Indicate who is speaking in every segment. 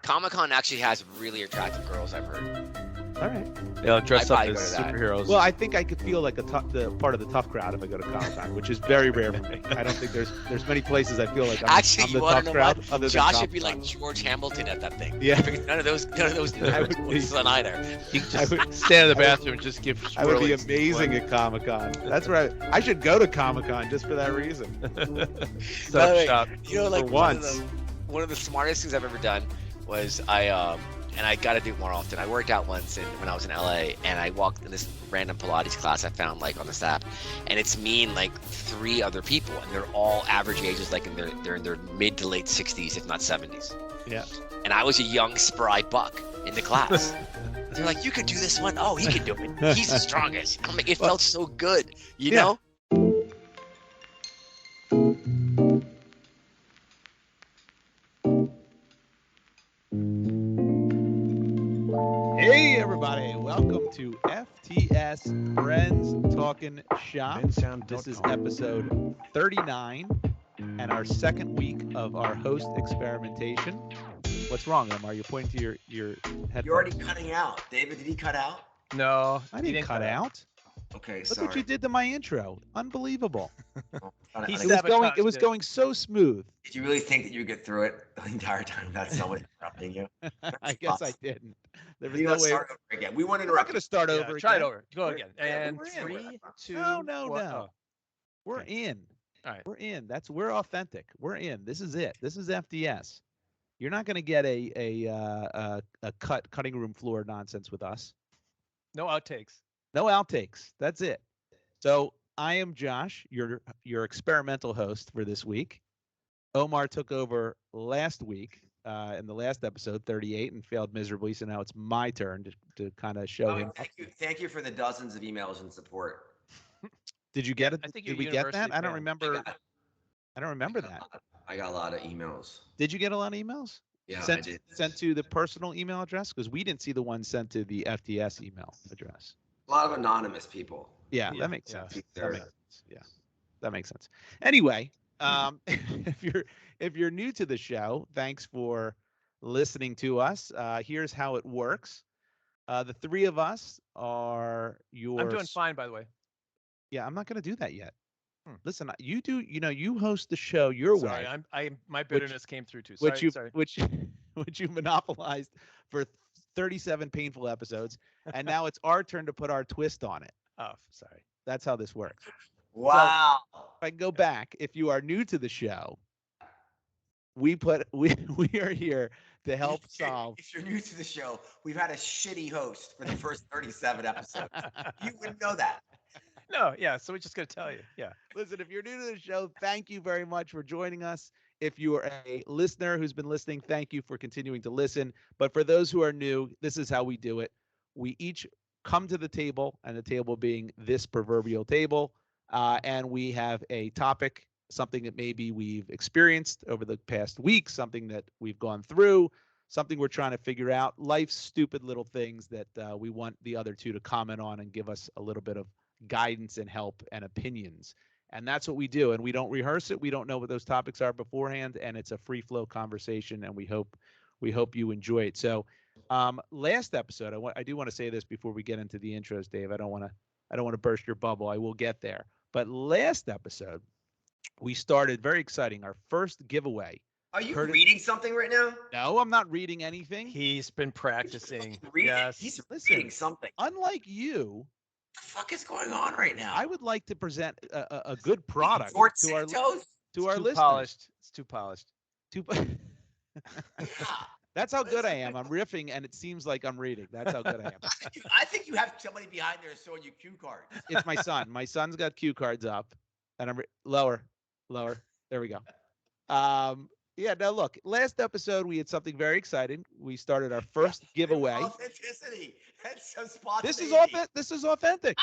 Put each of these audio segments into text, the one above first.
Speaker 1: Comic-Con actually has really attractive girls, I've heard.
Speaker 2: All right.
Speaker 3: They'll dress up
Speaker 1: I'd
Speaker 3: as
Speaker 1: go to that.
Speaker 3: superheroes.
Speaker 2: Well, I think I could feel like the part of the tough crowd if I go to Comic-Con, which is very rare for me. I don't think there's many places I feel like I'm
Speaker 1: Actually,
Speaker 2: the
Speaker 1: you want
Speaker 2: tough
Speaker 1: to know
Speaker 2: crowd.
Speaker 1: what?
Speaker 2: Other
Speaker 1: Josh
Speaker 2: than
Speaker 1: would be like
Speaker 2: Comic-Con.
Speaker 1: George Hamilton at that thing.
Speaker 2: Yeah.
Speaker 1: Because none of those nerds would fun either.
Speaker 3: you can just stand in the bathroom and just give.
Speaker 2: I would be
Speaker 3: swirlies.
Speaker 2: amazing at Comic-Con. That's where I should go to Comic-Con just for that reason.
Speaker 3: Set up shop.
Speaker 1: You know, like
Speaker 2: For
Speaker 1: one
Speaker 2: once.
Speaker 1: of the smartest things I've ever done was and I got to do it more often. I worked out once when I was in LA, and I walked in this random Pilates class I found like on this app, and it's me and like 3 other people, and they're all average ages, like they're in their mid to late 60s, if not 70s.
Speaker 2: Yeah.
Speaker 1: And I was a young spry buck in the class. They're like, "You could do this one. Oh, he can do it. He's the strongest." I'm like, it felt so good, you know.
Speaker 2: Hey everybody, welcome to FTS Friends Talking Shop. This is episode 39 and our second week of our host experimentation. What's wrong, Omar? You're pointing to your headphones.
Speaker 4: You're already cutting out. David, did he cut out?
Speaker 3: No,
Speaker 2: I didn't cut out.
Speaker 4: Okay,
Speaker 2: Look
Speaker 4: sorry.
Speaker 2: what you did to my intro. Unbelievable.
Speaker 3: He
Speaker 2: It was going so smooth.
Speaker 4: Did you really think that you would get through it the entire time without someone interrupting you?
Speaker 2: I guess I didn't. There was
Speaker 4: You
Speaker 2: no
Speaker 4: know,
Speaker 2: way.
Speaker 4: start over again. We won't
Speaker 2: We're not
Speaker 4: interrupt
Speaker 2: going to start
Speaker 3: Yeah,
Speaker 2: over.
Speaker 3: try it
Speaker 2: again.
Speaker 3: over. Go again. And
Speaker 4: we're in.
Speaker 3: 3, 2.
Speaker 2: No.
Speaker 3: 1. Oh,
Speaker 2: We're
Speaker 3: okay.
Speaker 2: in.
Speaker 3: All right.
Speaker 2: We're in. We're authentic. We're in. This is it. This is FTS. You're not going to get a cutting room floor nonsense with us.
Speaker 3: No outtakes.
Speaker 2: No outtakes. That's it. So I am Josh, your experimental host for this week. Omar took over last week in the last episode, 38, and failed miserably. So now it's my turn to kind of show him.
Speaker 4: Thank you for the dozens of emails and support.
Speaker 2: Did you get it?
Speaker 3: I think
Speaker 2: Did
Speaker 3: you're
Speaker 2: we get that?
Speaker 3: universally
Speaker 2: I don't
Speaker 3: fan.
Speaker 2: remember. I don't remember that.
Speaker 4: I got a lot of emails.
Speaker 2: Did you get a lot of emails?
Speaker 4: Yeah, I
Speaker 2: sent,
Speaker 4: did.
Speaker 2: Sent to the personal email address? Because we didn't see the one sent to the FTS email address.
Speaker 4: A lot of anonymous people.
Speaker 2: Yeah,
Speaker 3: Yeah,
Speaker 2: that makes
Speaker 3: yeah.
Speaker 2: sense.
Speaker 4: They're-
Speaker 2: That makes sense. Yeah, that makes sense. Anyway, if you're new to the show, thanks for listening to us. Here's how it works. The 3 of us are your.
Speaker 3: I'm doing fine, by the way.
Speaker 2: Yeah, I'm not going to do that yet.
Speaker 3: Hmm.
Speaker 2: Listen, you do. You host the show your
Speaker 3: Sorry,
Speaker 2: way.
Speaker 3: my bitterness came through too.
Speaker 2: which
Speaker 3: Sorry.
Speaker 2: which you monopolized for 37 painful episodes, and now it's our turn to put our twist on it.
Speaker 3: Oh, sorry.
Speaker 2: That's how this works.
Speaker 4: Wow.
Speaker 2: If I go back, if you are new to the show, we are here to help solve.
Speaker 4: If you're new to the show, we've had a shitty host for the first 37 episodes. You wouldn't know that.
Speaker 3: No, yeah. So we're just gonna tell you. Yeah.
Speaker 2: Listen, if you're new to the show, thank you very much for joining us. If you are a listener who's been listening, thank you for continuing to listen. But for those who are new, this is how we do it. We each come to the table, and the table being this proverbial table, and we have a topic, something that maybe we've experienced over the past week, something that we've gone through, something we're trying to figure out, life's stupid little things that we want the other two to comment on and give us a little bit of guidance and help and opinions. And that's what we do. And we don't rehearse it. We don't know what those topics are beforehand. And it's a free flow conversation. And we hope you enjoy it. So last episode, I do want to say this before we get into the intros, Dave. I don't want to burst your bubble. I will get there. But last episode, we started very exciting. Our first giveaway.
Speaker 4: Are you reading something right now?
Speaker 2: No, I'm not reading anything.
Speaker 3: He's been practicing.
Speaker 4: Yes. He's reading something.
Speaker 2: Unlike you,
Speaker 4: What the fuck is going on right now?
Speaker 2: I would like to present a good product
Speaker 4: Fort
Speaker 2: to our
Speaker 4: Santos?
Speaker 2: listeners.
Speaker 3: Polished. It's too polished.
Speaker 4: Yeah.
Speaker 2: That's how good I am. I'm riffing, and it seems like I'm reading. That's how good I am.
Speaker 4: I think you have somebody behind there showing you cue cards.
Speaker 2: It's my son. My son's got cue cards up, and I'm lower. There we go. Yeah. Now look, last episode we had something very exciting. We started our first giveaway.
Speaker 4: Authenticity. That's some spontaneity.
Speaker 2: This is authentic.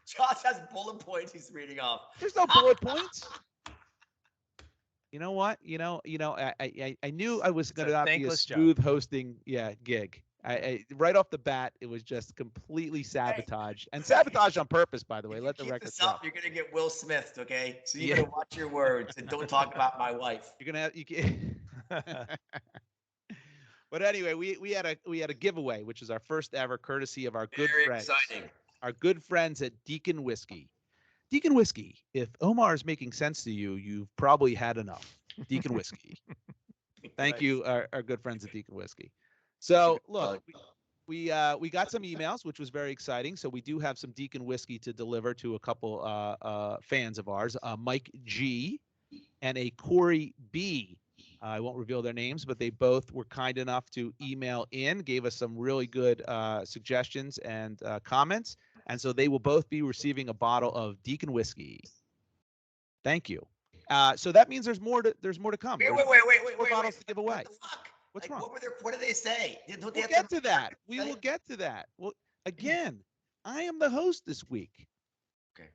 Speaker 4: Josh has bullet points he's reading off.
Speaker 2: There's no bullet points. You know what? I knew I was going to not be a
Speaker 3: thankless
Speaker 2: smooth hosting gig. I right off the bat, it was just completely sabotage and sabotage on purpose. By the way, let the
Speaker 4: Keep
Speaker 2: record
Speaker 4: this
Speaker 2: show.
Speaker 4: up, you're gonna get Will Smith, okay? So you
Speaker 2: Yeah.
Speaker 4: gotta watch your words and don't talk about my wife.
Speaker 2: You're gonna have you can. But anyway, we had a giveaway, which is our first ever, courtesy of our good
Speaker 4: Very
Speaker 2: friends,
Speaker 4: exciting.
Speaker 2: our good friends at Deacon Whiskey. Deacon Whiskey, if Omar is making sense to you, you've probably had enough. Deacon Whiskey. Thank
Speaker 3: Nice.
Speaker 2: you, our good friends at Deacon Whiskey. So
Speaker 4: Well,
Speaker 2: look, we got some emails, which was very exciting. So we do have some Deacon Whiskey to deliver to a couple fans of ours, Mike G and a Corey B. I won't reveal their names, but they both were kind enough to email in, gave us some really good suggestions and comments. And so they will both be receiving a bottle of Deacon Whiskey. Thank you. So that means there's more to come.
Speaker 4: wait,
Speaker 2: There's
Speaker 4: wait,
Speaker 2: more bottles to give away.
Speaker 4: What the fuck?
Speaker 2: What's
Speaker 4: Like,
Speaker 2: wrong?
Speaker 4: what did they say? Don't they
Speaker 2: We'll
Speaker 4: have
Speaker 2: get
Speaker 4: to
Speaker 2: to that. We
Speaker 4: say?
Speaker 2: will get to that. Well, again, I am the host this week.
Speaker 4: Okay.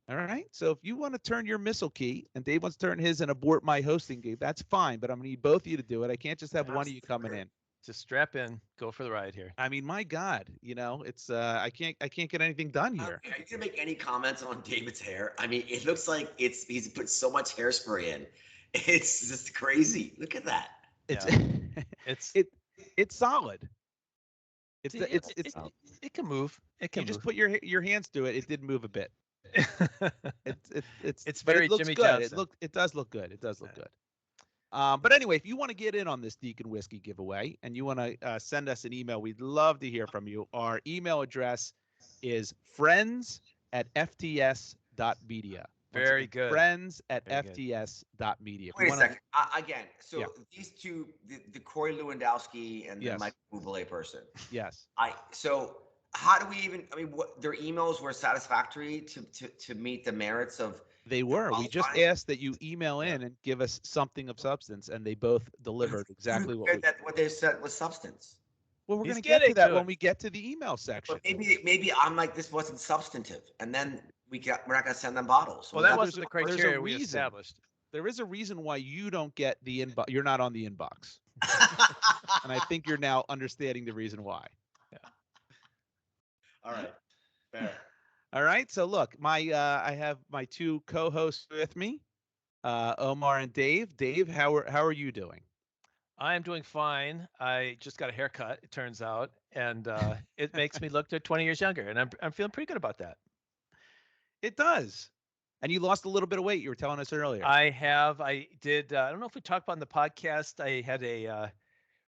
Speaker 2: All right. So if you want to turn your missile key and Dave wants to turn his and abort my hosting game, that's fine. But I'm going to need both of you to do it. I can't just have one of you coming in.
Speaker 3: Just strap in, go for the ride here.
Speaker 2: I mean, my God, it's I can't get anything done here.
Speaker 4: Are you gonna make any comments on David's hair? I mean, it looks like he's put so much hairspray in. It's just crazy. Look at that.
Speaker 2: It's
Speaker 3: It's
Speaker 2: it's solid. It's
Speaker 3: See,
Speaker 2: it's
Speaker 3: it can move. It can
Speaker 2: you just
Speaker 3: move.
Speaker 2: put your hands to it. It did move a bit. It's
Speaker 3: very
Speaker 2: it looks
Speaker 3: Jimmy
Speaker 2: good.
Speaker 3: Johnson.
Speaker 2: It does look good. It does look
Speaker 3: Yeah.
Speaker 2: good. But anyway, if you want to get in on this Deacon Whiskey giveaway and you want to send us an email, we'd love to hear from you. Our email address is friends@fts.media. Once
Speaker 3: Very
Speaker 2: again,
Speaker 3: good.
Speaker 2: friends@fts.media. If you
Speaker 4: Wait a
Speaker 2: wanna-
Speaker 4: second. Again, so
Speaker 2: Yeah.
Speaker 4: these two, the Corey Lewandowski and the
Speaker 2: Yes.
Speaker 4: Mike Bublé person.
Speaker 2: Yes.
Speaker 4: So how do we even? I mean, what their emails were satisfactory to meet the merits of.
Speaker 2: They were. We just
Speaker 4: qualifying?
Speaker 2: asked that you email in and give us something of substance, and they both delivered exactly what we.
Speaker 4: What they said was substance.
Speaker 2: Well, we're
Speaker 3: He's
Speaker 2: going to get to
Speaker 3: getting
Speaker 2: that
Speaker 3: to
Speaker 2: when
Speaker 3: it.
Speaker 2: we get to the email section.
Speaker 4: But maybe I'm like, this wasn't substantive, and then we're not gonna send them bottles. So
Speaker 3: Well, that
Speaker 2: there's
Speaker 3: wasn't the
Speaker 2: a- there's a
Speaker 3: criteria we
Speaker 2: reason.
Speaker 3: established.
Speaker 2: There is a reason why you don't get the inbox. You're not on the inbox, and I think you're now understanding the reason why.
Speaker 4: All right. Fair.
Speaker 2: All right. So look, I have my two co-hosts with me, Omar and Dave. Dave, how are you doing?
Speaker 3: I am doing fine. I just got a haircut, it turns out, and it makes me look 20 years younger, and I'm feeling pretty good about that.
Speaker 2: It does. And you lost a little bit of weight. You were telling us earlier.
Speaker 3: I did. I don't know if we talked about in the podcast. I had a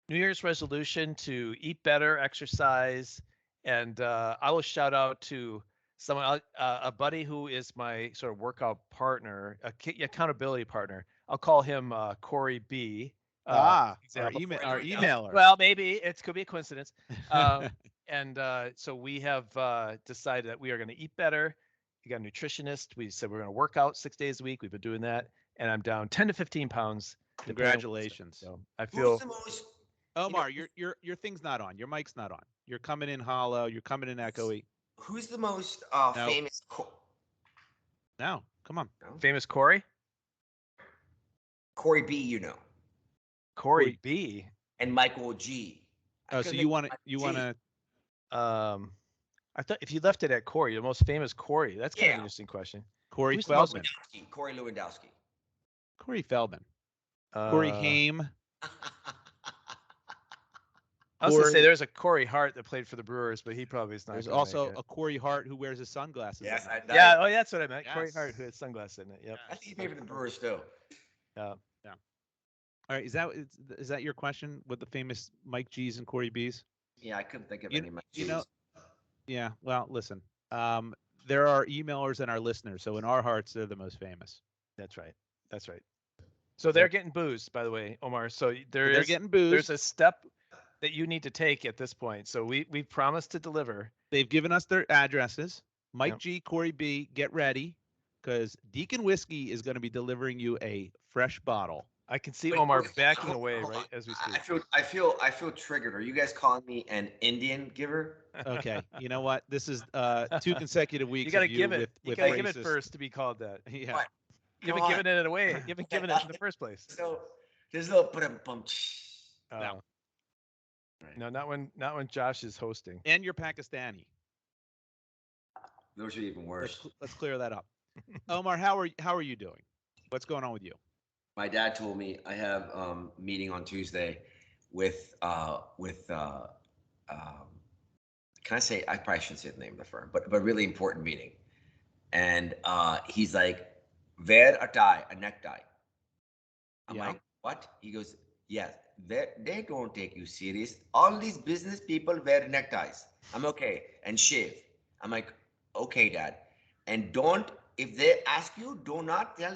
Speaker 3: New Year's resolution to eat better, exercise, and I will shout out to someone, a buddy who is my sort of workout partner, accountability partner. I'll call him Corey B.
Speaker 2: our
Speaker 3: example.
Speaker 2: emailer.
Speaker 3: Well, maybe it could be a coincidence. And so we have decided that we are going to eat better. We got a nutritionist. We said we're going to work out 6 days a week. We've been doing that, and I'm down 10 to 15 pounds.
Speaker 2: Congratulations.
Speaker 3: So I feel.
Speaker 4: Who's the most?
Speaker 2: Omar, your thing's not on. Your mic's not on. You're coming in hollow. You're coming in echoey.
Speaker 4: Who's the most
Speaker 2: No.
Speaker 4: famous?
Speaker 2: No, come on.
Speaker 3: Famous Corey?
Speaker 4: Corey B. You know,
Speaker 3: Corey B.
Speaker 4: and Michael G. I
Speaker 2: Oh, so
Speaker 4: couldn't
Speaker 2: you
Speaker 4: think
Speaker 2: want
Speaker 4: of
Speaker 2: to you
Speaker 4: Michael
Speaker 2: want
Speaker 4: G.
Speaker 2: to
Speaker 3: I thought if you left it at Corey, the most famous Corey, that's kind of an
Speaker 4: Yeah.
Speaker 3: interesting question.
Speaker 2: Corey
Speaker 3: Who's the most-
Speaker 2: Feldman.
Speaker 4: Corey Lewandowski.
Speaker 2: Corey Feldman. Corey
Speaker 3: Uh,
Speaker 2: Haim.
Speaker 3: I was going to say
Speaker 2: Corey-
Speaker 3: there's a Corey Hart that played for the Brewers, but he probably is not.
Speaker 2: There's
Speaker 3: gonna
Speaker 2: also
Speaker 3: make it.
Speaker 2: a Corey Hart who wears his sunglasses.
Speaker 4: Yes,
Speaker 2: at night.
Speaker 3: Yeah, oh, yeah, that's what I meant. Corey
Speaker 2: Yes.
Speaker 3: Hart who had sunglasses in it. Yep.
Speaker 4: I think he played for the Brewers too.
Speaker 3: Yeah.
Speaker 2: All right, is that your question with the famous Mike G's and Corey B's?
Speaker 4: Yeah, I couldn't think of
Speaker 2: You-
Speaker 4: any. Mike
Speaker 2: you know-
Speaker 4: G's.
Speaker 2: Yeah. Well, listen. There are emailers and our listeners, so in our hearts, they're the most famous.
Speaker 3: That's right. That's right. So they're getting boozed, by the way, Omar. So
Speaker 2: They're getting boozed.
Speaker 3: there's a step that you need to take at this point. So we've promised to deliver.
Speaker 2: They've given us their addresses. Mike
Speaker 3: Yep.
Speaker 2: G, Corey B, get ready, because Deacon Whiskey is going to be delivering you a fresh bottle.
Speaker 3: I can see
Speaker 4: Wait,
Speaker 3: Omar
Speaker 4: wait,
Speaker 3: backing
Speaker 4: hold-
Speaker 3: away
Speaker 4: hold
Speaker 3: right
Speaker 4: on.
Speaker 3: as we
Speaker 4: I
Speaker 3: speak.
Speaker 4: I feel triggered. Are you guys calling me an Indian giver?
Speaker 2: Okay, you know what? This is 2 consecutive weeks.
Speaker 3: You got to
Speaker 2: of you
Speaker 3: give it.
Speaker 2: with,
Speaker 3: You
Speaker 2: with
Speaker 3: got to give it
Speaker 2: racist-
Speaker 3: first to be called that.
Speaker 2: Yeah.
Speaker 4: What?
Speaker 3: You
Speaker 4: Come
Speaker 3: haven't
Speaker 4: on.
Speaker 3: given it away. You haven't given it in the first place.
Speaker 4: So there's a little bum.
Speaker 3: No. No, not when Josh is hosting.
Speaker 2: And you're Pakistani.
Speaker 4: Those are even worse.
Speaker 2: Let's clear that up. Omar, how are you doing? What's going on with you?
Speaker 4: My dad told me I have meeting on Tuesday with can I say, I probably shouldn't say the name of the firm, but really important meeting. And he's like, wear a tie, a necktie. I'm
Speaker 2: Yeah.
Speaker 4: like, what? He goes, yes, they don't take you serious. All these business people wear neckties. I'm okay, and shave. I'm like, okay, Dad. And don't, if they ask you, do not tell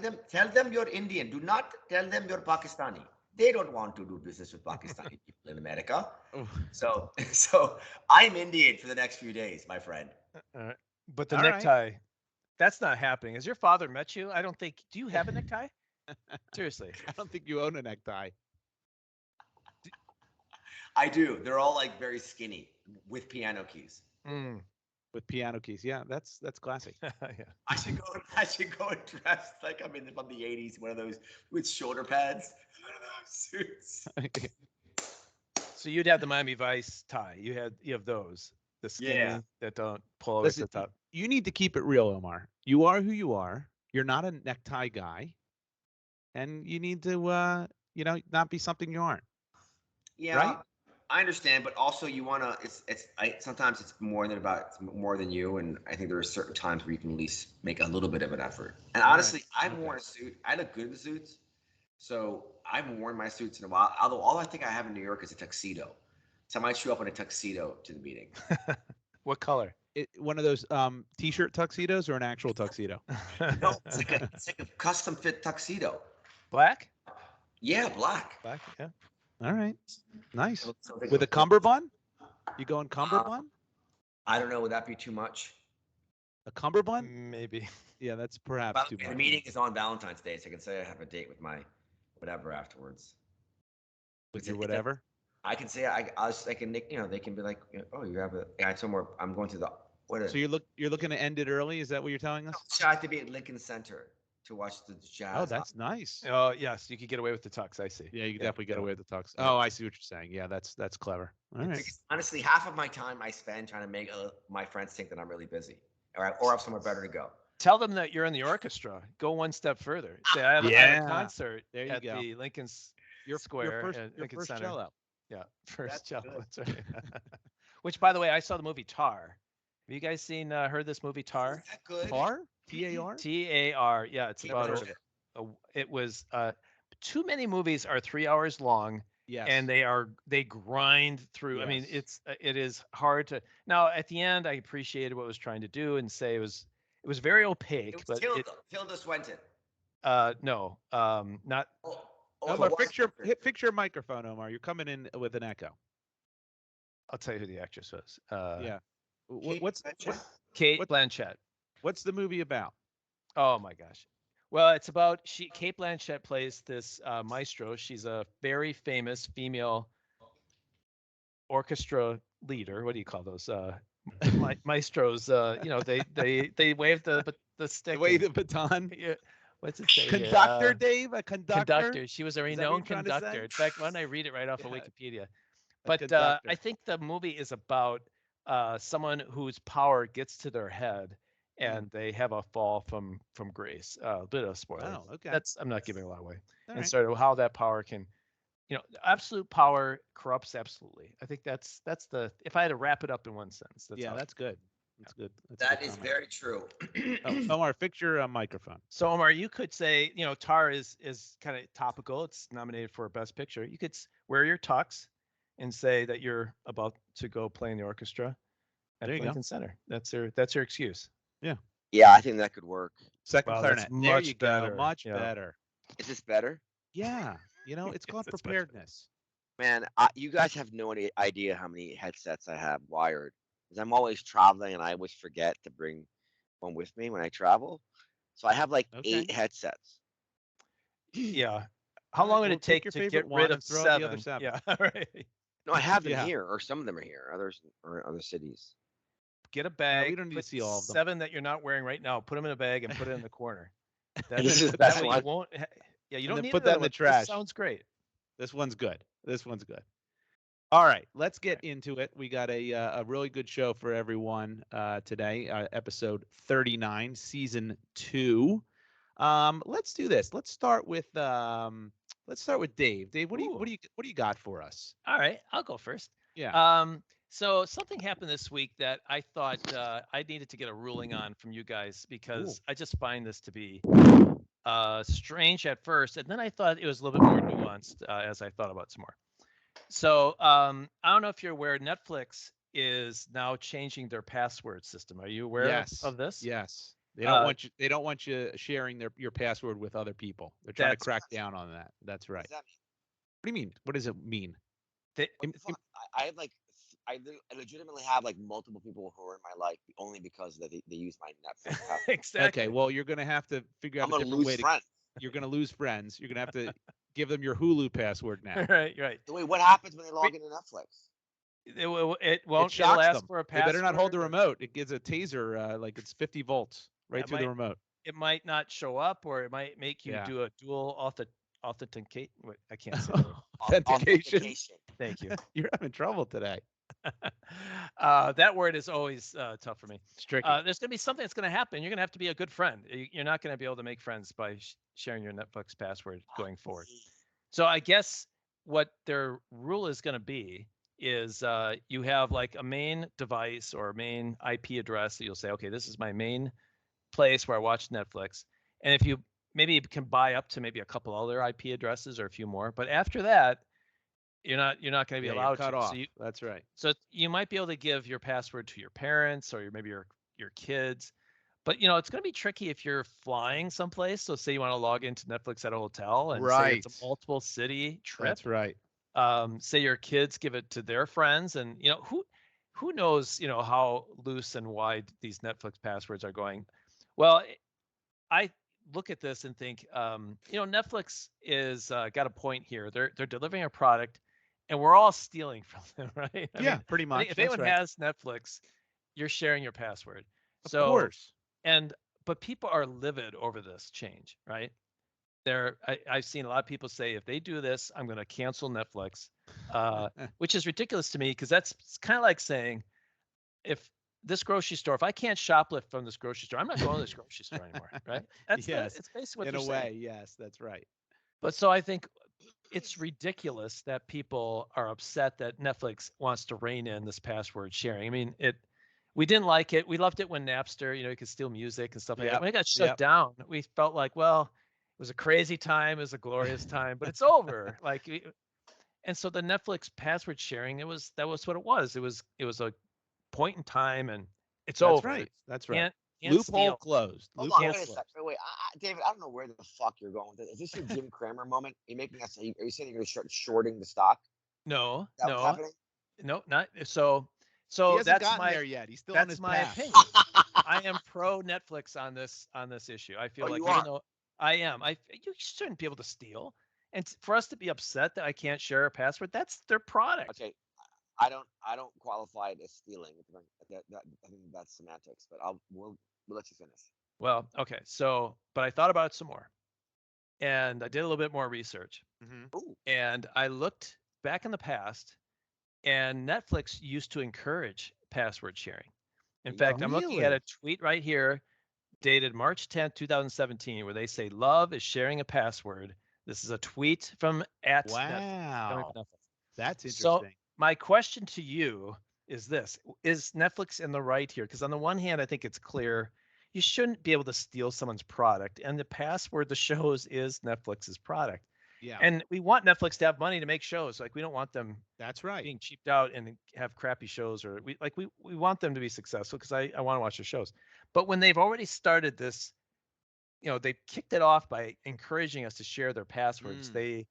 Speaker 4: them you're Indian. Do not tell them you're Pakistani. They don't want to do business with Pakistani people in America.
Speaker 2: Oh,
Speaker 4: So I'm Indian for the next few days, my friend.
Speaker 3: But the
Speaker 2: All right.
Speaker 3: necktie, that's not happening. Has your father met you? I don't think. Do you have a necktie? Seriously.
Speaker 2: I don't think you own a necktie.
Speaker 4: I do. They're all like very skinny with piano keys.
Speaker 3: Mm.
Speaker 2: With piano keys. Yeah, that's classic.
Speaker 3: Yeah.
Speaker 4: I should go and dress like I'm from the 80s, one of those with shoulder pads, one of those suits.
Speaker 3: So you'd have the Miami Vice tie. You have those, the skinny
Speaker 4: Yeah.
Speaker 3: that don't pull over
Speaker 2: Listen,
Speaker 3: the top.
Speaker 2: you need to keep it real, Omar. You are who you are. You're not a necktie guy, and you need to, not be something you aren't.
Speaker 4: Yeah,
Speaker 2: Right?
Speaker 4: I understand, but also you want to. Sometimes it's more than you, and I think there are certain times where you can at least make a little bit of an effort. And
Speaker 2: All
Speaker 4: honestly,
Speaker 2: right.
Speaker 4: I've worn a suit. I look good in suits, so I haven't worn my suits in a while. Although all I think I have in New York is a tuxedo, so I might show up in a tuxedo to the meeting.
Speaker 3: What color?
Speaker 2: One of those t-shirt tuxedos or an actual tuxedo?
Speaker 4: No, it's like a custom fit tuxedo.
Speaker 3: Black?
Speaker 4: Yeah, black.
Speaker 3: Black, yeah.
Speaker 2: All right. Nice.
Speaker 4: Something
Speaker 2: With a cummerbund? You going cummerbund?
Speaker 4: I don't know. Would that be too much?
Speaker 2: A cummerbund?
Speaker 3: Maybe.
Speaker 2: Yeah, that's perhaps
Speaker 4: But
Speaker 2: too
Speaker 4: the
Speaker 2: much.
Speaker 4: meeting is on Valentine's Day, so I can say I have a date with my whatever afterwards.
Speaker 2: With your whatever?
Speaker 4: I can say I can they can be like, oh, you have a somewhere. I'm going to the
Speaker 2: So you're looking to end it early? Is that what you're telling us?
Speaker 4: I have to be at Lincoln Center to watch the Jazz.
Speaker 2: Oh, that's nice.
Speaker 3: Oh, yes, you could get away with the tux. I see.
Speaker 2: Yeah, you definitely get away with the tux.
Speaker 4: Yeah.
Speaker 2: Oh, I see what you're saying. Yeah, that's clever. All right.
Speaker 4: Because honestly, half of my time I spend trying to make my friends think that I'm really busy, or have somewhere better to go.
Speaker 3: Tell them that you're in the orchestra. Go one step further. Say I had
Speaker 2: Yeah.
Speaker 3: a concert
Speaker 2: There you
Speaker 3: at
Speaker 2: go.
Speaker 3: the Lincoln
Speaker 2: Your
Speaker 3: Square
Speaker 2: first,
Speaker 3: and
Speaker 2: your
Speaker 3: Lincoln
Speaker 2: first
Speaker 3: Center.
Speaker 2: cello.
Speaker 3: Yeah, first
Speaker 4: That's
Speaker 3: cello.
Speaker 4: good.
Speaker 3: That's right. Which, by the way, I saw the movie Tar. Have you guys heard this movie Tar?
Speaker 4: Is that good?
Speaker 2: Tar? T-A-R?
Speaker 3: T-A-R. Yeah, it's
Speaker 4: Never
Speaker 3: about
Speaker 4: heard of it.
Speaker 3: it was too many movies are 3 hours long.
Speaker 2: Yes.
Speaker 3: And they grind through. I mean,
Speaker 2: Yes.
Speaker 3: it is hard to. Now at the end, I appreciated what it was trying to do and say it was very opaque.
Speaker 4: It was Tilda Swinton.
Speaker 3: No, not.
Speaker 2: Omar, fix your microphone, Omar. You're coming in with an echo.
Speaker 3: I'll tell you who the actress was.
Speaker 2: Yeah.
Speaker 3: Kate Blanchett.
Speaker 2: What's the movie about?
Speaker 3: Oh my gosh. Well, it's about Kate Blanchett plays this maestro. She's a very famous female orchestra leader. What do you call those? Maestros. They wave the stick.
Speaker 2: Wave the baton.
Speaker 3: Yeah. What's it say?
Speaker 2: Conductor,
Speaker 3: here?
Speaker 2: Dave? A conductor?
Speaker 3: Conductor. She was a
Speaker 2: Is that what
Speaker 3: renowned
Speaker 2: you're trying to say?
Speaker 3: conductor. In fact, why don't I read it right off of
Speaker 2: Yeah.
Speaker 3: Wikipedia?
Speaker 2: A
Speaker 3: But
Speaker 2: conductor.
Speaker 3: I think the movie is about someone whose power gets to their head and they have a fall from grace. A bit of a spoiler.
Speaker 2: Oh, okay.
Speaker 3: I'm not giving a lot away.
Speaker 2: All
Speaker 3: And
Speaker 2: right.
Speaker 3: sort of how that power can, absolute power corrupts absolutely. I think that's the, if I had to wrap it up in one sentence. That's
Speaker 2: Yeah,
Speaker 3: how-
Speaker 2: that's good. That's good. That's a
Speaker 4: That
Speaker 2: good
Speaker 4: is
Speaker 2: comment.
Speaker 4: very true.
Speaker 2: Oh, Omar, fix your microphone.
Speaker 3: So Omar, you could say, Tar is kind of topical. It's nominated for Best Picture. You could wear your tux and say that you're about to go play in the orchestra at
Speaker 2: There you go.
Speaker 3: Lincoln Center. That's your excuse.
Speaker 1: Yeah, I think that could work.
Speaker 2: Second
Speaker 3: Wow, that's
Speaker 2: clarinet. There
Speaker 3: much
Speaker 2: you
Speaker 3: better.
Speaker 2: go. Much
Speaker 3: Yeah.
Speaker 2: better.
Speaker 1: Is this better?
Speaker 2: Yeah. It's called
Speaker 3: Yes, it's much better.
Speaker 2: preparedness.
Speaker 1: Man, you guys have no idea how many headsets I have wired. Because I'm always traveling and I always forget to bring one with me when I travel. So I have like
Speaker 2: Okay.
Speaker 1: 8 headsets.
Speaker 3: Yeah. How
Speaker 2: All
Speaker 3: long
Speaker 2: right,
Speaker 3: would
Speaker 2: well,
Speaker 3: it take
Speaker 2: take
Speaker 3: to
Speaker 2: your
Speaker 3: get
Speaker 2: favorite one
Speaker 3: rid
Speaker 2: and
Speaker 3: of
Speaker 2: throw out
Speaker 3: 7?
Speaker 2: the other 7.
Speaker 3: Yeah. Right.
Speaker 1: No, I have them
Speaker 2: Yeah.
Speaker 1: here, or some of them are here. Others are in other cities.
Speaker 3: Get a bag.
Speaker 2: we don't need to
Speaker 3: put
Speaker 2: see all of them.
Speaker 3: 7 that you're not wearing right now. Put them in a bag and put it in the corner.
Speaker 1: This is the
Speaker 3: that
Speaker 1: best
Speaker 3: way
Speaker 1: one.
Speaker 3: you won't. Yeah, you don't
Speaker 2: then
Speaker 3: need
Speaker 2: put that
Speaker 3: another
Speaker 2: in the
Speaker 3: one.
Speaker 2: trash.
Speaker 3: This sounds great.
Speaker 2: This one's good. All right, let's get into it. We got a really good show for everyone today. Episode 39, season 2. Let's do this. Let's start with Let's start with Dave. Dave, what do
Speaker 3: Ooh.
Speaker 2: you got for us?
Speaker 3: All right, I'll go first.
Speaker 2: Yeah.
Speaker 3: So something happened this week that I thought I needed to get a ruling on from you guys because I just find this to be strange at first, and then I thought it was a little bit more nuanced as I thought about some more. So I don't know if you're aware, Netflix is now changing their password system. Are you aware of this?
Speaker 2: Yes. They don't want you sharing your password with other people. They're trying to crack down on that. That's right.
Speaker 4: What does that mean?
Speaker 2: What do you mean? What does it mean?
Speaker 3: They,
Speaker 4: What the fuck? I have like, I legitimately have like multiple people who are in my life only because they use my Netflix password.
Speaker 3: exactly.
Speaker 2: Okay, well, you're going to have to figure out
Speaker 4: I'm
Speaker 2: a
Speaker 4: gonna
Speaker 2: different
Speaker 4: lose
Speaker 2: way
Speaker 4: friends.
Speaker 2: you're going to lose friends. You're going to have to give them your Hulu password now.
Speaker 3: right.
Speaker 4: So wait, what happens when they log into Netflix?
Speaker 3: It won't.
Speaker 2: It
Speaker 3: It'll
Speaker 2: shocks
Speaker 3: ask
Speaker 2: them.
Speaker 3: for a
Speaker 2: They
Speaker 3: password.
Speaker 2: better not hold the remote. It gives a taser, like it's 50 volts right through the remote.
Speaker 3: It might not show up, or it might make you
Speaker 2: Yeah.
Speaker 3: do a dual authenticate. Wait, I can't say that word.
Speaker 2: Authentication.
Speaker 3: Thank you.
Speaker 2: You're having trouble today.
Speaker 3: That word is always tough for me.
Speaker 2: It's tricky.
Speaker 3: There's going to be something that's going to happen. You're going to have to be a good friend. You're not going to be able to make friends by sharing your Netflix password going forward. So I guess what their rule is going to be is you have like a main device or a main IP address that you'll say, okay, this is my main place where I watch Netflix. And if you maybe can buy up to maybe a couple other IP addresses or a few more, but after that, you're not going to be allowed
Speaker 2: cut
Speaker 3: to.
Speaker 2: off. That's right.
Speaker 3: So you might be able to give your password to your parents or maybe your kids, but it's going to be tricky if you're flying someplace. So say you want to log into Netflix at a hotel and say it's a multiple city trip.
Speaker 2: That's right.
Speaker 3: Say your kids give it to their friends, and who knows how loose and wide these Netflix passwords are going. Well, I look at this and think, Netflix is got a point here. They're delivering a product, and we're all stealing from them, right? I mean,
Speaker 2: pretty much.
Speaker 3: If anyone has Netflix, you're sharing your password.
Speaker 2: Of course.
Speaker 3: But people are livid over this change, right? I've seen a lot of people say, if they do this, I'm going to cancel Netflix, which is ridiculous to me because it's kind of like saying, if this grocery store, if I can't shoplift from this grocery store, I'm not going to this grocery store anymore, right? It's basically what
Speaker 2: in
Speaker 3: they're
Speaker 2: a way,
Speaker 3: saying.
Speaker 2: yes, that's right.
Speaker 3: But so I think it's ridiculous that people are upset that Netflix wants to rein in this password sharing. I mean, we didn't like it. We loved it when Napster, you could steal music and stuff like that. When it got shut down, we felt like, well, it was a crazy time, it was a glorious time, but it's over. And so the Netflix password sharing, that was what it was. It was a point in time, and it's over.
Speaker 2: That's right.
Speaker 3: Can't
Speaker 2: Loophole
Speaker 3: steal.
Speaker 2: closed.
Speaker 4: Hold
Speaker 2: Loophole
Speaker 4: on, wait a
Speaker 2: closed.
Speaker 4: second. Wait, David, I don't know where the fuck you're going with this. Is this your Jim Cramer moment? Are you making us? Are you saying you're going to start shorting the stock?
Speaker 3: No,
Speaker 4: Is that what's happening?
Speaker 3: no, not so.
Speaker 2: He
Speaker 3: So
Speaker 2: hasn't
Speaker 3: that's
Speaker 2: gotten
Speaker 3: my
Speaker 2: there yet. He's still on his
Speaker 3: that's my
Speaker 2: path.
Speaker 3: opinion. I am pro Netflix on this issue. I feel like
Speaker 4: you
Speaker 3: even
Speaker 4: are?
Speaker 3: though I am, you shouldn't be able to steal. And for us to be upset that I can't share a password, that's their product.
Speaker 4: Okay, I don't qualify it as stealing. I think that's semantics, but we'll let you finish.
Speaker 3: Well, okay. So, but I thought about it some more, and I did a little bit more research, and I looked back in the past, and Netflix used to encourage password sharing. In fact, I'm looking at a tweet right here dated March 10th, 2017, where they say, "Love is sharing a password." This is a tweet from at
Speaker 2: Wow.
Speaker 3: Netflix.
Speaker 2: That's interesting.
Speaker 3: So my question to you is this: is Netflix in the right here? Because on the one hand, I think it's clear you shouldn't be able to steal someone's product, and the password the shows is Netflix's product.
Speaker 2: Yeah.
Speaker 3: And we want Netflix to have money to make shows. Like, we don't want them
Speaker 2: That's right.
Speaker 3: being cheaped out and have crappy shows, or we want them to be successful because I want to watch their shows. But when they've already started this, they kicked it off by encouraging us to share their passwords. They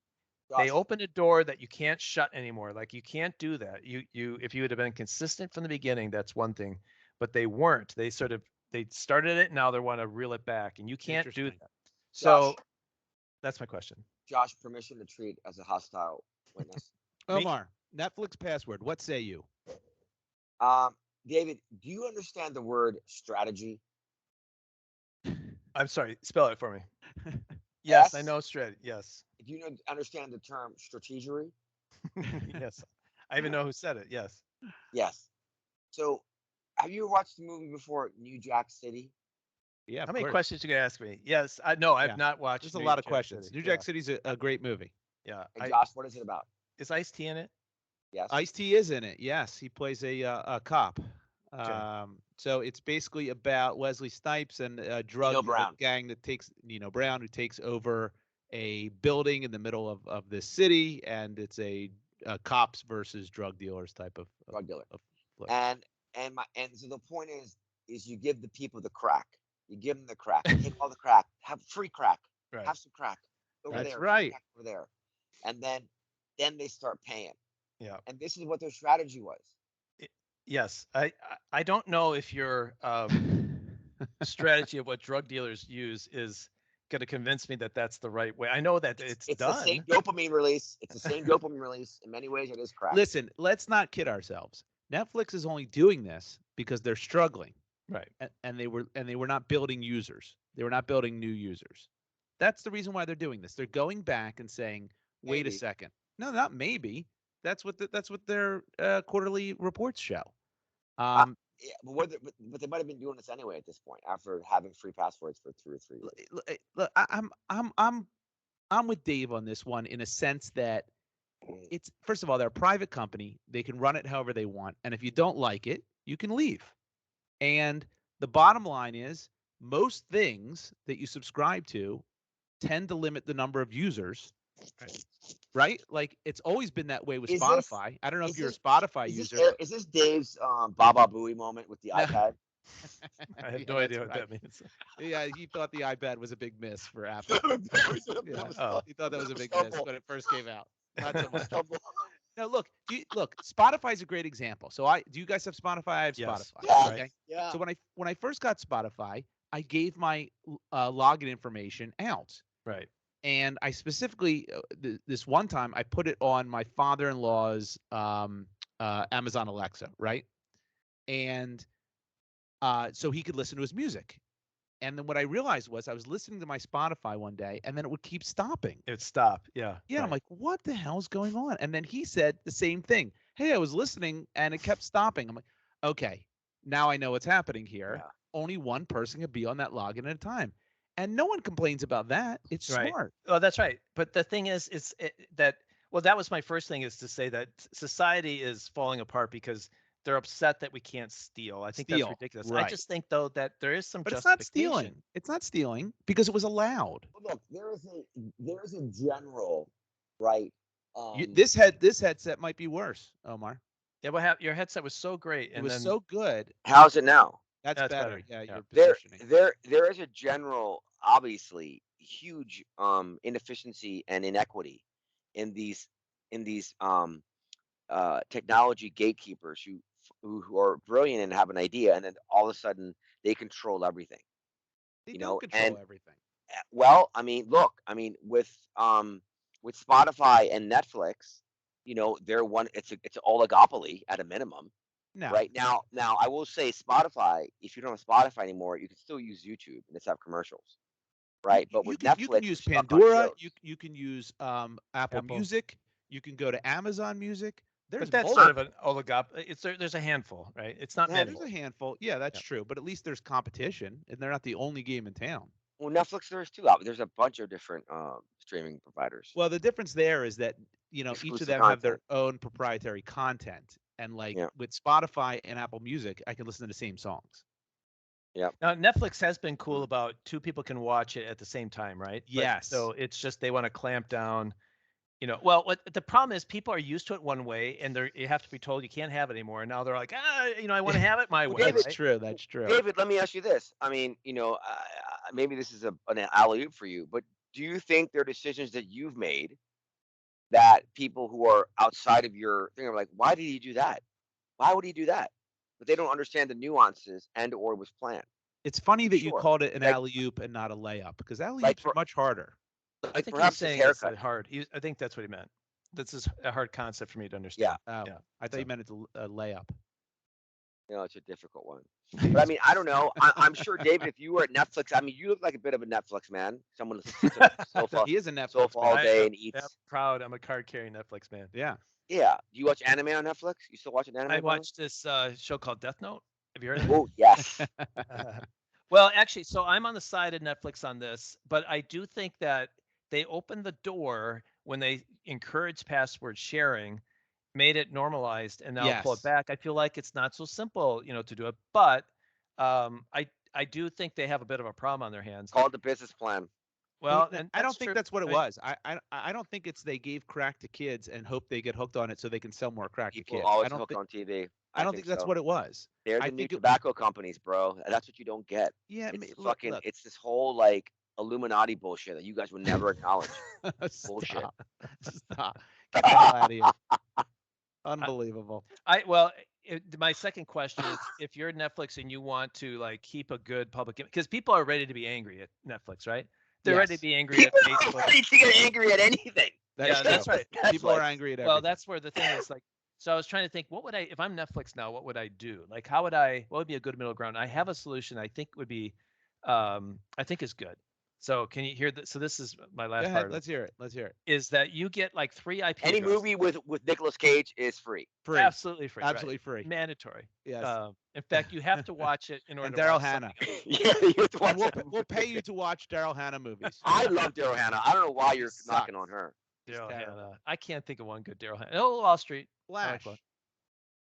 Speaker 3: opened a door that you can't shut anymore. Like, you can't do that. If you would have been consistent from the beginning, that's one thing, but they weren't. They started it. Now they want to reel it back, and you can't do that. So that's my question.
Speaker 4: Josh, permission to treat as a hostile witness.
Speaker 2: Omar, Netflix password. What say you?
Speaker 4: David, do you understand the word strategy?
Speaker 3: I'm sorry, spell it for me. Yes, I know strategy. Yes.
Speaker 4: Do you understand the term strategery?
Speaker 3: Yes. I even know who said it. Yes.
Speaker 4: Yes. So, have you watched the movie before, New Jack City?
Speaker 2: Yeah.
Speaker 3: How many questions you gonna ask me? Yes. I've not watched.
Speaker 2: There's a lot of questions. New Jack City's a great movie.
Speaker 3: Yeah.
Speaker 4: And Josh, what is it about?
Speaker 3: Is Ice-T in it?
Speaker 4: Yes.
Speaker 2: Ice-T is in it. Yes, he plays a cop.
Speaker 3: Okay.
Speaker 2: So it's basically about Wesley Snipes and a drug
Speaker 4: Brown.
Speaker 2: gang that takes Nino Brown, who takes over a building in the middle of this city, and it's a cops versus drug dealers type of
Speaker 4: Drug dealer.
Speaker 2: flick.
Speaker 4: And so the point is you give the people the crack. You give them the crack. Take all the crack. Have free crack.
Speaker 3: Right.
Speaker 4: Have some crack over
Speaker 2: That's
Speaker 4: there.
Speaker 2: right.
Speaker 4: Crack over there. And then they start paying.
Speaker 3: Yeah.
Speaker 4: And this is what their strategy was.
Speaker 3: Yes. I don't know if your strategy of what drug dealers use is going to convince me that that's the right way. I know that it's
Speaker 4: the
Speaker 3: done.
Speaker 4: same dopamine release. It's the same dopamine release. In many ways, it is crack.
Speaker 2: Listen, let's not kid ourselves. Netflix is only doing this because they're struggling,
Speaker 3: Right.
Speaker 2: and they were not building users. They were not building new users. That's the reason why they're doing this. They're going back and saying, "Wait
Speaker 4: Maybe.
Speaker 2: a second." No, not maybe. That's what their quarterly reports show.
Speaker 4: Yeah, but they might have been doing this anyway at this point after having free passwords for 2 or 3 years.
Speaker 2: Look, I'm with Dave on this one in a sense that it's, first of all, they're a private company. They can run it however they want, and if you don't like it, you can leave. And the bottom line is, most things that you subscribe to tend to limit the number of users, right? Like, it's always been that way with
Speaker 4: Is
Speaker 2: Spotify. I don't know if you're a Spotify user.
Speaker 4: Is this Dave's Baba Booey moment with the iPad?
Speaker 3: I have
Speaker 2: Yeah,
Speaker 3: no idea
Speaker 2: that's
Speaker 3: what
Speaker 2: right.
Speaker 3: that means.
Speaker 2: Yeah, he thought the iPad was a big miss for Apple. Yeah.
Speaker 3: Oh.
Speaker 2: He thought that was a big
Speaker 4: Stumble.
Speaker 2: miss when it first came out. Not so much.
Speaker 4: Stumble.
Speaker 2: No, look, Spotify's a great example. So do you guys have Spotify? I have
Speaker 3: Yes.
Speaker 2: Spotify.
Speaker 4: Yeah.
Speaker 2: Okay.
Speaker 4: Yeah.
Speaker 2: So when I first got Spotify, I gave my login information out,
Speaker 3: Right.
Speaker 2: and I specifically this one time I put it on my father-in-law's Amazon Alexa, right? And so he could listen to his music. And then what I realized was I was listening to my Spotify one day, and then it would keep stopping.
Speaker 3: It would stop. Yeah.
Speaker 2: Yeah, I'm
Speaker 3: right.
Speaker 2: like, what the hell's going on? And then he said the same thing. Hey, I was listening and it kept stopping. I'm like, okay, now I know what's happening here.
Speaker 4: Yeah.
Speaker 2: Only one person can be on that login at a time. And no one complains about that. It's
Speaker 3: Right.
Speaker 2: smart.
Speaker 3: Oh, that's right. But the thing is, that was my first thing, is to say that society is falling apart because they're upset that we can't steal. I think
Speaker 2: Steal,
Speaker 3: that's ridiculous.
Speaker 2: right.
Speaker 3: I just think, though, that there is some
Speaker 2: But it's not
Speaker 3: justification.
Speaker 2: stealing. It's not stealing because it was allowed.
Speaker 4: Well, look, there is a general right.
Speaker 2: This headset might be worse, Omar.
Speaker 3: Yeah, your headset was so great,
Speaker 2: It
Speaker 3: and
Speaker 2: was
Speaker 3: then
Speaker 2: so good.
Speaker 4: How's it now?
Speaker 2: That's
Speaker 3: That's
Speaker 2: better.
Speaker 3: better.
Speaker 2: Yeah,
Speaker 3: Yeah.
Speaker 2: your positioning.
Speaker 4: There is a general, obviously, huge inefficiency and inequity in these technology gatekeepers who are brilliant and have an idea, and then all of a sudden they control everything.
Speaker 2: They
Speaker 4: you
Speaker 2: don't
Speaker 4: know,
Speaker 2: control
Speaker 4: and-
Speaker 2: everything.
Speaker 4: Well, I mean, look, with Spotify and Netflix, they're one. It's an oligopoly at a minimum.
Speaker 2: No.
Speaker 4: Right now, I will say Spotify. If you don't have Spotify anymore, you can still use YouTube and just have commercials, right? But with Netflix,
Speaker 2: you can use
Speaker 4: you're stuck on
Speaker 2: Pandora.
Speaker 4: shows.
Speaker 2: You can use Apple
Speaker 3: Apple.
Speaker 2: Music. You can go to Amazon Music. There's
Speaker 3: but that's
Speaker 2: multiple-
Speaker 3: sort of an oligopoly. There's a handful, right? It's not
Speaker 4: Yeah,
Speaker 3: many.
Speaker 2: There's a handful. Yeah, that's
Speaker 3: Yeah.
Speaker 2: true. But at least there's competition, and they're not the only game in town.
Speaker 4: Well, Netflix, there's two. There's a bunch of different streaming providers.
Speaker 2: Well, the difference there is that each of
Speaker 4: Exclusive
Speaker 2: them have their
Speaker 4: content.
Speaker 2: own proprietary content, and like
Speaker 4: Yeah.
Speaker 2: with Spotify and Apple Music, I can listen to the same songs.
Speaker 3: Now, Netflix has been cool about two people can watch it at the same time, right? But-
Speaker 2: Yes.
Speaker 3: So it's just they want to clamp down. Well, what the problem is, people are used to it one way, and you have to be told you can't have it anymore. And now they're like, I want to have it my
Speaker 4: Well,
Speaker 3: way.
Speaker 2: That's
Speaker 3: right?
Speaker 2: true. That's true.
Speaker 4: David, let me ask you this. Maybe this is an alley-oop for you, but do you think there are decisions that you've made that people who are outside of your thing are like, why did he do that? Why would he do that? But they don't understand the nuances and/or was planned.
Speaker 2: It's funny that you
Speaker 4: Sure.
Speaker 2: called it an
Speaker 4: Like-
Speaker 2: alley-oop and not a layup, because alley-oops
Speaker 4: Like
Speaker 2: are
Speaker 4: for-
Speaker 2: much harder.
Speaker 3: I think he's
Speaker 4: perhaps his
Speaker 3: saying it's
Speaker 4: haircut.
Speaker 3: hard. I think that's what he meant. This is a hard concept for me to understand.
Speaker 4: Yeah.
Speaker 2: Oh,
Speaker 3: Yeah,
Speaker 2: I thought
Speaker 3: so-
Speaker 2: you meant it's a layup.
Speaker 4: It's a difficult one. But I don't know. I'm sure, David, if you were at Netflix, you look like a bit of a Netflix man. Someone who sits on the sofa,
Speaker 2: He is a Netflix
Speaker 4: sofa all
Speaker 2: fan.
Speaker 4: day and
Speaker 3: I'm
Speaker 4: eats.
Speaker 3: proud. I'm a card-carrying Netflix man.
Speaker 2: Yeah.
Speaker 4: Yeah. Do you watch anime on Netflix? You still watching anime?
Speaker 3: I
Speaker 4: Brian?
Speaker 3: watched this show called Death Note. Have you heard of it?
Speaker 4: Oh, yes.
Speaker 3: Well, actually, so I'm on the side of Netflix on this, but I do think that they opened the door when they encouraged password sharing, made it normalized, and now pull it
Speaker 2: Yes.
Speaker 3: back, I feel like it's not so simple, to do it. But I do think they have a bit of a problem on their hands.
Speaker 1: Called the business plan.
Speaker 3: Well, and
Speaker 2: I don't
Speaker 3: that's
Speaker 2: think
Speaker 3: true.
Speaker 2: that's what it
Speaker 3: I-
Speaker 2: was. I don't think it's they gave crack to kids and hope they get hooked on it so they can sell more crack to
Speaker 1: People
Speaker 2: kids.
Speaker 1: always
Speaker 2: I don't
Speaker 1: hook
Speaker 2: think
Speaker 1: on TV.
Speaker 2: I don't think that's
Speaker 1: so.
Speaker 2: what it was.
Speaker 1: They're
Speaker 2: I
Speaker 1: the new
Speaker 2: think it,
Speaker 1: tobacco companies, bro. That's what you don't get.
Speaker 2: yeah,
Speaker 1: It's
Speaker 2: look,
Speaker 1: fucking. It's this whole like Illuminati bullshit that you guys would never acknowledge. Bullshit.
Speaker 2: Stop. Get the hell out of here. Unbelievable.
Speaker 3: My second question is, if you're Netflix and you want to like keep a good public, because people are ready to be angry at Netflix, right? They're ready
Speaker 2: Yes.
Speaker 3: to be angry
Speaker 1: People
Speaker 3: at
Speaker 1: are
Speaker 3: Facebook.
Speaker 1: ready to get angry at anything.
Speaker 2: That's
Speaker 3: Yeah, that's
Speaker 2: true.
Speaker 3: right.
Speaker 2: People are
Speaker 1: Netflix.
Speaker 2: angry at
Speaker 3: Well,
Speaker 2: everything.
Speaker 3: that's where the thing is like. So I was trying to think, what would I, if I'm Netflix now, what would I do? Like, what would be a good middle ground? I have a solution I think would be, I think is good. So can you hear this? So this is my
Speaker 2: Go
Speaker 3: last
Speaker 2: ahead.
Speaker 3: part.
Speaker 2: Let's hear it. Let's hear it.
Speaker 3: Is that you get like 3 IP
Speaker 1: Any
Speaker 3: addresses.
Speaker 1: movie with Nicolas Cage is free.
Speaker 2: Free.
Speaker 3: Absolutely free.
Speaker 2: Absolutely free.
Speaker 3: Right? Mandatory.
Speaker 2: Yes.
Speaker 3: In fact, you have to watch it in order
Speaker 2: And
Speaker 3: to
Speaker 2: Daryl
Speaker 3: watch
Speaker 2: Hannah.
Speaker 3: something else.
Speaker 1: Yeah, you have to watch
Speaker 2: And we'll,
Speaker 1: that
Speaker 2: we'll pay
Speaker 1: movie.
Speaker 2: you to watch Daryl Hannah movies.
Speaker 1: I love Daryl Hannah. I don't know why you're
Speaker 2: Sucks.
Speaker 1: knocking on her.
Speaker 3: Daryl
Speaker 2: terrible.
Speaker 3: Hannah. I can't think of one good Daryl Hannah. Oh, Wall Street.
Speaker 2: Flash.
Speaker 3: one.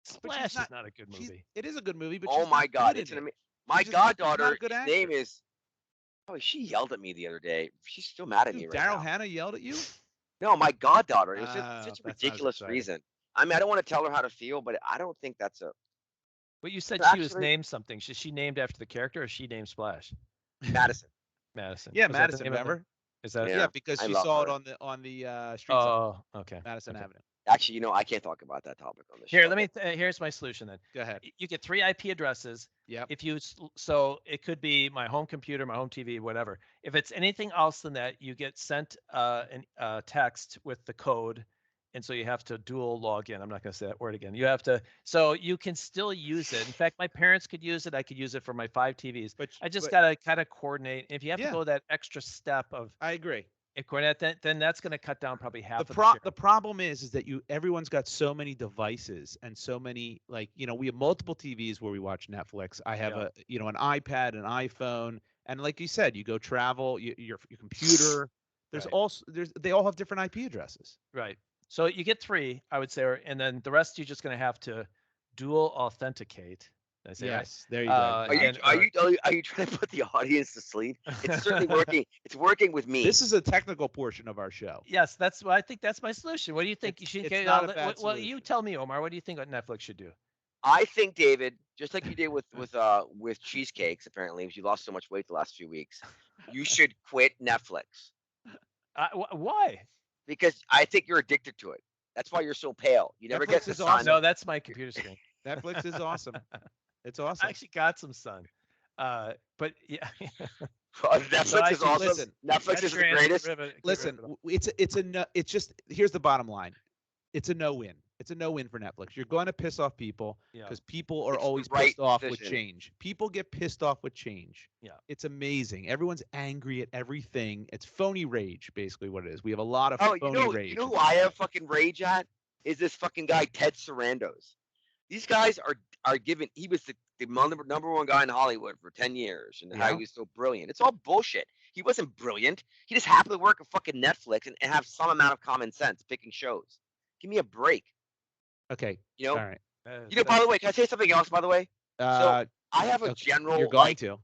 Speaker 2: But
Speaker 3: Splash
Speaker 2: she's
Speaker 3: is not a good
Speaker 2: she's-
Speaker 3: movie.
Speaker 2: It is a good movie, but
Speaker 1: Oh
Speaker 2: she's
Speaker 1: my
Speaker 2: not
Speaker 1: god,
Speaker 2: good
Speaker 1: it's
Speaker 2: in
Speaker 1: an
Speaker 2: it.
Speaker 1: my
Speaker 2: She's just not- she's not a
Speaker 1: goddaughter.
Speaker 2: good
Speaker 1: His name
Speaker 2: actor.
Speaker 1: is. Oh, she yelled at me the other day. She's still mad at me
Speaker 2: Dude,
Speaker 1: right
Speaker 2: Daryl
Speaker 1: now.
Speaker 2: Hannah yelled at you?
Speaker 1: No, my goddaughter. It was
Speaker 2: Oh,
Speaker 1: such a
Speaker 2: that's not as
Speaker 1: ridiculous
Speaker 2: exciting.
Speaker 1: reason. I mean, I don't want to tell her how to feel, but I don't think that's a
Speaker 3: But you said
Speaker 1: So
Speaker 3: she was
Speaker 1: actually-
Speaker 3: named something. Is she named after the character or is she named Splash?
Speaker 1: Madison.
Speaker 3: Madison.
Speaker 2: Yeah,
Speaker 3: Was that the
Speaker 2: Madison,
Speaker 3: name of the-
Speaker 2: remember?
Speaker 3: Is that?
Speaker 1: Yeah.
Speaker 2: Yeah, because
Speaker 1: I
Speaker 2: she
Speaker 1: love
Speaker 2: saw
Speaker 1: her.
Speaker 2: it on the street sign,
Speaker 3: Oh, okay.
Speaker 2: Madison
Speaker 3: okay.
Speaker 2: Avenue.
Speaker 1: Actually, I can't talk about that topic on the show.
Speaker 3: Here, here's my solution then.
Speaker 2: Go ahead.
Speaker 3: You get 3 IP addresses.
Speaker 2: Yep.
Speaker 3: So it could be my home computer, my home TV, whatever. If it's anything else than that, you get sent a text with the code, and so you have to dual log in. I'm not going to say that word again. You have to, so you can still use it. In fact, my parents could use it. I could use it for my 5 TVs.
Speaker 2: But
Speaker 3: I just
Speaker 2: but
Speaker 3: got to kind of coordinate. If you have
Speaker 2: Yeah.
Speaker 3: to go that extra step of
Speaker 2: I agree.
Speaker 3: coordinate, then that's going to cut down probably half
Speaker 2: The
Speaker 3: of
Speaker 2: the
Speaker 3: the
Speaker 2: problem is that everyone's got so many devices and so many, like, we have multiple TVs where we watch Netflix. I have
Speaker 3: Yeah.
Speaker 2: an iPad, an iPhone, and like you said, you go travel, your computer. There's
Speaker 3: Right.
Speaker 2: also they all have different IP addresses.
Speaker 3: Right. So you get 3, I would say, and then the rest you're just going to have to dual authenticate. Did I say right?
Speaker 2: Yes, there you go.
Speaker 1: Are you
Speaker 3: and-
Speaker 1: are you trying to put the audience to sleep? It's certainly working. It's working with me.
Speaker 2: This is a technical portion of our show.
Speaker 3: Yes, I think that's my solution. What do you think?
Speaker 2: It's-
Speaker 3: You should
Speaker 2: it's
Speaker 3: get
Speaker 2: not
Speaker 3: all
Speaker 2: a
Speaker 3: the,
Speaker 2: bad
Speaker 3: well, you
Speaker 2: solution.
Speaker 3: tell me, Omar. What do you think what Netflix should do?
Speaker 1: I think, David, just like you did with cheesecakes, apparently, because you lost so much weight the last few weeks, you should quit Netflix
Speaker 3: Why?
Speaker 1: because I think you're addicted to it. That's why you're so pale. You never
Speaker 2: Netflix
Speaker 1: get the
Speaker 2: is
Speaker 1: sun.
Speaker 2: awesome.
Speaker 3: No, that's my computer screen.
Speaker 2: Netflix is awesome. It's
Speaker 3: I
Speaker 2: awesome.
Speaker 3: actually got some sun. But yeah.
Speaker 1: Netflix
Speaker 3: I
Speaker 1: is
Speaker 3: see.
Speaker 1: awesome.
Speaker 2: Listen,
Speaker 1: Netflix
Speaker 3: That's
Speaker 1: is the
Speaker 3: your answer,
Speaker 1: greatest.
Speaker 3: Rivet.
Speaker 2: Listen,
Speaker 3: Rivet.
Speaker 2: it's just here's the bottom line. It's a no-win. It's a no-win for Netflix. You're going to piss off people
Speaker 3: Yeah.
Speaker 2: because people are
Speaker 1: It's the
Speaker 2: always
Speaker 1: right
Speaker 2: pissed off with
Speaker 1: decision.
Speaker 2: change. People get pissed off with change.
Speaker 3: Yeah.
Speaker 2: It's amazing. Everyone's angry at everything. It's phony rage, basically what it is. We have a lot of
Speaker 1: Oh,
Speaker 2: phony rage.
Speaker 1: you know who I have fucking rage at? Is this fucking guy Ted Sarandos. These guys are given. He was the number one guy in Hollywood for 10 years, and how
Speaker 2: Yeah.
Speaker 1: he was so brilliant. It's all bullshit. He wasn't brilliant. He just happened to work at fucking Netflix and have some amount of common sense picking shows. Give me a break.
Speaker 2: Okay.
Speaker 1: You know.
Speaker 2: All right.
Speaker 1: By the way, can I say something else? By the way, I have a
Speaker 2: okay,
Speaker 1: general.
Speaker 2: You're going
Speaker 1: like,
Speaker 2: to.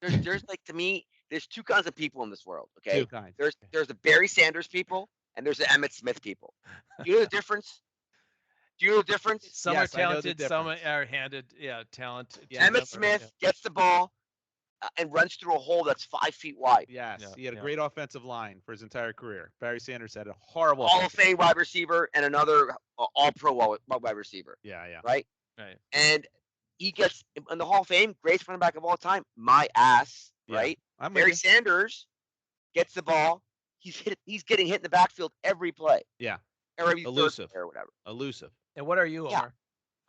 Speaker 1: there's like to me, there's 2 kinds of people in this world. Okay.
Speaker 2: Two kinds.
Speaker 1: There's the Barry Sanders people and there's the Emmett Smith people. Do you know the difference? Do you know the difference?
Speaker 3: Some
Speaker 2: Yes,
Speaker 3: are
Speaker 2: I know the
Speaker 3: talented, some
Speaker 2: difference.
Speaker 3: are handed, talent.
Speaker 2: Yeah,
Speaker 1: Emmett Smith gets the ball and runs through a hole that's 5 feet wide.
Speaker 2: Yes.
Speaker 3: Yeah,
Speaker 2: He had a
Speaker 3: yeah.
Speaker 2: great offensive line for his entire career. Barry Sanders had a horrible
Speaker 1: Hall of
Speaker 2: offensive-
Speaker 1: Fame wide receiver and another all-pro wide receiver,
Speaker 2: Yeah, yeah.
Speaker 1: right?
Speaker 3: Right.
Speaker 1: And he gets in the Hall of Fame, greatest running back of all time. My ass,
Speaker 2: Yeah.
Speaker 1: right?
Speaker 2: I'm with
Speaker 1: Barry
Speaker 2: you.
Speaker 1: Sanders gets the ball. He's getting hit in the backfield every play.
Speaker 2: Yeah.
Speaker 1: Or every
Speaker 2: Elusive.
Speaker 1: third play or whatever.
Speaker 2: Elusive.
Speaker 3: And what are you,
Speaker 1: Yeah.
Speaker 3: Omar?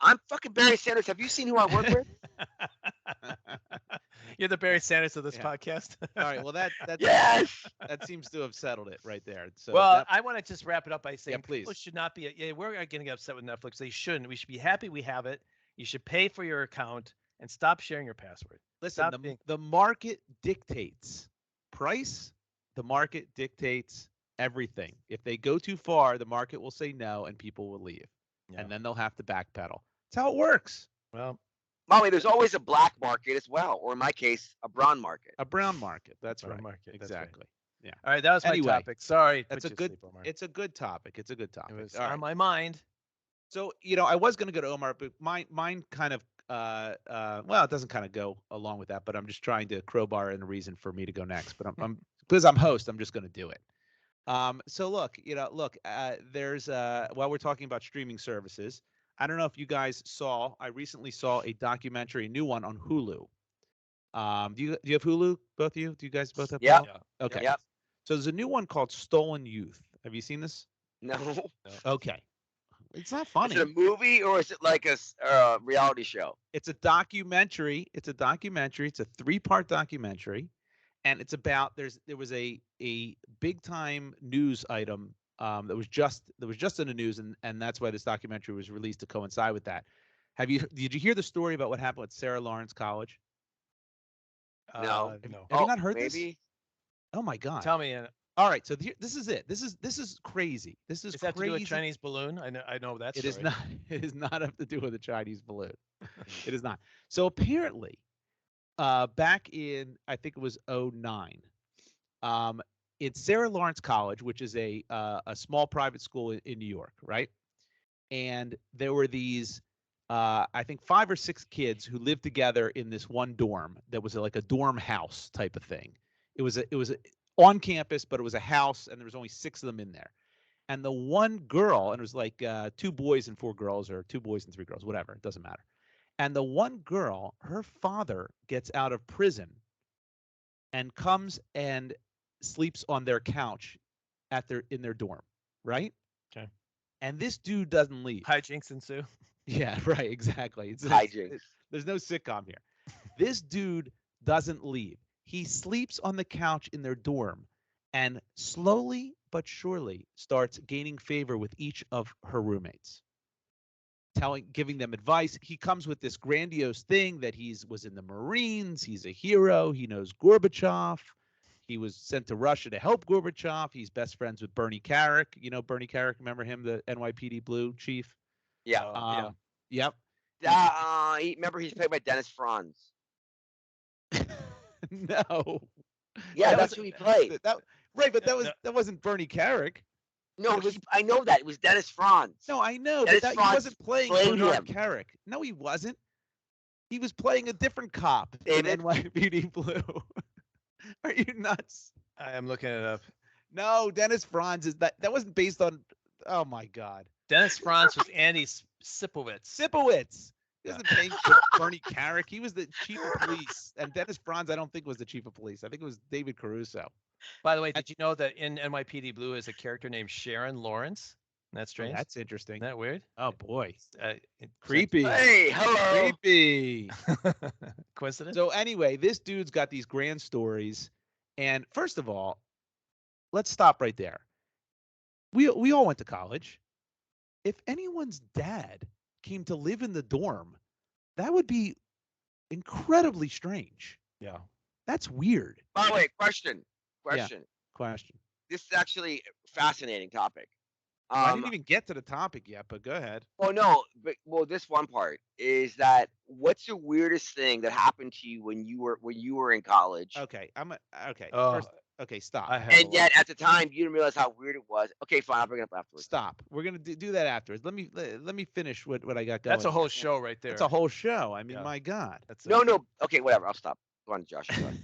Speaker 1: I'm fucking Barry Sanders. Have you seen who I work with?
Speaker 3: You're the Barry Sanders of this
Speaker 2: Yeah.
Speaker 3: podcast.
Speaker 2: All right. Well, that
Speaker 1: Yes.
Speaker 2: that seems to have settled it right there. So
Speaker 3: Well,
Speaker 2: that-
Speaker 3: I want to just wrap it up by saying
Speaker 2: please.
Speaker 3: people should not be. Yeah, we're getting upset with Netflix. They shouldn't. We should be happy we have it. You should pay for your account and stop sharing your password.
Speaker 2: listen,
Speaker 3: stop being-
Speaker 2: the market dictates price. The market dictates Everything. If they go too far, the market will say no and people will leave.
Speaker 3: Yeah.
Speaker 2: And then they'll have to backpedal. That's how it works.
Speaker 3: Well,
Speaker 1: Molly, there's always a black market as well, or in my case, a brown market.
Speaker 2: A brown market. That's
Speaker 3: brown
Speaker 2: right.
Speaker 3: market, that's right.
Speaker 2: Exactly. Yeah.
Speaker 3: all right, that was my
Speaker 2: Anyway,
Speaker 3: topic. Sorry, to
Speaker 2: That's
Speaker 3: put
Speaker 2: a
Speaker 3: you to
Speaker 2: good
Speaker 3: sleep, Omar.
Speaker 2: it's a good topic. It's a good
Speaker 3: It
Speaker 2: topic.
Speaker 3: was
Speaker 2: All
Speaker 3: on
Speaker 2: right.
Speaker 3: my mind.
Speaker 2: So, I was going to go to Omar, but mine kind of well, it doesn't kind of go along with that, but I'm just trying to crowbar in a reason for me to go next, but I'm because I'm host, I'm just going to do it. So look, there's while we're talking about streaming services, I don't know if you guys saw, I recently saw a documentary, a new one on Hulu. Do you have Hulu, both of you? Do you guys both have
Speaker 1: Yeah.
Speaker 2: Hulu? Okay.
Speaker 1: Yep.
Speaker 2: So there's a new one called Stolen Youth. Have you seen this?
Speaker 1: No.
Speaker 2: Okay. It's not
Speaker 1: Is
Speaker 2: funny.
Speaker 1: it a movie or is it like a reality show?
Speaker 2: It's a documentary. It's a 3-part documentary, and it's about there was a big time news item that was just in the news, and that's why this documentary was released to coincide with that. Did you hear the story about what happened at Sarah Lawrence College?
Speaker 1: No.
Speaker 3: No.
Speaker 2: Have you not heard this?
Speaker 1: Maybe.
Speaker 2: Oh my God.
Speaker 3: Tell me,
Speaker 2: All right, so this is it. This is crazy. This is
Speaker 3: does that have to do with
Speaker 2: crazy.
Speaker 3: Chinese balloon? I know that
Speaker 2: It
Speaker 3: story.
Speaker 2: is not. It does not have to do with a Chinese balloon. It is not. So apparently, back in, I think it was 2009, in Sarah Lawrence College, which is a small private school in New York, right? And there were these, I think 5 or 6 kids who lived together in this one dorm that was like a dorm house type of thing. It was on campus, but it was a house, and there was only 6 of them in there. And the one girl, and it was like 2 boys and 4 girls, or 2 boys and 3 girls, whatever, it doesn't matter. And the one girl, her father gets out of prison and comes and sleeps on their couch in their dorm, right?
Speaker 3: Okay.
Speaker 2: And this dude doesn't leave.
Speaker 3: Hijinks ensue.
Speaker 2: Yeah, right, exactly.
Speaker 1: Hijinks.
Speaker 2: There's no sitcom here. This dude doesn't leave. He sleeps on the couch in their dorm and slowly but surely starts gaining favor with each of her roommates, giving them advice. He comes with this grandiose thing that was in the Marines. He's a hero. He knows Gorbachev. He was sent to Russia to help Gorbachev. He's best friends with Bernie Carrick. You know Bernie Carrick, remember him, the NYPD Blue chief?
Speaker 1: Yeah.
Speaker 2: Yep.
Speaker 1: Remember he's played by Dennis Franz.
Speaker 2: No.
Speaker 1: Yeah, that's who he played.
Speaker 2: Right, but that wasn't Bernie Carrick.
Speaker 1: No, I know that. It was Dennis Franz.
Speaker 2: No, I know,
Speaker 1: Dennis
Speaker 2: but he
Speaker 1: Franz
Speaker 2: wasn't playing
Speaker 1: played
Speaker 2: Bernard
Speaker 1: him.
Speaker 2: Carrick. No, he wasn't. He was playing a different cop in
Speaker 1: David?
Speaker 2: NYPD Blue. Are you nuts?
Speaker 3: I am looking it up.
Speaker 2: No, Dennis Franz is that wasn't based on. Oh my God.
Speaker 3: Dennis Franz was Andy Sipowicz.
Speaker 2: Sipowicz. He wasn't playing Bernie Carrick. He was the chief of police, and Dennis Franz, I don't think was the chief of police. I think it was David Caruso.
Speaker 3: By the way, did you know that in NYPD Blue is a character named Sharon Lawrence? Isn't that strange?
Speaker 2: That's interesting.
Speaker 3: Isn't that weird?
Speaker 2: Oh boy.
Speaker 3: It-
Speaker 2: Creepy.
Speaker 1: Hey, hello.
Speaker 2: Creepy.
Speaker 3: Coincidence?
Speaker 2: So anyway, this dude's got these grand stories, and first of all, let's stop right there. We all went to college. If anyone's dad came to live in the dorm, that would be incredibly strange.
Speaker 3: Yeah.
Speaker 2: That's weird.
Speaker 1: By the way, question.
Speaker 2: Question.
Speaker 1: This is actually a fascinating topic.
Speaker 2: I didn't even get to the topic yet, but go ahead.
Speaker 1: Well, no, but this one part is that what's the weirdest thing that happened to you when you were in college?
Speaker 2: Okay, okay.
Speaker 3: Oh,
Speaker 2: First, okay, stop.
Speaker 3: I have a
Speaker 1: And
Speaker 3: lot.
Speaker 1: yet at the time you didn't realize how weird it was. Okay, fine, I'll bring it up afterwards.
Speaker 2: Stop. We're gonna do that afterwards. Let me finish what I got going.
Speaker 3: That's a whole
Speaker 2: here.
Speaker 3: show right there.
Speaker 2: That's a whole show. I mean,
Speaker 3: Yeah.
Speaker 2: my God.
Speaker 3: That's
Speaker 1: No. Okay, whatever. I'll stop. Go on, Josh. Go on.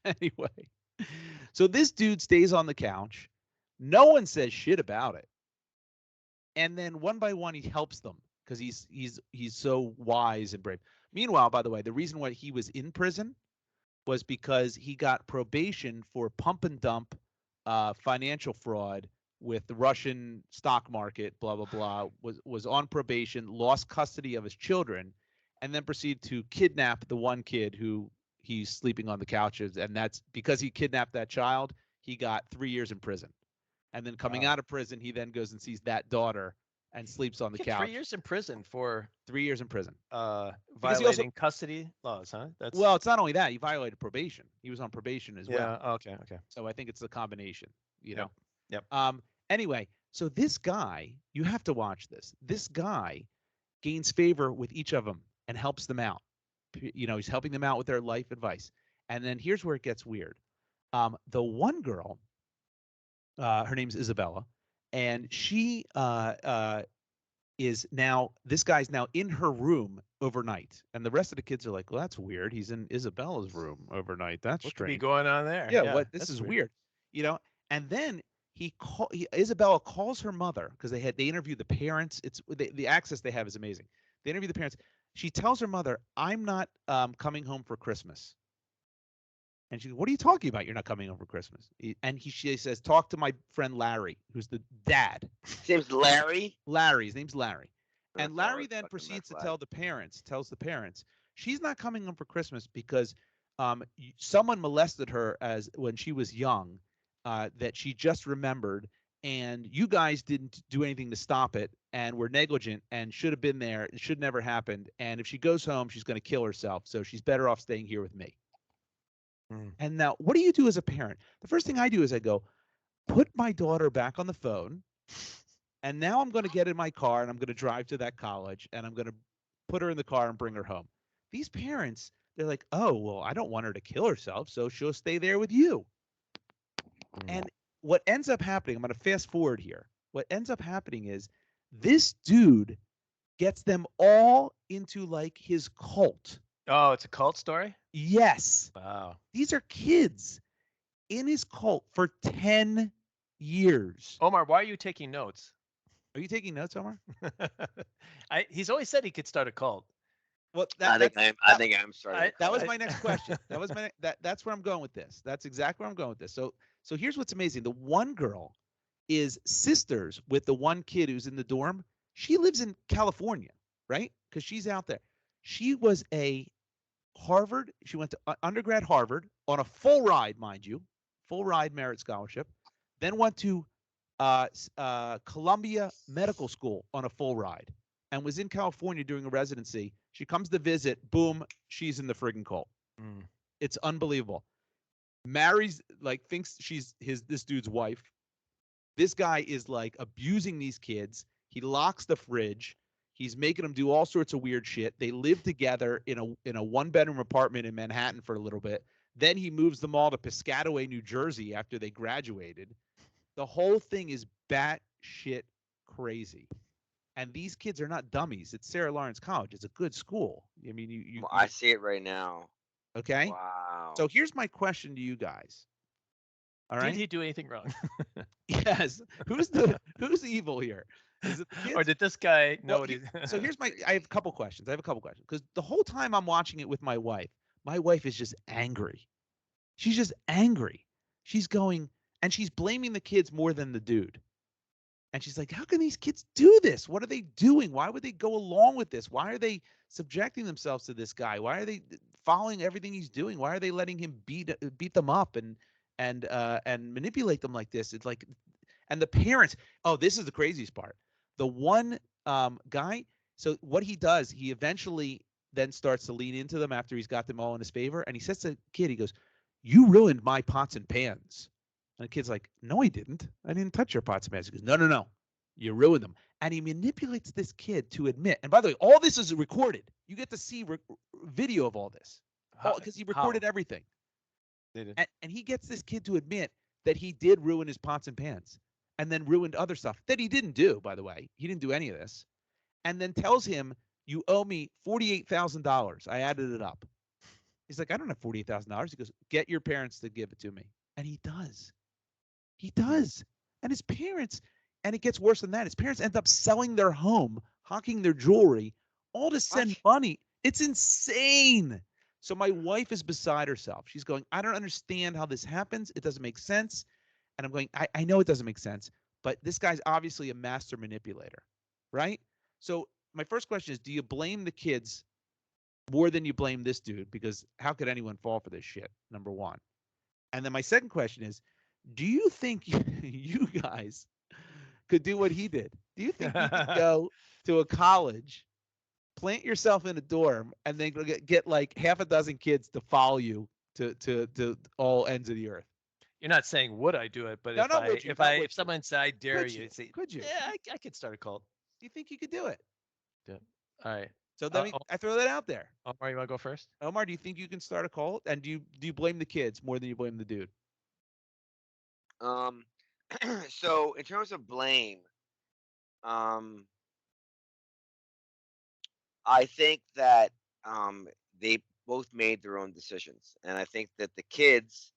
Speaker 2: Anyway, so this dude stays on the couch. No one says shit about it. And then one by one, he helps them because he's so wise and brave. Meanwhile, by the way, the reason why he was in prison was because he got probation for pump and dump financial fraud with the Russian stock market, blah, blah, blah, was on probation, lost custody of his children, and then proceeded to kidnap the one kid who he's sleeping on the couches. And that's because he kidnapped that child, he got 3 years in prison. And then coming out of prison, he then goes and sees that daughter and sleeps on the couch.
Speaker 3: 3 years in prison for
Speaker 2: 3 years in prison.
Speaker 3: violating custody laws, huh? That's
Speaker 2: Well, it's not only that, he violated probation. He was on probation as well.
Speaker 3: yeah. Okay.
Speaker 2: So I think it's the combination, you
Speaker 3: Yeah.
Speaker 2: know.
Speaker 3: Yep.
Speaker 2: Anyway, so this guy, you have to watch this. This guy gains favor with each of them and helps them out. He's helping them out with their life advice. And then here's where it gets weird. The one girl, her name's Isabella, and she this guy's now in her room overnight, and the rest of the kids are like, well, that's weird, he's in Isabella's room overnight, that's
Speaker 3: What could be
Speaker 2: strange.
Speaker 3: going on there?
Speaker 2: Yeah, what, this
Speaker 3: that's
Speaker 2: is weird. And then Isabella calls her mother, because they interview the parents. It's the access they have is amazing. They interview the parents. She tells her mother, I'm not coming home for Christmas. And she goes, what are you talking about? You're not coming home for Christmas. She says, talk to my friend Larry, who's the dad.
Speaker 1: His name's Larry.
Speaker 2: His name's Larry. And
Speaker 1: That's
Speaker 2: Larry
Speaker 1: our
Speaker 2: then
Speaker 1: fucking
Speaker 2: proceeds to
Speaker 1: red
Speaker 2: tells the parents, she's not coming home for Christmas because someone molested her when she was young, that she just remembered, and you guys didn't do anything to stop it and were negligent and should have been there. It should never happened. And if she goes home, she's going to kill herself. So she's better off staying here with me. And now, what do you do as a parent? The first thing I do is I go, put my daughter back on the phone. And now I'm going to get in my car and I'm going to drive to that college and I'm going to put her in the car and bring her home. These parents, they're like, oh, well, I don't want her to kill herself, so she'll stay there with you. And what ends up happening, I'm going to fast forward here. What ends up happening is this dude gets them all into like his cult.
Speaker 3: Oh, it's a cult story?
Speaker 2: Yes.
Speaker 3: Wow.
Speaker 2: These are kids in his cult for 10 years.
Speaker 3: Omar, why are you taking notes?
Speaker 2: Are you taking notes, Omar?
Speaker 3: He's always said he could start a cult.
Speaker 2: Well,
Speaker 1: I think I'm starting.
Speaker 2: That was my next question. That's where I'm going with this. That's exactly where I'm going with this. So here's what's amazing. The one girl is sisters with the one kid who's in the dorm. She lives in California, right? Because she's out there. She was a Harvard. She went to undergrad Harvard on a full ride, mind you, full ride merit scholarship. Then went to Columbia Medical School on a full ride, and was in California doing a residency. She comes to visit. Boom, she's in the friggin' cult. It's unbelievable. Marries, like, thinks she's this dude's wife. This guy is like abusing these kids. He locks the fridge. He's making them do all sorts of weird shit. They live together in a 1-bedroom apartment in Manhattan for a little bit. Then he moves them all to Piscataway, New Jersey after they graduated. The whole thing is batshit crazy. And these kids are not dummies. It's Sarah Lawrence College. It's a good school. I mean,
Speaker 1: I see it right now.
Speaker 2: Okay.
Speaker 1: Wow.
Speaker 2: So here's my question to you guys. All right.
Speaker 3: Did he do anything wrong?
Speaker 2: Yes. Who's evil here? Is it the kids?
Speaker 3: Or did this guy know
Speaker 2: Well,
Speaker 3: what he?
Speaker 2: So here's I have a couple questions. Because the whole time I'm watching it with my wife is just angry. She's just angry. She's going, and she's blaming the kids more than the dude. And she's like, how can these kids do this? What are they doing? Why would they go along with this? Why are they subjecting themselves to this guy? Why are they following everything he's doing? Why are they letting him beat them up and manipulate them like this? It's like, and the parents, oh, this is the craziest part. The one guy, so what he does, he eventually then starts to lean into them after he's got them all in his favor. And he says to the kid, he goes, you ruined my pots and pans. And the kid's like, no, I didn't. I didn't touch your pots and pans. He goes, no. You ruined them. And he manipulates this kid to admit. And by the way, all this is recorded. You get to see video of all this because he recorded everything. And he gets this kid to admit that he did ruin his pots and pans and then ruined other stuff that he didn't do, by the way. He didn't do any of this. And then tells him, you owe me $48,000. I added it up. He's like, I don't have $48,000. He goes, get your parents to give it to me. And he does. He does. And his parents, and it gets worse than that. His parents end up selling their home, hawking their jewelry, all to send money. It's insane. So my wife is beside herself. She's going, I don't understand how this happens. It doesn't make sense. And I'm going, I know it doesn't make sense, but this guy's obviously a master manipulator, right? So my first question is, do you blame the kids more than you blame this dude? Because how could anyone fall for this shit, number one? And then my second question is, do you think you guys could do what he did? Do you think you could go to a college, plant yourself in a dorm, and then get like half a dozen kids to follow you to all ends of the earth?
Speaker 3: You're not saying would I do it, but
Speaker 2: No,
Speaker 3: if
Speaker 2: not
Speaker 3: I
Speaker 2: would you,
Speaker 3: if
Speaker 2: not
Speaker 3: I
Speaker 2: would
Speaker 3: if someone said I dare
Speaker 2: Could
Speaker 3: you,
Speaker 2: you?
Speaker 3: say,
Speaker 2: Could you?
Speaker 3: yeah, I could start a cult.
Speaker 2: Do you think you could do it?
Speaker 3: Yeah. All right.
Speaker 2: So let me. I throw that out there.
Speaker 3: Omar, you want to go first?
Speaker 2: Omar, do you think you can start a cult? And do you blame the kids more than you blame the dude?
Speaker 1: Um, so in terms of blame, um, I think that they both made their own decisions, and I think that the kids,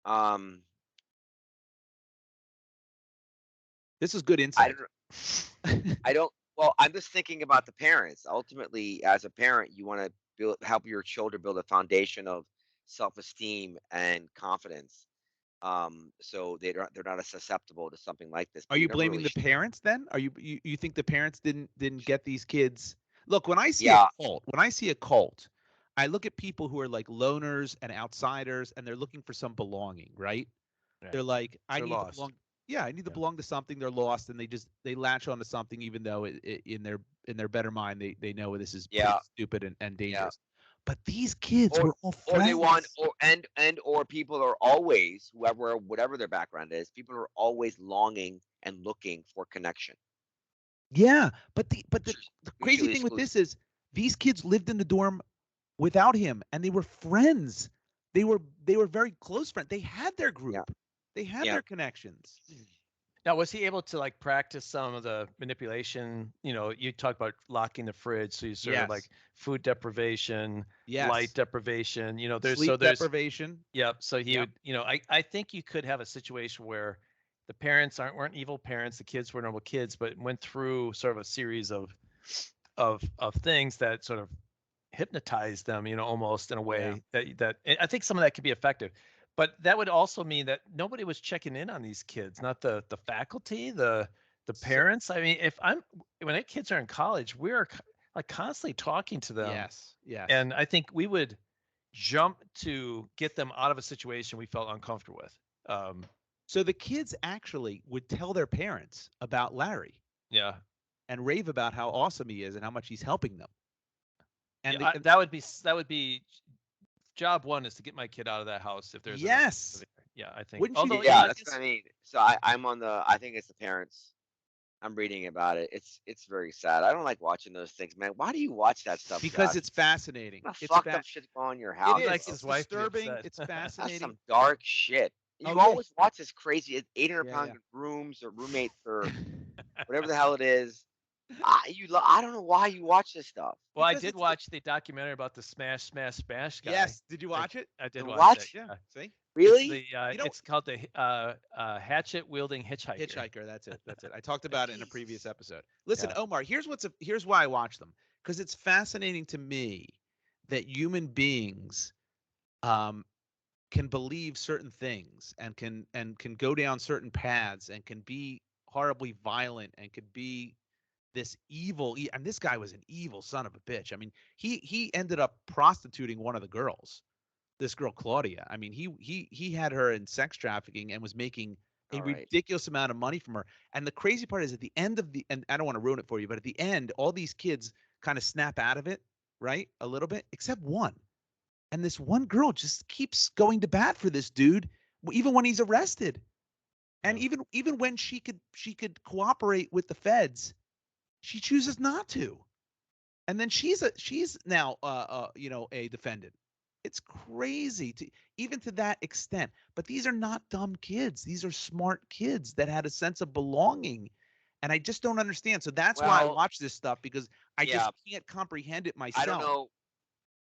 Speaker 1: um,
Speaker 2: This is good
Speaker 1: I
Speaker 2: insight.
Speaker 1: don't, I don't. Well, I'm just thinking about the parents. Ultimately, as a parent, you want to help your children build a foundation of self-esteem and confidence. So they're not as susceptible to something like this.
Speaker 2: Are
Speaker 1: But you
Speaker 2: you
Speaker 1: never
Speaker 2: blaming
Speaker 1: really,
Speaker 2: the parents then? Are you think the parents didn't get these kids? Look, when I see
Speaker 1: yeah,
Speaker 2: a cult, I look at people who are like loners and outsiders, and they're looking for some belonging, right?
Speaker 3: Right.
Speaker 2: They're like, I
Speaker 3: They're
Speaker 2: need to
Speaker 3: lost.
Speaker 2: belong. Yeah, I need to
Speaker 3: Yeah.
Speaker 2: belong to something. They're lost, and they latch onto something, even though in their better mind they know this is pretty
Speaker 1: yeah,
Speaker 2: stupid and
Speaker 1: yeah.
Speaker 2: dangerous. But these kids
Speaker 1: or
Speaker 2: were all
Speaker 1: or they want
Speaker 2: friends.
Speaker 1: or people are always, whatever their background is, people are always longing and looking for connection.
Speaker 2: Yeah, but
Speaker 1: Mutually
Speaker 2: the crazy
Speaker 1: mutually
Speaker 2: thing with
Speaker 1: exclusive.
Speaker 2: this is these kids lived in the dorm without him, and they were friends. They were very close friends. They had their
Speaker 1: Yeah,
Speaker 2: group. They had
Speaker 1: yeah.
Speaker 2: their connections.
Speaker 3: Now, was he able to like practice some of the manipulation? You talk about locking the fridge, so you sort of like
Speaker 2: Yes.
Speaker 3: food deprivation, light
Speaker 2: Yes.
Speaker 3: deprivation.
Speaker 2: Sleep deprivation.
Speaker 3: yeah. So he
Speaker 2: Yep.
Speaker 3: would, I think you could have a situation where the parents weren't evil parents, the kids were normal kids, but went through sort of a series of things that sort of hypnotized them, almost in a
Speaker 2: Yeah.
Speaker 3: way that I think some of that could be effective. But that would also mean that nobody was checking in on these kids, not the faculty, the
Speaker 2: So,
Speaker 3: parents. I mean, when the kids are in college, we're like constantly talking to them,
Speaker 2: yes. Yes.
Speaker 3: and I think we would jump to get them out of a situation we felt uncomfortable with.
Speaker 2: So the kids actually would tell their parents about Larry
Speaker 3: Yeah,
Speaker 2: and rave about how awesome he is and how much he's helping them. And,
Speaker 3: yeah, that would be job one is to get my kid out of that house if there's enough.
Speaker 2: yes,
Speaker 3: Yeah, I think.
Speaker 2: wouldn't you?
Speaker 3: Although,
Speaker 1: Yeah, that's what I mean. So I'm on the. I think it's the parents. I'm reading about it. It's very sad. I don't like watching those things, man. Why do you watch that stuff,
Speaker 2: Because
Speaker 1: Josh?
Speaker 2: it's fascinating.
Speaker 1: What
Speaker 2: It's
Speaker 1: fucked up shit going on in your
Speaker 2: It
Speaker 1: house,
Speaker 3: he
Speaker 2: is.
Speaker 3: likes
Speaker 1: bro?
Speaker 3: his
Speaker 2: It's
Speaker 3: wife to be
Speaker 2: disturbing.
Speaker 3: upset.
Speaker 2: It's
Speaker 1: That's
Speaker 2: fascinating.
Speaker 1: some dark shit. You
Speaker 2: Oh, yeah.
Speaker 1: always watch this crazy 800
Speaker 2: Yeah,
Speaker 1: pound
Speaker 2: yeah.
Speaker 1: rooms or roommates or whatever the hell it is. I don't know why you watch this stuff.
Speaker 3: Well, I
Speaker 2: Because
Speaker 3: did
Speaker 2: it's
Speaker 3: watch the documentary about the Smash Smash Smash guy.
Speaker 2: yes. Did you watch it?
Speaker 3: I did
Speaker 1: The
Speaker 3: watch
Speaker 1: what?
Speaker 3: it.
Speaker 2: Yeah.
Speaker 3: Yeah.
Speaker 2: See,
Speaker 1: Really?
Speaker 2: You know-
Speaker 3: It's called the hatchet wielding hitchhiker.
Speaker 2: Hitchhiker. That's it. That's it. I talked about it in a previous
Speaker 1: Jesus.
Speaker 2: episode. Listen,
Speaker 3: Yeah.
Speaker 2: Omar. Here's why I watch them, because it's fascinating to me that human beings um, can believe certain things and can go down certain paths and can be horribly violent and could be this evil. And this guy was an evil son of a bitch. I mean, he ended up prostituting one of the girls, this girl Claudia. I mean, he had her in sex trafficking and was making a
Speaker 1: All right.
Speaker 2: ridiculous amount of money from her. And the crazy part is at the end of the, and I don't want to ruin it for you, but at the end, all these kids kind of snap out of it, right? A little bit, except one. And this one girl just keeps going to bat for this dude, even when he's arrested. And
Speaker 3: Yeah.
Speaker 2: even when she could cooperate with the feds, she chooses not to. And then she's now a defendant. It's crazy to even to that extent. But these are not dumb kids. These are smart kids that had a sense of belonging. And I just don't understand. So that's why I
Speaker 1: Well,
Speaker 2: watch this stuff, because I
Speaker 1: yeah.
Speaker 2: just can't comprehend it
Speaker 1: I don't
Speaker 2: myself.
Speaker 1: know.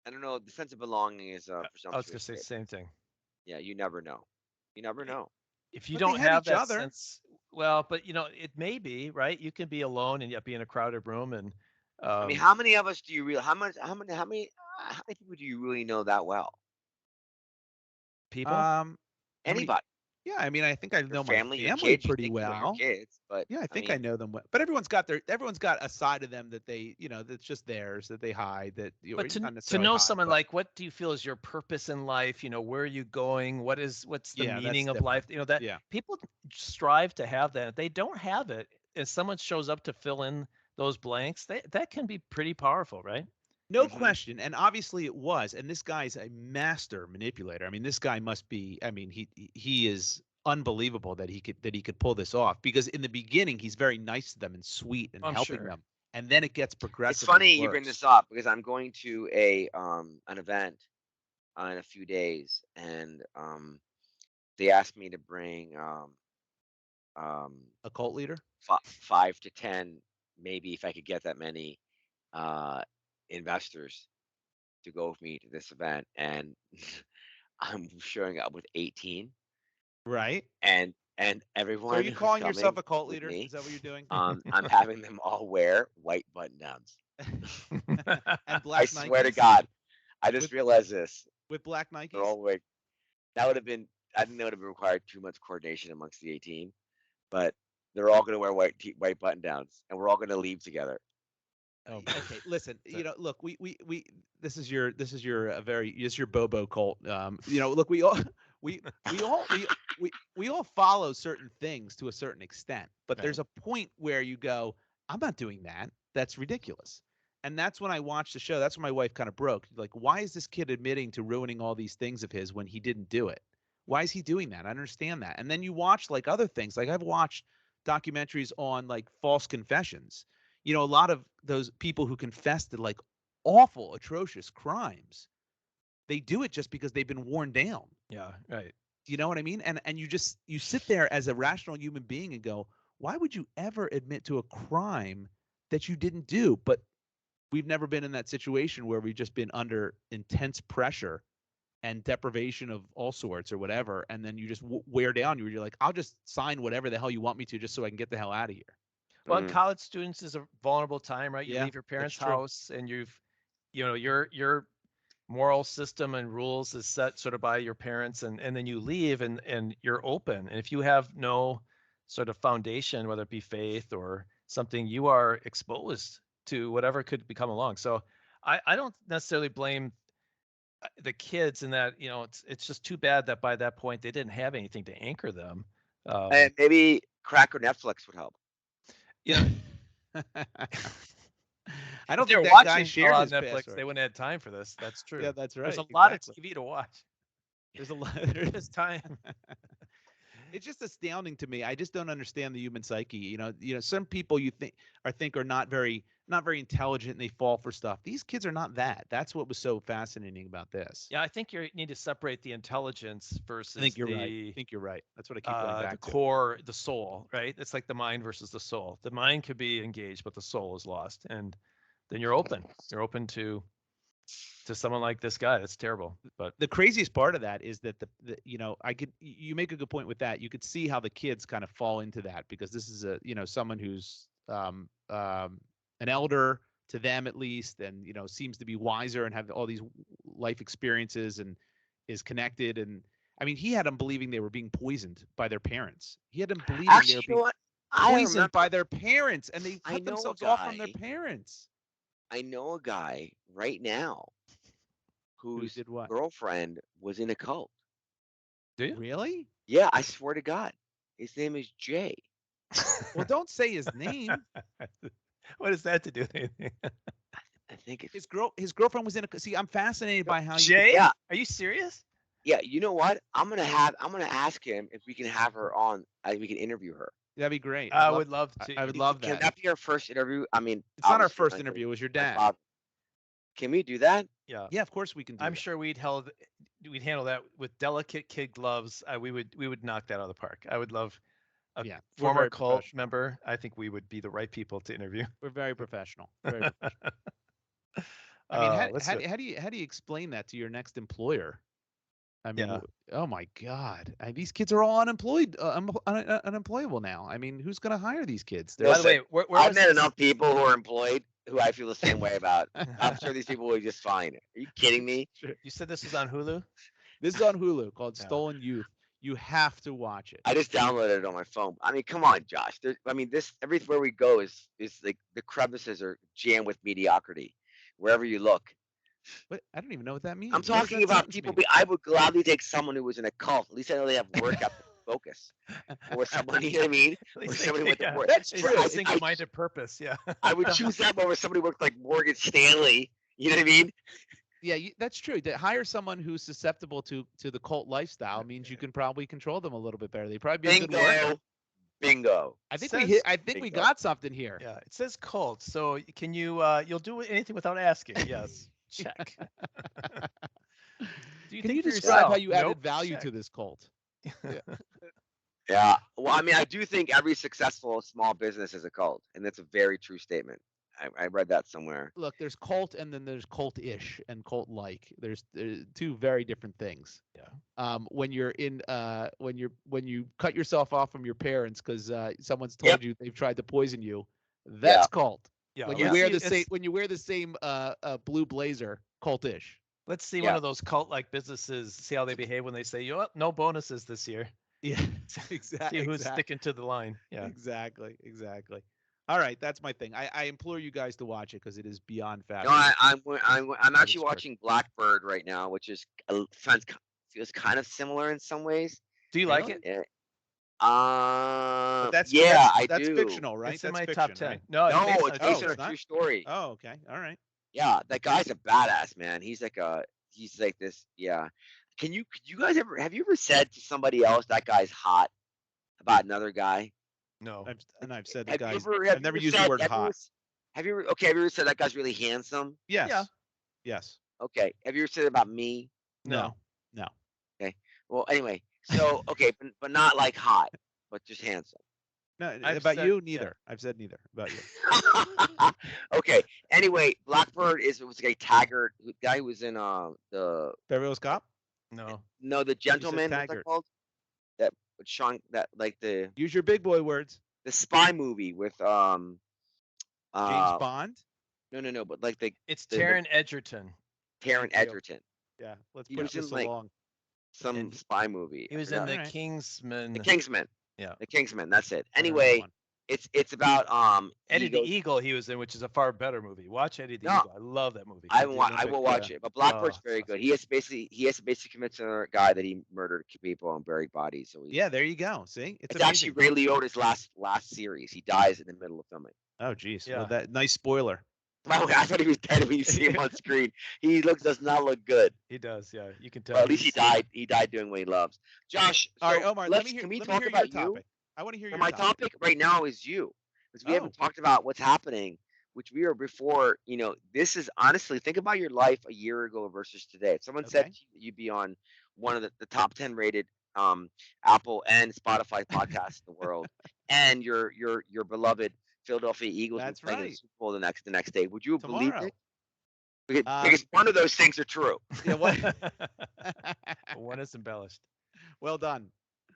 Speaker 1: I don't know. The sense of belonging is
Speaker 3: I was gonna
Speaker 1: presumptuous
Speaker 3: say the
Speaker 1: statement.
Speaker 3: same thing.
Speaker 1: Yeah, you never know. You never know.
Speaker 3: If you
Speaker 2: But they
Speaker 3: don't
Speaker 2: had
Speaker 3: have
Speaker 2: each
Speaker 3: that
Speaker 2: other.
Speaker 3: sense, well, but it may be right. You can be alone and yet be in a crowded room, and
Speaker 1: I mean, how many of us do you really? How many people do you really know that well?
Speaker 3: people.
Speaker 2: How many?
Speaker 1: Anybody?
Speaker 2: Yeah, I mean, I think I
Speaker 1: Your
Speaker 2: know my
Speaker 1: family, your
Speaker 2: family
Speaker 1: kids. You
Speaker 2: pretty
Speaker 1: think you know your
Speaker 2: well.
Speaker 1: kids, but
Speaker 2: Yeah, I
Speaker 1: I
Speaker 2: think I
Speaker 1: mean,
Speaker 2: know them well. But everyone's got a side of them that that's just theirs, that they hide, that or
Speaker 3: But to
Speaker 2: not
Speaker 3: to
Speaker 2: necessarily
Speaker 3: know
Speaker 2: hide,
Speaker 3: someone
Speaker 2: but
Speaker 3: like, what do you feel is your purpose in life? Where are you going? What's the
Speaker 2: yeah, that's
Speaker 3: meaning of
Speaker 2: different.
Speaker 3: life? That
Speaker 2: Yeah.
Speaker 3: people strive to have that. If they don't have it, if someone shows up to fill in those blanks, that can be pretty powerful, right?
Speaker 2: No
Speaker 1: Mhm.
Speaker 2: question, and obviously it was. And this guy's a master manipulator. I mean, this guy must be. I mean, he is unbelievable that he could pull this off. Because in the beginning, he's very nice to them and sweet and
Speaker 3: I'm
Speaker 2: helping
Speaker 3: sure.
Speaker 2: them, and then it gets
Speaker 1: It's
Speaker 2: progressively
Speaker 1: funny you bring
Speaker 2: worse.
Speaker 1: this up because I'm going to a an event in a few days, and they asked me to bring um
Speaker 2: A cult leader.
Speaker 1: 5 to 10, maybe if I could get that many uh investors to go with me to this event, and I'm showing up with 18,
Speaker 2: Right.
Speaker 1: and
Speaker 2: So are
Speaker 1: everyone
Speaker 2: you
Speaker 1: who's
Speaker 2: calling yourself
Speaker 1: coming
Speaker 2: a cult
Speaker 1: with
Speaker 2: leader?
Speaker 1: me,
Speaker 2: Is that what you're doing?
Speaker 1: I'm having them all wear white button downs.
Speaker 2: And
Speaker 1: I
Speaker 2: black
Speaker 1: swear to
Speaker 2: Nikes
Speaker 1: God, I just
Speaker 2: with
Speaker 1: realized this.
Speaker 2: black
Speaker 1: They're
Speaker 2: Nikes.
Speaker 1: all wearing. That would have been. I think that would have required too much coordination amongst the 18, but they're all going to wear white button downs, and we're all going to leave together.
Speaker 3: Oh,
Speaker 2: Okay, listen.
Speaker 3: so-
Speaker 2: Look, we. This is your very. This is your Bobo cult. Look, we all, we all, we all follow certain things to a certain extent, but there's
Speaker 3: Right.
Speaker 2: a point where you go, I'm not doing that. That's ridiculous. And that's when I watched the show. That's when my wife kind of broke. Like, why is this kid admitting to ruining all these things of his when he didn't do it? Why is he doing that? I understand that. And then you watch like other things. Like I've watched documentaries on like false confessions. A lot of those people who confess to like awful, atrocious crimes, they do it just because they've been worn down.
Speaker 3: Yeah. Right.
Speaker 2: You know what I mean? And you sit there as a rational human being and go, why would you ever admit to a crime that you didn't do? But we've never been in that situation where we've just been under intense pressure and deprivation of all sorts or whatever, and then you just wear down. You're like, I'll just sign whatever the hell you want me to, just so I can get the hell out of here.
Speaker 3: Well,
Speaker 1: Mm.
Speaker 3: college students is a vulnerable time, right? You
Speaker 2: Yeah,
Speaker 3: leave your
Speaker 2: that's
Speaker 3: parents'
Speaker 2: true.
Speaker 3: house, and your moral system and rules is set sort of by your parents, and then you leave, and you're open. And if you have no sort of foundation, whether it be faith or something, you are exposed to whatever could become along. So I don't necessarily blame the kids in that, it's just too bad that by that point they didn't have anything to anchor them.
Speaker 1: And maybe crack or Netflix would help.
Speaker 3: You know,
Speaker 2: I
Speaker 3: if
Speaker 2: don't
Speaker 3: they
Speaker 2: think
Speaker 3: were
Speaker 2: that guy
Speaker 3: watching a
Speaker 2: shared
Speaker 3: lot
Speaker 2: his
Speaker 3: of Netflix,
Speaker 2: password.
Speaker 3: they wouldn't have time for this. That's true.
Speaker 2: Yeah, that's
Speaker 3: There's
Speaker 2: right.
Speaker 3: a lot
Speaker 2: Exactly.
Speaker 3: of TV to watch.
Speaker 2: There's a lot.
Speaker 3: There's time.
Speaker 2: It's just astounding to me. I just don't understand the human psyche. Some people you think are not very intelligent and they fall for stuff. These kids are not that. That's what was so fascinating about this.
Speaker 3: Yeah, I think you need to separate the intelligence versus
Speaker 2: I think you're right. I think you're right. That's what I keep going
Speaker 3: the
Speaker 2: back to.
Speaker 3: core, the soul, right? It's like the mind versus the soul. The mind could be engaged, but the soul is lost, and then you're open. You're open to someone like this guy. That's terrible. But
Speaker 2: The craziest part of that is that you make a good point with that. You could see how the kids kind of fall into that, because this is someone who's an elder to them at least, and seems to be wiser and have all these life experiences and is connected. And I mean, he had them believing they were being poisoned by their parents. He had them believing they
Speaker 1: Actually,
Speaker 2: were
Speaker 1: you know
Speaker 2: being
Speaker 1: what? I
Speaker 2: poisoned
Speaker 1: remember.
Speaker 2: by their parents, and they
Speaker 1: I
Speaker 2: cut
Speaker 1: know a
Speaker 2: themselves off from their
Speaker 1: guy.
Speaker 2: parents.
Speaker 1: I know a guy right now
Speaker 2: Who
Speaker 1: whose
Speaker 2: did what?
Speaker 1: girlfriend was in a cult.
Speaker 3: do you?
Speaker 2: Really?
Speaker 1: Yeah, I swear to God, his name is Jay.
Speaker 2: Well, don't say his name.
Speaker 3: What does that to do with anything?
Speaker 1: I think it's
Speaker 2: His girlfriend was in a. See, I'm fascinated by how you.
Speaker 3: Jay?
Speaker 1: yeah.
Speaker 3: Are you serious?
Speaker 1: Yeah, you know what? I'm gonna ask him if we can have her on. We can interview her.
Speaker 2: That'd be great.
Speaker 3: I would love to.
Speaker 2: I would love
Speaker 1: Can
Speaker 2: that.
Speaker 1: that be our first interview? I mean,
Speaker 2: It's not our
Speaker 1: obviously,
Speaker 2: first interview. It was your
Speaker 1: my
Speaker 2: dad.
Speaker 1: father. Can we do that?
Speaker 3: Yeah.
Speaker 2: Yeah, of course we can do
Speaker 3: I'm
Speaker 2: that.
Speaker 3: sure we'd handle that with delicate kid gloves. We would knock that out of the park. I would love a
Speaker 2: Yeah, we're
Speaker 3: former
Speaker 2: very
Speaker 3: cult
Speaker 2: professional.
Speaker 3: member. I think we would be the right people to interview.
Speaker 2: We're very professional. Very professional. I mean,
Speaker 3: Let's do it.
Speaker 2: how do you explain that to your next employer? I mean,
Speaker 3: Yeah.
Speaker 2: oh my God, these kids are all unemployed, unemployable now. I mean, who's going to hire these kids?
Speaker 3: By the
Speaker 1: Listen,
Speaker 3: way, where
Speaker 1: I've
Speaker 3: was
Speaker 1: met
Speaker 3: this?
Speaker 1: enough people who are employed who I feel the same way about. I'm sure these people will be just fine. Are you kidding me?
Speaker 3: You said this was on Hulu?
Speaker 2: This is on Hulu called
Speaker 3: Yeah.
Speaker 2: Stolen Youth. You have to watch it.
Speaker 1: I just downloaded it on my phone. I mean, come on, Josh. This everywhere we go is like the crevices are jammed with mediocrity. Wherever you look,
Speaker 2: But I don't even know what that means.
Speaker 1: I'm
Speaker 2: What does
Speaker 1: talking
Speaker 2: that
Speaker 1: about
Speaker 2: sentence
Speaker 1: people.
Speaker 2: mean?
Speaker 1: I would gladly take someone who was in a cult. At least I know they have work ethic, focus, or someone. You know what I mean?
Speaker 3: At
Speaker 1: Or
Speaker 3: least they
Speaker 1: somebody
Speaker 3: can-
Speaker 1: with
Speaker 3: yeah.
Speaker 1: a work.
Speaker 2: That's
Speaker 3: It's
Speaker 2: true.
Speaker 3: a single-minded purpose. Yeah.
Speaker 1: I would choose them over somebody who worked like Morgan Stanley You know what I mean?
Speaker 2: Yeah, that's true. To hire someone who's susceptible to the cult lifestyle means you can probably control them a little bit better. They probably be a good worker.
Speaker 1: Bingo.
Speaker 2: I think
Speaker 3: Says-
Speaker 2: I think we
Speaker 1: Bingo.
Speaker 2: got something here.
Speaker 3: Yeah, it says cult. So can you? You'll do anything without asking? Yes. Check. Do you
Speaker 2: Can
Speaker 3: think
Speaker 2: you
Speaker 3: for
Speaker 2: describe how
Speaker 3: yourself?
Speaker 2: you added
Speaker 3: Nope.
Speaker 2: value
Speaker 3: Check.
Speaker 2: to this cult?
Speaker 1: Yeah. Well, I mean, I do think every successful small business is a cult, and that's a very true statement. I read that somewhere.
Speaker 2: Look, there's cult and then there's cult-ish and cult-like. There's two very different things.
Speaker 3: Yeah.
Speaker 2: When you're in when you cut yourself off from your parents because someone's told you they've tried to poison you, that's cult.
Speaker 3: Yeah.
Speaker 2: When you
Speaker 3: let's
Speaker 2: wear
Speaker 3: see-
Speaker 2: the same
Speaker 3: let's-
Speaker 2: when you wear the same blue blazer, cult-ish.
Speaker 3: Let's see
Speaker 1: Yeah.
Speaker 3: one of those cult-like businesses. See how they behave when they say, "You know what? No bonuses this year."
Speaker 2: Yeah, exactly.
Speaker 3: See who's sticking to the line. Yeah.
Speaker 2: Exactly. All right, that's my thing. I implore you guys to watch it because it is beyond
Speaker 1: No,
Speaker 2: fabulous.
Speaker 1: I'm actually
Speaker 2: Script.
Speaker 1: watching Blackbird right now, which is feels kind of similar in some ways.
Speaker 3: Do you like
Speaker 2: Really?
Speaker 3: it?
Speaker 2: But that's
Speaker 1: I
Speaker 2: that's
Speaker 1: do.
Speaker 2: fictional, right?
Speaker 3: It's in
Speaker 2: That's
Speaker 3: my
Speaker 2: fiction,
Speaker 3: top 10.
Speaker 2: right?
Speaker 3: No,
Speaker 1: No,
Speaker 3: based
Speaker 1: it's
Speaker 3: on
Speaker 1: based
Speaker 3: true
Speaker 1: on a
Speaker 2: it's not?
Speaker 1: true story.
Speaker 2: Oh, okay. All right.
Speaker 1: Yeah, that guy's a badass, man. He's like this. Yeah. Can you guys have you ever said to somebody else that guy's hot about another guy?
Speaker 3: No.
Speaker 2: I've said the
Speaker 1: Have you
Speaker 2: guys.
Speaker 1: ever, have
Speaker 2: I've never
Speaker 1: you
Speaker 2: used
Speaker 1: said,
Speaker 2: the word
Speaker 1: have you ever
Speaker 2: hot.
Speaker 1: s- Have you ever, okay? Have you ever said that guy's really handsome?
Speaker 2: Yes.
Speaker 3: Yeah.
Speaker 2: Yes.
Speaker 1: Okay. Have you ever said it about me?
Speaker 2: No.
Speaker 1: Well, anyway, so okay, but not like hot, but just handsome.
Speaker 2: No.
Speaker 3: I've
Speaker 2: About
Speaker 3: said-
Speaker 2: you,
Speaker 3: yeah.
Speaker 2: neither. I've said neither about you.
Speaker 1: Okay. Anyway, Blackbird was like a Taggart guy who was in the
Speaker 2: Beverly Hills Cop.
Speaker 3: No.
Speaker 1: the Gentleman. What's that
Speaker 2: Taggart.
Speaker 1: called? That with Sean that like the
Speaker 2: Use your big boy words.
Speaker 1: spy movie with
Speaker 2: James Bond.
Speaker 1: no, but like
Speaker 3: It's
Speaker 1: the
Speaker 3: Taron Egerton.
Speaker 1: Taron
Speaker 2: Thank you.
Speaker 1: Egerton,
Speaker 2: Yeah. Let's
Speaker 1: He
Speaker 2: push
Speaker 1: was in,
Speaker 2: this
Speaker 1: like,
Speaker 2: along.
Speaker 1: some
Speaker 3: And
Speaker 1: spy movie.
Speaker 3: He
Speaker 1: I
Speaker 3: was in
Speaker 1: forgot.
Speaker 3: the
Speaker 2: Alright.
Speaker 3: Kingsman.
Speaker 1: The Kingsman.
Speaker 3: Yeah.
Speaker 1: The Kingsman. That's it.
Speaker 2: I don't know
Speaker 1: Anyway,
Speaker 2: one.
Speaker 1: it's about
Speaker 3: Eddie
Speaker 1: he
Speaker 3: the
Speaker 1: goes-
Speaker 3: Eagle he was in, which is a far better movie. Watch Eddie the
Speaker 1: No.
Speaker 3: Eagle. I love that movie.
Speaker 1: I
Speaker 2: the
Speaker 1: will
Speaker 2: Olympic,
Speaker 1: watch it, but Blackbird's
Speaker 3: Oh,
Speaker 1: very
Speaker 3: it's
Speaker 1: good. He has to basically convince another guy that he murdered people and buried bodies. So
Speaker 2: Yeah, there you go. See,
Speaker 1: it's actually
Speaker 2: amazing.
Speaker 1: Ray Liotta's last series. He dies in the middle of filming.
Speaker 2: Oh, geez.
Speaker 3: Yeah.
Speaker 2: Well, that nice spoiler.
Speaker 1: Wow, I thought he was dead when you see him on screen. He does not look good.
Speaker 3: He does, yeah. You can tell.
Speaker 1: But at least he
Speaker 3: he's-
Speaker 1: died. He died doing what he loves. Josh,
Speaker 2: All right,
Speaker 1: so
Speaker 2: Omar.
Speaker 1: can we talk
Speaker 2: your
Speaker 1: about you?
Speaker 2: topic. I want to hear
Speaker 1: So
Speaker 2: your
Speaker 1: my
Speaker 2: topic.
Speaker 1: topic right now is you, because we haven't talked about what's happening, which we were before. This is honestly, think about your life a year ago versus today. If someone said
Speaker 2: Okay.
Speaker 1: to you that you'd be on one of the top 10 rated Apple and Spotify podcasts in the world, and your beloved Philadelphia Eagles
Speaker 2: That's
Speaker 1: would play in the
Speaker 2: right.
Speaker 1: Super Bowl the next day, would you have believed
Speaker 2: Tomorrow.
Speaker 1: it? Because one of those things are true.
Speaker 2: Yeah, what?
Speaker 3: One is embellished.
Speaker 2: Well done.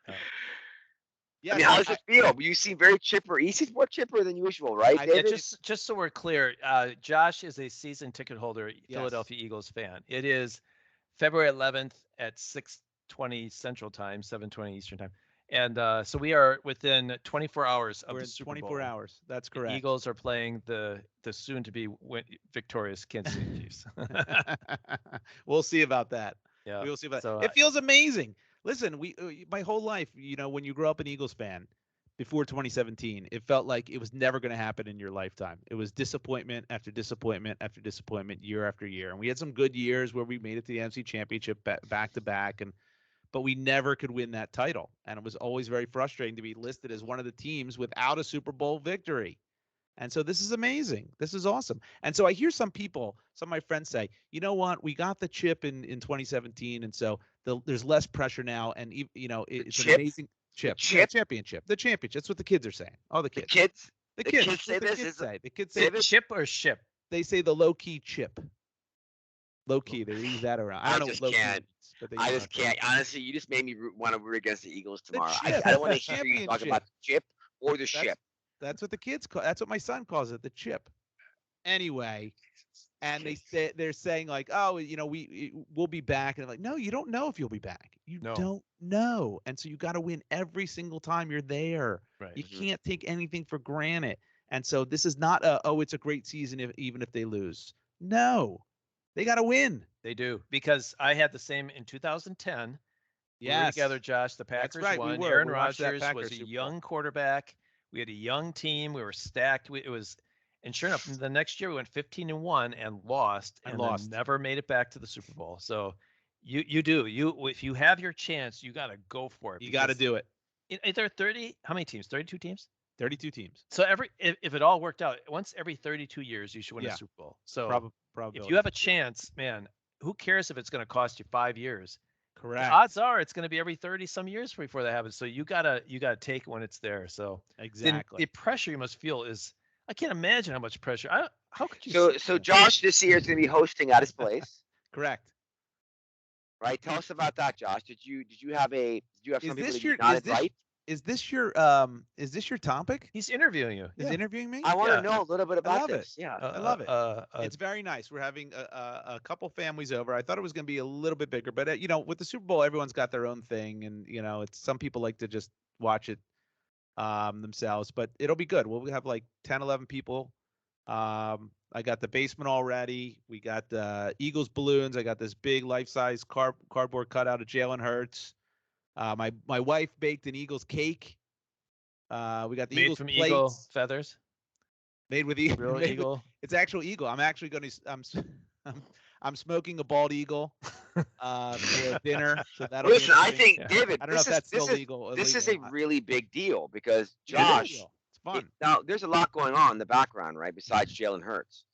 Speaker 1: I mean, how does it feel? You seem very chipper. He seems more chipper than usual, right,
Speaker 2: I-
Speaker 1: David?
Speaker 3: Just so we're clear, Josh is a season ticket holder, Philadelphia Eagles fan. It is February 11th at 6:20 Central Time, 7:20 Eastern Time, and so we are within 24 hours of
Speaker 2: We're
Speaker 3: the
Speaker 2: in
Speaker 3: Super
Speaker 2: 24
Speaker 3: Bowl.
Speaker 2: hours. That's
Speaker 3: The
Speaker 2: correct.
Speaker 3: Eagles are playing the soon-to-be victorious Kansas City Chiefs.
Speaker 2: We'll see about that.
Speaker 3: Yeah.
Speaker 2: We will see about
Speaker 3: So,
Speaker 2: it. It feels amazing. Listen, my whole life, when you grow up an Eagles fan before 2017, it felt like it was never going to happen in your lifetime. It was disappointment after disappointment after disappointment year after year. And we had some good years where we made it to the NFC Championship back to back, but we never could win that title. And it was always very frustrating to be listed as one of the teams without a Super Bowl victory. And so this is amazing. This is awesome. And so I hear some of my friends say, you know what, we got the chip in 2017. And so there's less pressure now. And, it's an
Speaker 1: chip?
Speaker 2: amazing chip.
Speaker 1: chip?
Speaker 2: Yeah, championship. The championship. That's what the kids are saying. All the
Speaker 1: The
Speaker 2: kids.
Speaker 1: kids.
Speaker 2: The
Speaker 1: the
Speaker 2: kids.
Speaker 1: kids say
Speaker 2: That's what
Speaker 1: this?
Speaker 2: the kids
Speaker 1: Is it-
Speaker 2: say. The kids
Speaker 3: Say
Speaker 2: say
Speaker 1: David?
Speaker 3: chip or ship?
Speaker 2: they say the low key chip. Low key. They use that around. I
Speaker 1: I
Speaker 2: don't know
Speaker 1: just
Speaker 2: what low key
Speaker 1: can't.
Speaker 2: means, but they
Speaker 1: I
Speaker 2: use
Speaker 1: just
Speaker 2: it.
Speaker 1: can't. Honestly, you just made me want to root against the Eagles
Speaker 2: The
Speaker 1: tomorrow.
Speaker 2: chip,
Speaker 1: I don't want
Speaker 2: the
Speaker 1: to hear you talk
Speaker 2: championship.
Speaker 1: about the chip or the ship.
Speaker 2: That's what the kids call. That's what my son calls it, the chip. Anyway, and they're saying like, oh, we'll be back, and I'm like, no, you don't know if you'll be back. You
Speaker 3: No.
Speaker 2: don't know, and so you got to win every single time you're there.
Speaker 3: Right.
Speaker 2: You
Speaker 1: Mhm.
Speaker 2: can't take anything for granted. And so this is not it's a great season even if they lose. No, they got to win.
Speaker 3: They do, because I had the same in 2010. We were together, Josh. The
Speaker 2: That's
Speaker 3: Packers
Speaker 2: right, we
Speaker 3: won.
Speaker 2: were.
Speaker 3: Aaron
Speaker 2: We watched that
Speaker 3: Rodgers
Speaker 2: Packers
Speaker 3: was a
Speaker 2: Super Bowl.
Speaker 3: young quarterback. We had a young team. We were stacked. It was, And sure enough, the next year we went 15-1 and lost, and then never made it back to the Super Bowl. So if you have your chance, you got to go for it.
Speaker 2: You got to do it.
Speaker 3: Is there 30? How many teams? 32 teams?
Speaker 2: 32 teams.
Speaker 3: So if it all worked out, once every 32 years, you should win a Super Bowl. So if you have a chance, man, who cares if it's going to cost you 5 years?
Speaker 2: Correct.
Speaker 3: The odds are it's going to be every 30 some years before that happens. So you gotta take it when it's there. So
Speaker 2: exactly,
Speaker 3: the pressure you must feel is, I can't imagine how much pressure. How could you?
Speaker 5: So Josh this year is going to be hosting at his place.
Speaker 2: Correct.
Speaker 5: Right. Tell us about that, Josh. Did you have some people that you not invite?
Speaker 2: Is this your topic?
Speaker 3: He's interviewing you.
Speaker 2: He's interviewing me.
Speaker 5: I want to know a little bit about this.
Speaker 2: Yeah, I love it. It's very nice. We're having a couple families over. I thought it was going to be a little bit bigger, but with the Super Bowl, everyone's got their own thing, and it's some people like to just watch it themselves. But it'll be good. We'll have like 10, 11 people. I got the basement all ready. We got the Eagles balloons. I got this big life-size cardboard cutout of Jalen Hurts. My wife baked an Eagles cake. We got the Eagles
Speaker 3: from
Speaker 2: plates.
Speaker 3: Eagle feathers.
Speaker 2: Made with
Speaker 3: real eagle.
Speaker 2: It's actual eagle. I'm actually going to. I'm smoking a bald eagle for dinner. So that'll
Speaker 5: listen. I think David.
Speaker 2: I don't know if that's still legal.
Speaker 5: This is a really big deal because Josh.
Speaker 2: It's fun.
Speaker 5: Now there's a lot going on in the background, right? Besides Jalen Hurts,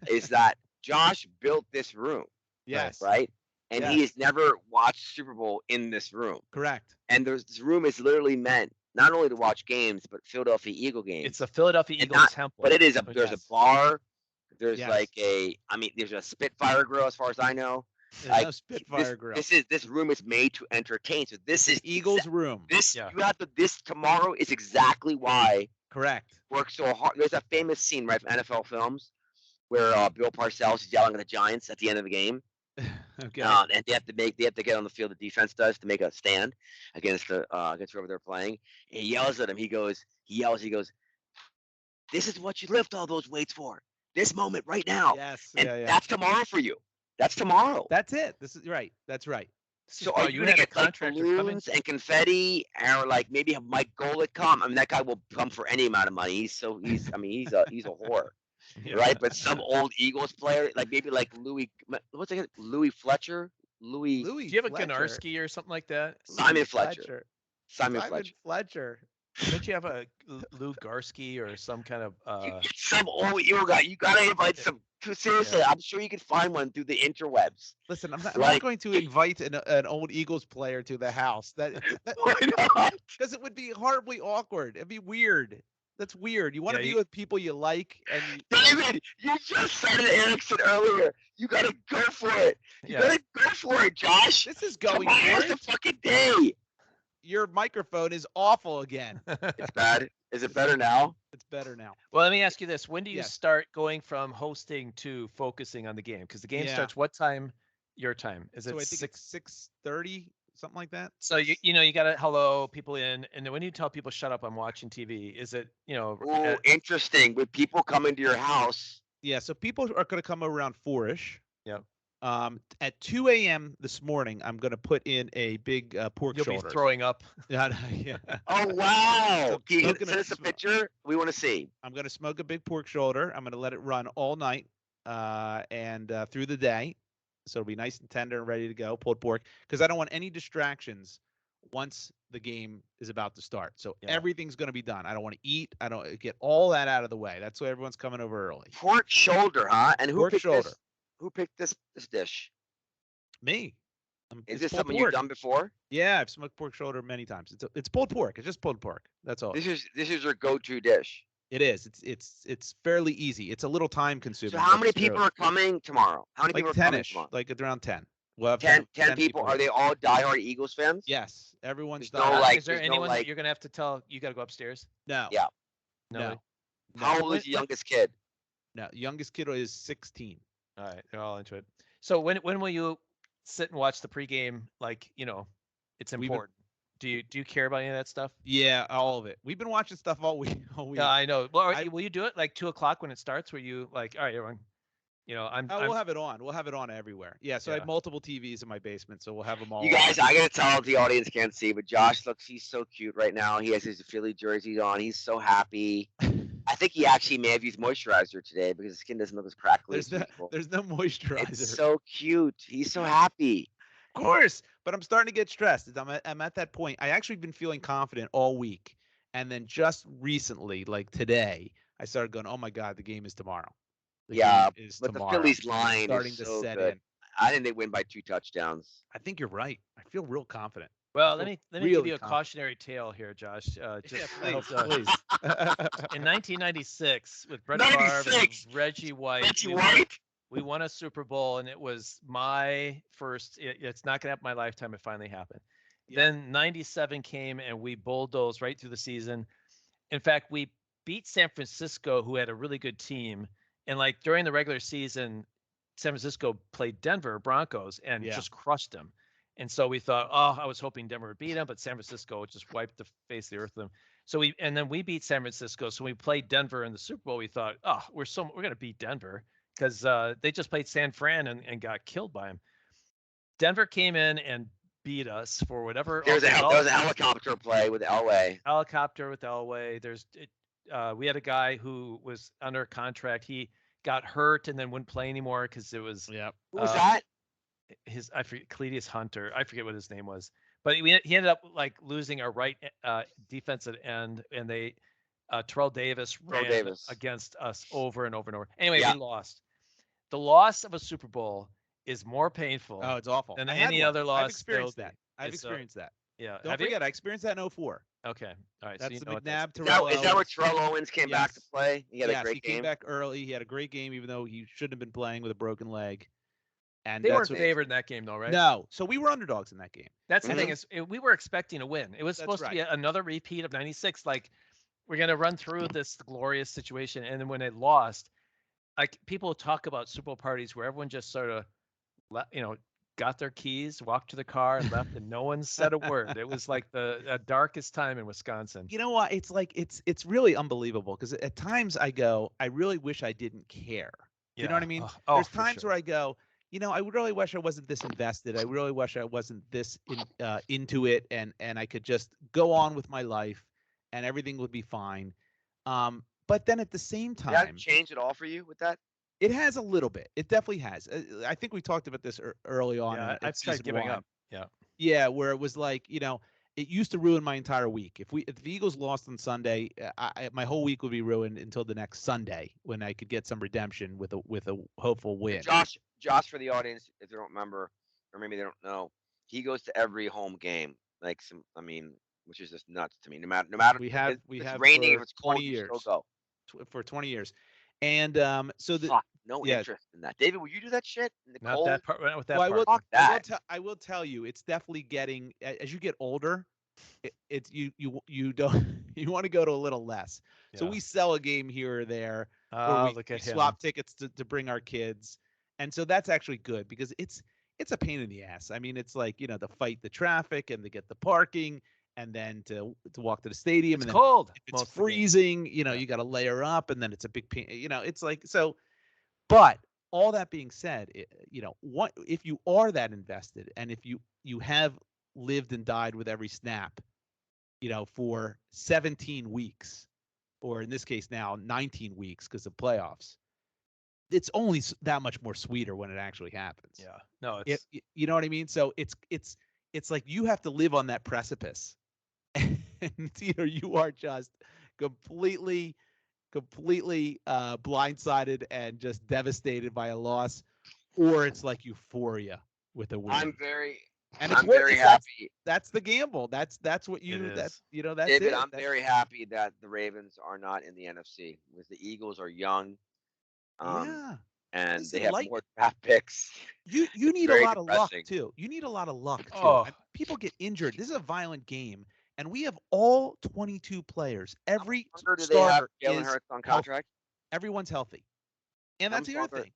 Speaker 5: is that Josh built this room?
Speaker 2: Yes.
Speaker 5: Right. And he has never watched Super Bowl in this room.
Speaker 2: Correct.
Speaker 5: And this room is literally meant not only to watch games, but Philadelphia Eagle games.
Speaker 3: It's a Philadelphia Eagles temple.
Speaker 5: But it is there's a bar. There's there's a Spitfire grill as far as I know.
Speaker 2: There's no Spitfire grill.
Speaker 5: This room is made to entertain. So this is
Speaker 2: Eagles room.
Speaker 5: This tomorrow is exactly why.
Speaker 2: Correct.
Speaker 5: Work so hard. There's a famous scene, right, from NFL films where Bill Parcells is yelling at the Giants at the end of the game.
Speaker 2: Okay.
Speaker 5: And they have to get on the field. The defense does to make a stand against whoever they're playing. And he yells at him. He goes, "This is what you lift all those weights for. This moment right now."
Speaker 2: Yes.
Speaker 5: And that's tomorrow for you. That's tomorrow.
Speaker 2: That's it. This is right. That's right.
Speaker 5: So are you gonna get like balloons and confetti, or like maybe have Mike Golick come? I mean, that guy will come for any amount of money. He's a whore. Yeah. Right, but some old Eagles player, like maybe like Louis Fletcher.
Speaker 3: Do you have a Ganarski or something like that?
Speaker 5: Simon Fletcher.
Speaker 3: Don't you have a Lou Garsky or some kind of
Speaker 5: some old Eagle guy? You gotta invite some. Seriously, I'm sure you can find one through the interwebs.
Speaker 2: Listen, I'm not going to invite an old Eagles player to the house.
Speaker 5: Why not?
Speaker 2: Because it would be horribly awkward. It'd be weird. That's weird. You want to be with people you like. And
Speaker 5: David, you just said it, Erickson, earlier. You gotta go for it. You gotta go for it, Josh.
Speaker 2: This is going
Speaker 5: Tomorrow's the fucking day.
Speaker 2: Your microphone is awful again.
Speaker 5: It's bad. Is it better now?
Speaker 2: It's better now.
Speaker 3: Well, let me ask you this. When do you start going from hosting to focusing on the game? Because the game starts what time? Your time. Is it
Speaker 2: I think it's 6:30, something like that?
Speaker 3: So you got to hello people in, and then when you tell people shut up, I'm watching TV, is it,
Speaker 5: Oh, interesting. With people coming to your house.
Speaker 2: Yeah, so people are going to come around 4-ish.
Speaker 3: Yep.
Speaker 2: At 2 a.m. this morning, I'm going to put in a big pork shoulder.
Speaker 3: You'll be throwing up.
Speaker 2: Yeah.
Speaker 5: Oh, wow. Can you send us a picture? We want to see.
Speaker 2: I'm going to smoke a big pork shoulder. I'm going to let it run all night and through the day. So it'll be nice and tender and ready to go, pulled pork, because I don't want any distractions once the game is about to start. So everything's going to be done. I don't want to eat. I don't get all that out of the way. That's why everyone's coming over early.
Speaker 5: Pork shoulder, huh? And
Speaker 2: who
Speaker 5: picked this dish?
Speaker 2: Me.
Speaker 5: Is this something you've done before?
Speaker 2: Yeah, I've smoked pork shoulder many times. It's pulled pork. It's just pulled pork. That's all.
Speaker 5: This is your go-to dish.
Speaker 2: It is. It's fairly easy. It's a little time consuming.
Speaker 5: So how many people are coming tomorrow? How many people are coming tomorrow?
Speaker 2: Like around 10. We'll have
Speaker 5: 10 people. Are they all diehard Eagles fans?
Speaker 2: Yes. Everyone's
Speaker 3: diehard. Is there anyone that you're gonna have to tell you got to go upstairs?
Speaker 2: No.
Speaker 5: Yeah.
Speaker 2: No.
Speaker 5: How old is the youngest kid?
Speaker 2: No, youngest kid is 16.
Speaker 3: All right, they're all into it. So when will you sit and watch the pregame? Like, it's important. Do you care about any of that stuff?
Speaker 2: Yeah, all of it. We've been watching stuff all week.
Speaker 3: Yeah, I know. Well, will you do it like 2:00 when it starts? Where you like, all right, everyone,
Speaker 2: we'll have it on. We'll have it on everywhere. Yeah. So I have multiple TVs in my basement, so we'll have them all.
Speaker 5: You guys, I gotta tell the audience can't see, but Josh he's so cute right now. He has his Philly jersey on. He's so happy. I think he actually may have used moisturizer today because his skin doesn't look as crackly as usual.
Speaker 2: There's no moisturizer.
Speaker 5: It's so cute. He's so happy.
Speaker 2: Of course, but I'm starting to get stressed. I'm at that point. I actually been feeling confident all week, and then just recently, like today, I started going, "Oh my God, the game is tomorrow." The
Speaker 5: Yeah,
Speaker 2: game is
Speaker 5: but
Speaker 2: tomorrow.
Speaker 5: the Phillies
Speaker 2: It's
Speaker 5: line
Speaker 2: starting
Speaker 5: is
Speaker 2: to
Speaker 5: so
Speaker 2: set
Speaker 5: good.
Speaker 2: in.
Speaker 5: I think they win by 2 touchdowns.
Speaker 2: I think you're right. I feel real confident.
Speaker 3: Well,
Speaker 2: feel
Speaker 3: let me
Speaker 2: really
Speaker 3: give you a
Speaker 2: confident.
Speaker 3: cautionary tale here, Josh. Just
Speaker 2: Yeah,
Speaker 3: I
Speaker 2: please,
Speaker 3: hope,
Speaker 2: please.
Speaker 3: in 1996 with Brett Favre and
Speaker 5: 96.
Speaker 3: Reggie White,
Speaker 5: Reggie White.
Speaker 3: we won a Super Bowl, and it was my first. It's not going to happen in my lifetime. It finally happened.
Speaker 2: Yeah.
Speaker 3: Then 97 came, and we bulldozed right through the season. In fact, we beat San Francisco, who had a really good team. And like during the regular season, San Francisco played Denver Broncos and
Speaker 2: Yeah.
Speaker 3: just crushed them. And so we thought, oh, I was hoping Denver would beat them, but San Francisco just wiped the face of the earth with them. So then we beat San Francisco. So we played Denver in the Super Bowl. We thought, oh, we're going to beat Denver because they just played San Fran and got killed by them. Denver came in and beat us for whatever.
Speaker 5: There was a helicopter play with Elway.
Speaker 3: Helicopter with Elway. We had a guy who was under contract. He got hurt and then wouldn't play anymore because it was
Speaker 2: Yeah.
Speaker 5: Who was that?
Speaker 3: I forget, Cletus Hunter. I forget what his name was, but he ended up like losing a right defensive end, and they Terrell Davis ran against us over and over and over. Anyway, we lost. The loss of a Super Bowl is more painful.
Speaker 2: Oh, it's awful.
Speaker 3: Than any other loss.
Speaker 2: I've experienced that. I've experienced that.
Speaker 3: Yeah.
Speaker 2: Don't forget, I experienced that in 04.
Speaker 3: Okay. All right.
Speaker 2: That's
Speaker 3: so
Speaker 2: the McNabb.
Speaker 5: Is that where Terrell Owens came back to play? He had a great game.
Speaker 2: He came back early. He had a great game, even though he shouldn't have been playing with a broken leg. And
Speaker 3: they weren't favored in that game, though, right?
Speaker 2: No. So we were underdogs in that game.
Speaker 3: That's the thing is we were expecting a win. It was supposed to be another repeat of 96. Like we're going to run through this glorious situation. And then when they lost, like people talk about Super Bowl parties where everyone just sort of, got their keys, walked to the car and left, and no one said a word. It was like the darkest time in Wisconsin.
Speaker 2: You know what? It's like it's really unbelievable because at times I go, I really wish I didn't care.
Speaker 3: Yeah.
Speaker 2: You know what I mean? There's times where I go, I really wish I wasn't this invested. I really wish I wasn't this into it, and I could just go on with my life, and everything would be fine. But then at the same time,
Speaker 5: did that change at all for you with that?
Speaker 2: It has a little bit. It definitely has. I think we talked about this early on.
Speaker 3: Yeah, I've tried giving up. Yeah.
Speaker 2: Yeah, where it was like, it used to ruin my entire week. If the Eagles lost on Sunday, my whole week would be ruined until the next Sunday when I could get some redemption with a hopeful win.
Speaker 5: Josh, for the audience, if they don't remember, or maybe they don't know, he goes to every home game. Which is just nuts to me. No matter
Speaker 2: we have
Speaker 5: raining,
Speaker 2: for
Speaker 5: if it's cold,
Speaker 2: 20 years.
Speaker 5: You still go.
Speaker 2: For 20 years. And so
Speaker 5: interest in that. David, would you do that shit in the cold?
Speaker 3: That part. With that
Speaker 2: well,
Speaker 3: part.
Speaker 2: I will tell you, it's definitely getting as you get older. It's you don't you want to go to a little less. Yeah. So we sell a game here or there. We swap tickets to bring our kids, and so that's actually good because it's a pain in the ass. I mean, it's like to fight the traffic and to get the parking. And then to walk to the stadium,
Speaker 3: it's
Speaker 2: and then
Speaker 3: cold.
Speaker 2: If it's freezing, you got to layer up, and then it's a big pain. It's like so. But all that being said, what if you are that invested, and if you have lived and died with every snap, for 17 weeks, or in this case now 19 weeks because of playoffs, it's only that much more sweeter when it actually happens.
Speaker 3: Yeah, no,
Speaker 2: you know what I mean. So it's like you have to live on that precipice. And you are just completely blindsided and just devastated by a loss, or it's like euphoria with a win.
Speaker 5: I'm very
Speaker 2: happy. That's the gamble. That's what you. That's that's
Speaker 5: David,
Speaker 2: it.
Speaker 5: I'm very happy that the Ravens are not in the NFC because the Eagles are young. And they have more draft picks.
Speaker 2: You need a lot of luck too. You need a lot of luck too.
Speaker 3: Oh.
Speaker 2: People get injured. This is a violent game. And we have all 22 players. Every starter is
Speaker 5: Jalen Hurts on contract.
Speaker 2: Everyone's healthy, and that's the other thing.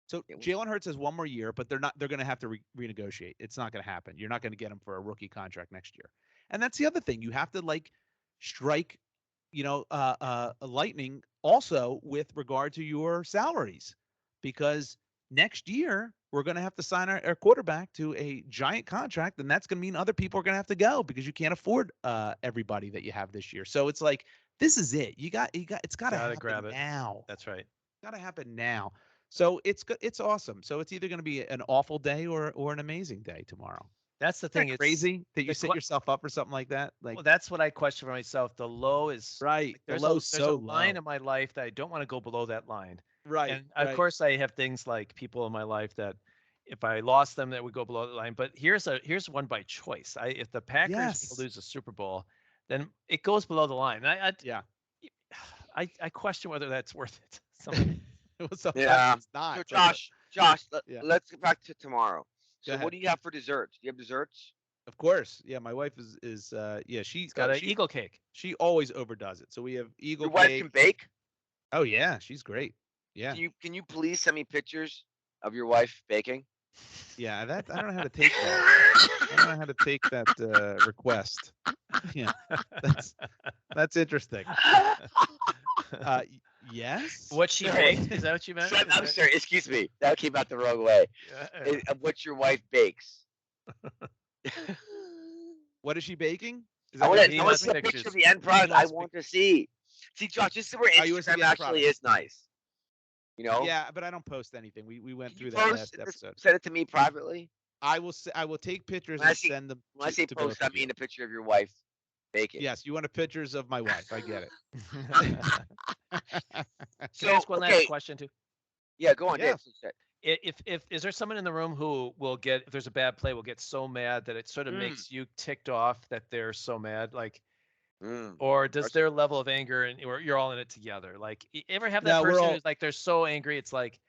Speaker 2: So Jalen Hurts has one more year, but they're going to have to renegotiate. It's not going to happen. You're not going to get him for a rookie contract next year. And that's the other thing. You have to strike, lightning also with regard to your salaries, because next year we're going to have to sign our quarterback to a giant contract, and that's going to mean other people are going to have to go because you can't afford everybody that you have this year. So it's like this is it. You got it's got to happen
Speaker 3: grab it.
Speaker 2: now.
Speaker 3: That's right.
Speaker 2: Got to happen now. So it's awesome. So it's either going to be an awful day or an amazing day tomorrow.
Speaker 3: That's the
Speaker 2: Isn't
Speaker 3: thing.
Speaker 2: that
Speaker 3: It's
Speaker 2: crazy that you
Speaker 3: the
Speaker 2: set yourself up for something like that. Like,
Speaker 3: well, that's what I question for myself. The low is
Speaker 2: right.
Speaker 3: like, there's
Speaker 2: The low's
Speaker 3: there's a
Speaker 2: so
Speaker 3: line
Speaker 2: low.
Speaker 3: in my life that I don't want to go below that line.
Speaker 2: Right.
Speaker 3: And of course, I have things like people in my life that if I lost them, that would go below the line. But here's one by choice. If the Packers
Speaker 2: Yes.
Speaker 3: lose the Super Bowl, then it goes below the line.
Speaker 2: Yeah.
Speaker 3: I question whether that's worth it.
Speaker 2: Sometimes
Speaker 5: Yeah.
Speaker 2: it's not.
Speaker 5: So
Speaker 2: but-
Speaker 5: Josh,
Speaker 2: Yeah.
Speaker 5: let's get back to tomorrow.
Speaker 2: Go
Speaker 5: So
Speaker 2: ahead.
Speaker 5: what do you have for desserts? Do you have desserts?
Speaker 2: Of course. Yeah, my wife is yeah, she's
Speaker 3: Got an eagle cake.
Speaker 2: She always overdoes it. So we have eagle
Speaker 5: Your wife
Speaker 2: cake.
Speaker 5: can bake.
Speaker 2: Oh yeah, she's great. Yeah.
Speaker 5: Can you please send me pictures of your wife baking?
Speaker 2: Yeah, that I don't know how to take that. I don't know how to take that request. Yeah. That's interesting. Yes.
Speaker 3: What she baked? Is that what you meant?
Speaker 5: I'm sorry, excuse me. That came out the wrong way. Of what your wife bakes.
Speaker 2: What is she baking? Is
Speaker 5: I
Speaker 2: that
Speaker 5: want
Speaker 2: what
Speaker 5: to
Speaker 2: you
Speaker 3: want
Speaker 5: see
Speaker 2: said?
Speaker 5: a picture of the end product. I want to see. See, Josh, this is where
Speaker 2: Oh, you want to see
Speaker 5: Instagram
Speaker 2: the end
Speaker 5: actually
Speaker 2: product?
Speaker 5: is nice. You know?
Speaker 2: Yeah, but I don't post anything. We went
Speaker 5: Can
Speaker 2: through
Speaker 5: you
Speaker 2: that
Speaker 5: post
Speaker 2: last episode.
Speaker 5: Send it to me privately.
Speaker 2: I will take pictures
Speaker 5: When I
Speaker 2: and
Speaker 5: see-
Speaker 2: send them
Speaker 5: When I say
Speaker 2: to
Speaker 5: post,
Speaker 2: both
Speaker 5: I
Speaker 2: of you.
Speaker 5: mean a picture of your wife baking.
Speaker 2: Yes, you want pictures of my wife. I get it.
Speaker 3: Can I ask one last question too?
Speaker 5: Yeah, go on,
Speaker 2: Yeah.
Speaker 5: Dave.
Speaker 3: If is there someone in the room who will get if there's a bad play will get so mad that it sort of makes you ticked off that they're so mad like or does their level of anger and or you're all in it together like you ever have that
Speaker 2: No, we're
Speaker 3: person
Speaker 2: all-
Speaker 3: who's like they're so angry it's like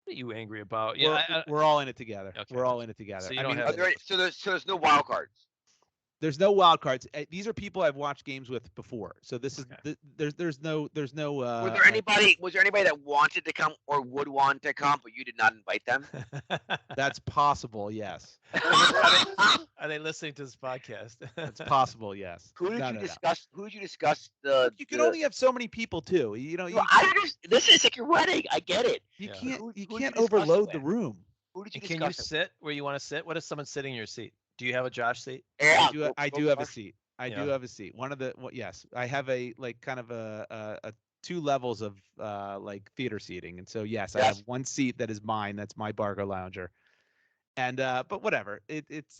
Speaker 3: what are you angry about
Speaker 2: We're all in it together.
Speaker 3: Okay,
Speaker 2: We're all in it together.
Speaker 3: so you
Speaker 2: I
Speaker 3: don't
Speaker 2: mean,
Speaker 3: have
Speaker 5: So there's no wild cards.
Speaker 2: there's no wild cards. These are people I've watched games with before. So this is
Speaker 3: Okay.
Speaker 2: there's no
Speaker 5: Was there anybody that wanted to come or would want to come, but you did not invite them?
Speaker 2: that's possible. Yes,
Speaker 3: are they listening to this podcast?
Speaker 2: it's possible. Yes.
Speaker 5: Who did
Speaker 2: No,
Speaker 5: you
Speaker 2: no, no.
Speaker 5: discuss? Who did you discuss the?
Speaker 2: You can only have so many people too. You know,
Speaker 5: I understand. This is like your wedding. I get it.
Speaker 2: you
Speaker 3: Yeah.
Speaker 2: can't
Speaker 5: Who
Speaker 2: you
Speaker 5: did
Speaker 2: can't
Speaker 5: you discuss it
Speaker 2: overload the
Speaker 5: with?
Speaker 2: room.
Speaker 5: Who did you
Speaker 3: And
Speaker 5: discuss?
Speaker 3: can you
Speaker 5: it with?
Speaker 3: sit where you want to sit? What if someone's sitting in your seat? Do you have a Josh seat?
Speaker 5: Yeah,
Speaker 2: I
Speaker 5: go
Speaker 2: do have a
Speaker 5: Josh.
Speaker 2: seat. I
Speaker 3: Yeah.
Speaker 2: do have a seat. One of the yes, I have a like kind of a 2 levels of like theater seating, and so yes, I
Speaker 5: Yes.
Speaker 2: have one seat that is mine. That's my Bargo Lounger, and but whatever.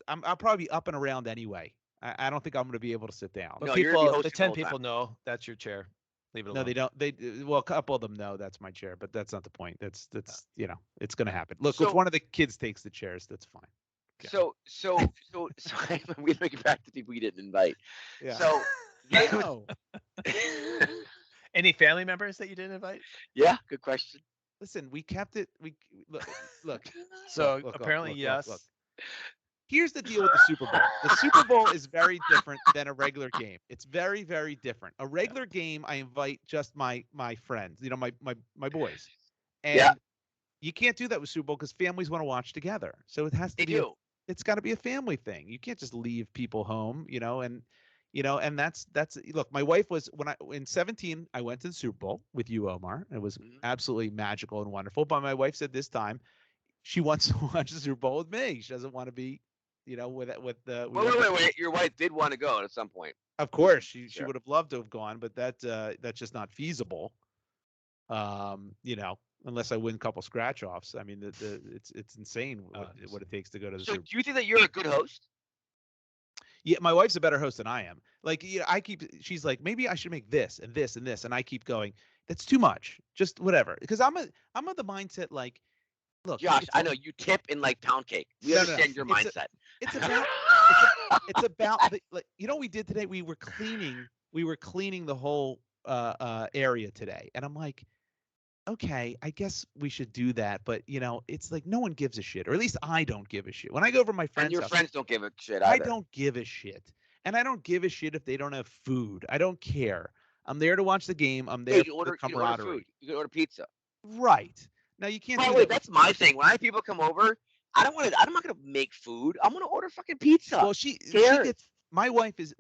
Speaker 2: I'll probably be up and around anyway. I don't think I'm going to be able to sit down.
Speaker 3: But
Speaker 5: No, you're gonna be
Speaker 3: the
Speaker 5: hosting the
Speaker 3: 10
Speaker 5: whole time.
Speaker 3: people know that's your chair. Leave it alone.
Speaker 2: No, they don't. Well, a couple of them know that's my chair, but that's not the point. That's you know, it's going to happen. Look,
Speaker 5: So-
Speaker 2: if one of the kids takes the chairs, that's fine.
Speaker 5: So we make it back to people you didn't invite.
Speaker 2: Yeah.
Speaker 5: So
Speaker 2: No.
Speaker 3: Any family members that you didn't invite?
Speaker 5: yeah, good question.
Speaker 2: Listen, we kept it. We look.
Speaker 3: So
Speaker 2: look,
Speaker 3: apparently, yes.
Speaker 2: look. Here's the deal with the Super Bowl. The Super Bowl is very different than a regular game. It's very, very different. A regular game, I invite just my friends, you know, my boys. And
Speaker 5: Yeah.
Speaker 2: you can't do that with Super Bowl because families want to watch together. So it has to
Speaker 5: They
Speaker 2: be
Speaker 5: do.
Speaker 2: it's got to be a family thing. You can't just leave people home, you know, and that's look, my wife was in 17, I went to the Super Bowl with you, Omar. It was
Speaker 5: Mhm.
Speaker 2: absolutely magical and wonderful. But my wife said this time she wants to watch the Super Bowl with me. She doesn't want to be, you know, with the
Speaker 5: Wait. Your wife did want to go at some point.
Speaker 2: Of course, she
Speaker 5: Sure.
Speaker 2: would have loved to have gone, but that's just not feasible. You know, unless I win a couple scratch offs. I mean, it's insane what it takes to go to the
Speaker 5: So
Speaker 2: Super Bowl.
Speaker 5: do you think that you're a good host?
Speaker 2: Yeah, my wife's a better host than I am. Like, you know, she's like, maybe I should make this and this and this, and I keep going, that's too much. Just whatever, because I'm of the mindset like, look,
Speaker 5: Josh,
Speaker 2: it's
Speaker 5: I know you tip in like pound cake. We
Speaker 2: No, no,
Speaker 5: understand your
Speaker 2: it's a-
Speaker 5: mindset.
Speaker 2: It's about it's about like, you know what we did today. We were cleaning the whole area today, and I'm like, okay, I guess we should do that, but you know, it's like no one gives a shit, or at least I don't give a shit. When I go over to my
Speaker 5: And
Speaker 2: friend's
Speaker 5: your
Speaker 2: house,
Speaker 5: friends don't give a shit
Speaker 2: I
Speaker 5: either.
Speaker 2: don't give a shit, and I don't give a shit if they don't have food. I don't care. I'm there to watch the game. I'm
Speaker 5: Yeah,
Speaker 2: there
Speaker 5: you
Speaker 2: for the
Speaker 5: can order
Speaker 2: camaraderie.
Speaker 5: food. You can order pizza.
Speaker 2: Right. Now you can't
Speaker 5: By
Speaker 2: do
Speaker 5: the way,
Speaker 2: that.
Speaker 5: that's my thing. When I have people come over, I'm not gonna make food. I'm gonna order fucking pizza.
Speaker 2: Well, she
Speaker 5: cares?
Speaker 2: gets. My wife is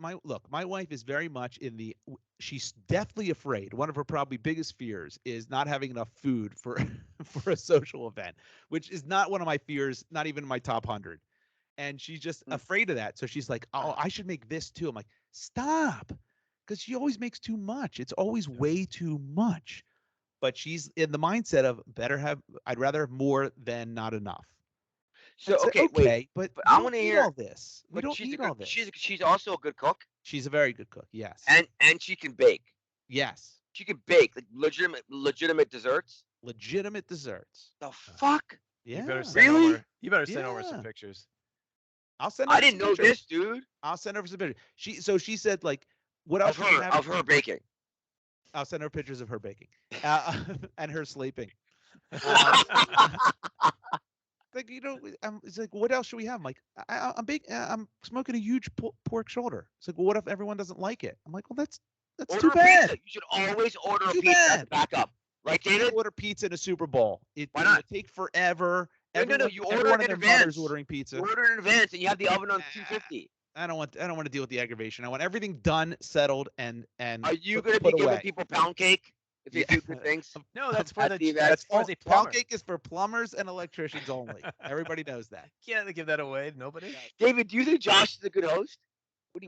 Speaker 2: very much in the. She's deathly afraid. One of her probably biggest fears is not having enough food for for a social event, which is not one of my fears, not even in my top 100. And she's just afraid of that. So she's like, "Oh, I should make this too." I'm like, "Stop! because she always makes too much. It's always way too much. But she's in the mindset of I'd rather have more than not enough.
Speaker 5: So
Speaker 2: I'd say,
Speaker 5: okay, wait,
Speaker 2: but
Speaker 5: but
Speaker 2: we
Speaker 5: I
Speaker 2: don't
Speaker 5: want to
Speaker 2: need
Speaker 5: hear.
Speaker 2: all this. We
Speaker 5: But
Speaker 2: don't
Speaker 5: she's a
Speaker 2: need
Speaker 5: good.
Speaker 2: all this.
Speaker 5: She's also a good cook,
Speaker 2: She's a very good cook. Yes.
Speaker 5: and she can bake.
Speaker 2: Yes.
Speaker 5: She can bake like legitimate desserts.
Speaker 2: Legitimate desserts.
Speaker 5: The fuck?
Speaker 2: Yeah.
Speaker 3: You better send
Speaker 5: Really?
Speaker 3: over. You better send over some
Speaker 2: Yeah.
Speaker 3: pictures.
Speaker 2: I'll send over
Speaker 5: I didn't
Speaker 2: some
Speaker 5: know
Speaker 2: pictures.
Speaker 5: this, dude.
Speaker 2: I'll send over some pictures. She said like, what else
Speaker 5: Of
Speaker 2: should we
Speaker 5: her
Speaker 2: have?
Speaker 5: of her baking.
Speaker 2: I'll send her pictures of her baking and her sleeping. Like, it's like, what else should we have? I'm like, I'm smoking a huge pork shoulder. It's like, well, what if everyone doesn't like it? I'm like, well, that's
Speaker 5: Order
Speaker 2: too
Speaker 5: a
Speaker 2: bad.
Speaker 5: pizza. You should always order a
Speaker 2: Too
Speaker 5: pizza as
Speaker 2: bad.
Speaker 5: a backup. Right,
Speaker 2: You can't
Speaker 5: David?
Speaker 2: order pizza in a Super Bowl.
Speaker 5: Why not?
Speaker 2: Would take forever.
Speaker 5: No. You order
Speaker 2: everyone
Speaker 5: it
Speaker 2: and
Speaker 5: in
Speaker 2: their mother's
Speaker 5: advance.
Speaker 2: ordering pizza.
Speaker 5: You order it in advance, and you have the oven on 250.
Speaker 2: I don't want to deal with the aggravation. I want everything done, settled, and
Speaker 5: Are you
Speaker 2: put
Speaker 5: going to be giving
Speaker 2: away.
Speaker 5: people pound cake if they
Speaker 2: Yeah.
Speaker 5: do good things?
Speaker 3: No, that's for
Speaker 5: At
Speaker 3: the
Speaker 5: the event.
Speaker 3: that's for the plumber.
Speaker 2: Pound cake is for plumbers and electricians only. Everybody knows that.
Speaker 3: Can't give that away to nobody.
Speaker 5: David, do you think Josh is a good host?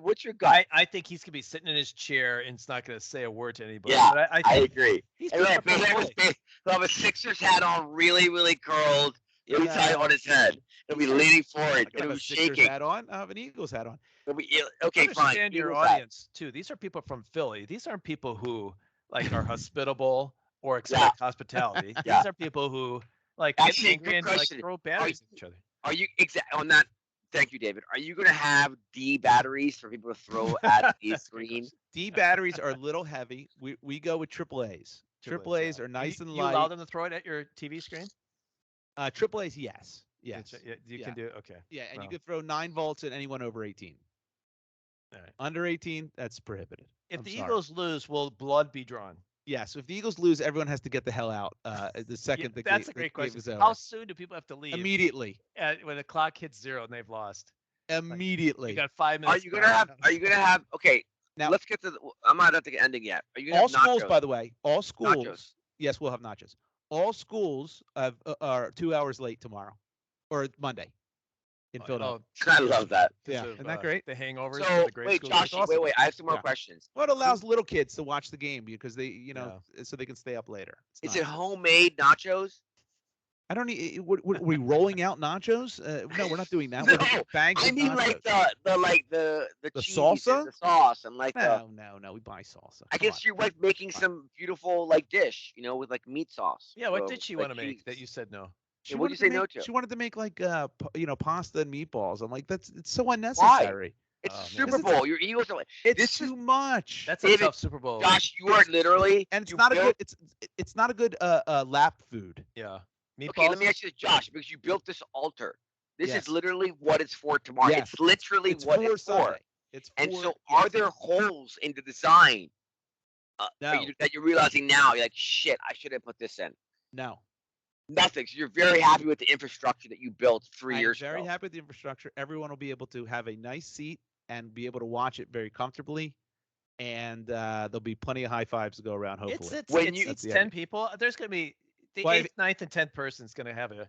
Speaker 5: What's your gut?
Speaker 3: I think he's gonna be sitting in his chair and it's not gonna say a word to anybody.
Speaker 5: Yeah,
Speaker 3: but I
Speaker 5: I
Speaker 3: think
Speaker 5: agree.
Speaker 3: he's
Speaker 5: And
Speaker 3: picking
Speaker 5: look,
Speaker 3: up the
Speaker 5: he'll have a Sixers hat on, really, really curled, really tight on his head. He'll be leaning forward.
Speaker 2: I
Speaker 5: It'll
Speaker 2: have
Speaker 5: be
Speaker 2: a Sixers
Speaker 5: shaking.
Speaker 2: hat on. I have an Eagles hat on.
Speaker 5: It'll be okay, fine.
Speaker 3: Understand your
Speaker 5: Eagles hat.
Speaker 3: audience too. These are people from Philly. These aren't people who like are hospitable or expect hospitality.
Speaker 5: Yeah.
Speaker 3: These are people who like
Speaker 5: Actually,
Speaker 3: get angry
Speaker 5: good
Speaker 3: and like
Speaker 5: question.
Speaker 3: throw batteries at each other.
Speaker 5: Are you on that? Thank you, David. Are you going to have D batteries for people to throw at the screen?
Speaker 2: D batteries are a little heavy. We go with AAA's.
Speaker 3: Triple A's,
Speaker 2: AAA's are nice and
Speaker 3: You
Speaker 2: light.
Speaker 3: allow them to throw it at your TV screen?
Speaker 2: AAA's, yes. Yes.
Speaker 3: You
Speaker 2: Yeah.
Speaker 3: can do it. Okay.
Speaker 2: Yeah, and you
Speaker 3: Well.
Speaker 2: can throw 9 volts at anyone over 18.
Speaker 3: All right.
Speaker 2: Under 18, that's prohibited.
Speaker 3: If
Speaker 2: I'm
Speaker 3: the
Speaker 2: sorry.
Speaker 3: Eagles lose, will blood be drawn?
Speaker 2: Yeah, so if the Eagles lose, everyone has to get the hell out. The second
Speaker 3: Yeah,
Speaker 2: the
Speaker 3: that's a
Speaker 2: the
Speaker 3: great
Speaker 2: game
Speaker 3: question.
Speaker 2: is over.
Speaker 3: How soon do people have to leave
Speaker 2: Immediately.
Speaker 3: when the clock hits 0 and they've lost?
Speaker 2: Immediately.
Speaker 3: You got 5
Speaker 5: Are
Speaker 3: minutes.
Speaker 5: you going to have? Are you going to have? Okay,
Speaker 2: Now-
Speaker 5: let's get to. I'm not at the ending yet. Are you going
Speaker 2: all
Speaker 5: to have
Speaker 2: schools,
Speaker 5: nachos?
Speaker 2: by the way, all schools.
Speaker 5: Nachos.
Speaker 2: Yes, we'll have nachos. All schools are 2 hours late tomorrow, or Monday, in Philadelphia.
Speaker 5: I love that.
Speaker 2: Yeah, isn't that great?
Speaker 3: The hangovers.
Speaker 5: So
Speaker 3: the great
Speaker 5: wait,
Speaker 3: schools.
Speaker 5: Josh,
Speaker 2: awesome.
Speaker 5: wait. I have some more
Speaker 2: Yeah.
Speaker 5: questions.
Speaker 2: Well, it allows little kids to watch the game because they, so they can stay up later. It's
Speaker 5: Is
Speaker 2: nice.
Speaker 5: it homemade nachos?
Speaker 2: I don't need. What are we rolling out nachos? No, we're not doing that.
Speaker 5: No,
Speaker 2: We're just bags
Speaker 5: I
Speaker 2: of
Speaker 5: mean
Speaker 2: nachos.
Speaker 5: like the
Speaker 2: The
Speaker 5: cheese
Speaker 2: salsa?
Speaker 5: and the sauce and like the.
Speaker 2: No. We buy salsa.
Speaker 5: I
Speaker 2: Come
Speaker 5: guess
Speaker 2: on.
Speaker 5: you're like making some beautiful like dish, with like meat sauce.
Speaker 3: Yeah, what
Speaker 5: or,
Speaker 3: did she
Speaker 5: like,
Speaker 3: want to make that
Speaker 5: cheese.
Speaker 3: you said no?
Speaker 2: She
Speaker 5: what'd you
Speaker 2: wanted
Speaker 5: say
Speaker 2: to
Speaker 5: no
Speaker 2: make,
Speaker 5: to?
Speaker 2: She wanted to make like pasta and meatballs. I'm like, it's so unnecessary.
Speaker 5: It's
Speaker 3: Oh, man.
Speaker 5: Super Bowl. Your Eagles are like
Speaker 2: It's
Speaker 5: This is-
Speaker 2: too much.
Speaker 3: That's a
Speaker 5: David,
Speaker 3: tough Super Bowl.
Speaker 5: Josh, you are literally
Speaker 2: and it's
Speaker 5: you
Speaker 2: not a
Speaker 5: built-
Speaker 2: good. It's not a good lap food.
Speaker 3: Yeah. Meatballs.
Speaker 5: Okay, let me ask you this, Josh, because you built this altar. This
Speaker 2: Yes.
Speaker 5: is literally what it's for tomorrow.
Speaker 2: Yes.
Speaker 5: It's literally
Speaker 2: It's
Speaker 5: what
Speaker 2: for
Speaker 5: it's for.
Speaker 2: Sunday. It's
Speaker 5: And
Speaker 2: for,
Speaker 5: so,
Speaker 2: yes.
Speaker 5: are there holes in the design
Speaker 2: No.
Speaker 5: that you're realizing now? You're like, shit, I should have put this in.
Speaker 2: No.
Speaker 5: Nothing. So you're very happy with the infrastructure that you built 3
Speaker 2: I'm
Speaker 5: years
Speaker 2: very
Speaker 5: ago.
Speaker 2: happy with the infrastructure. Everyone will be able to have a nice seat and be able to watch it very comfortably. And there'll be plenty of high fives to go around. Hopefully,
Speaker 3: It's
Speaker 2: the
Speaker 3: 10
Speaker 2: idea.
Speaker 3: people. There's gonna be the
Speaker 2: Well,
Speaker 3: 8th, 9th, and 10th person's gonna have a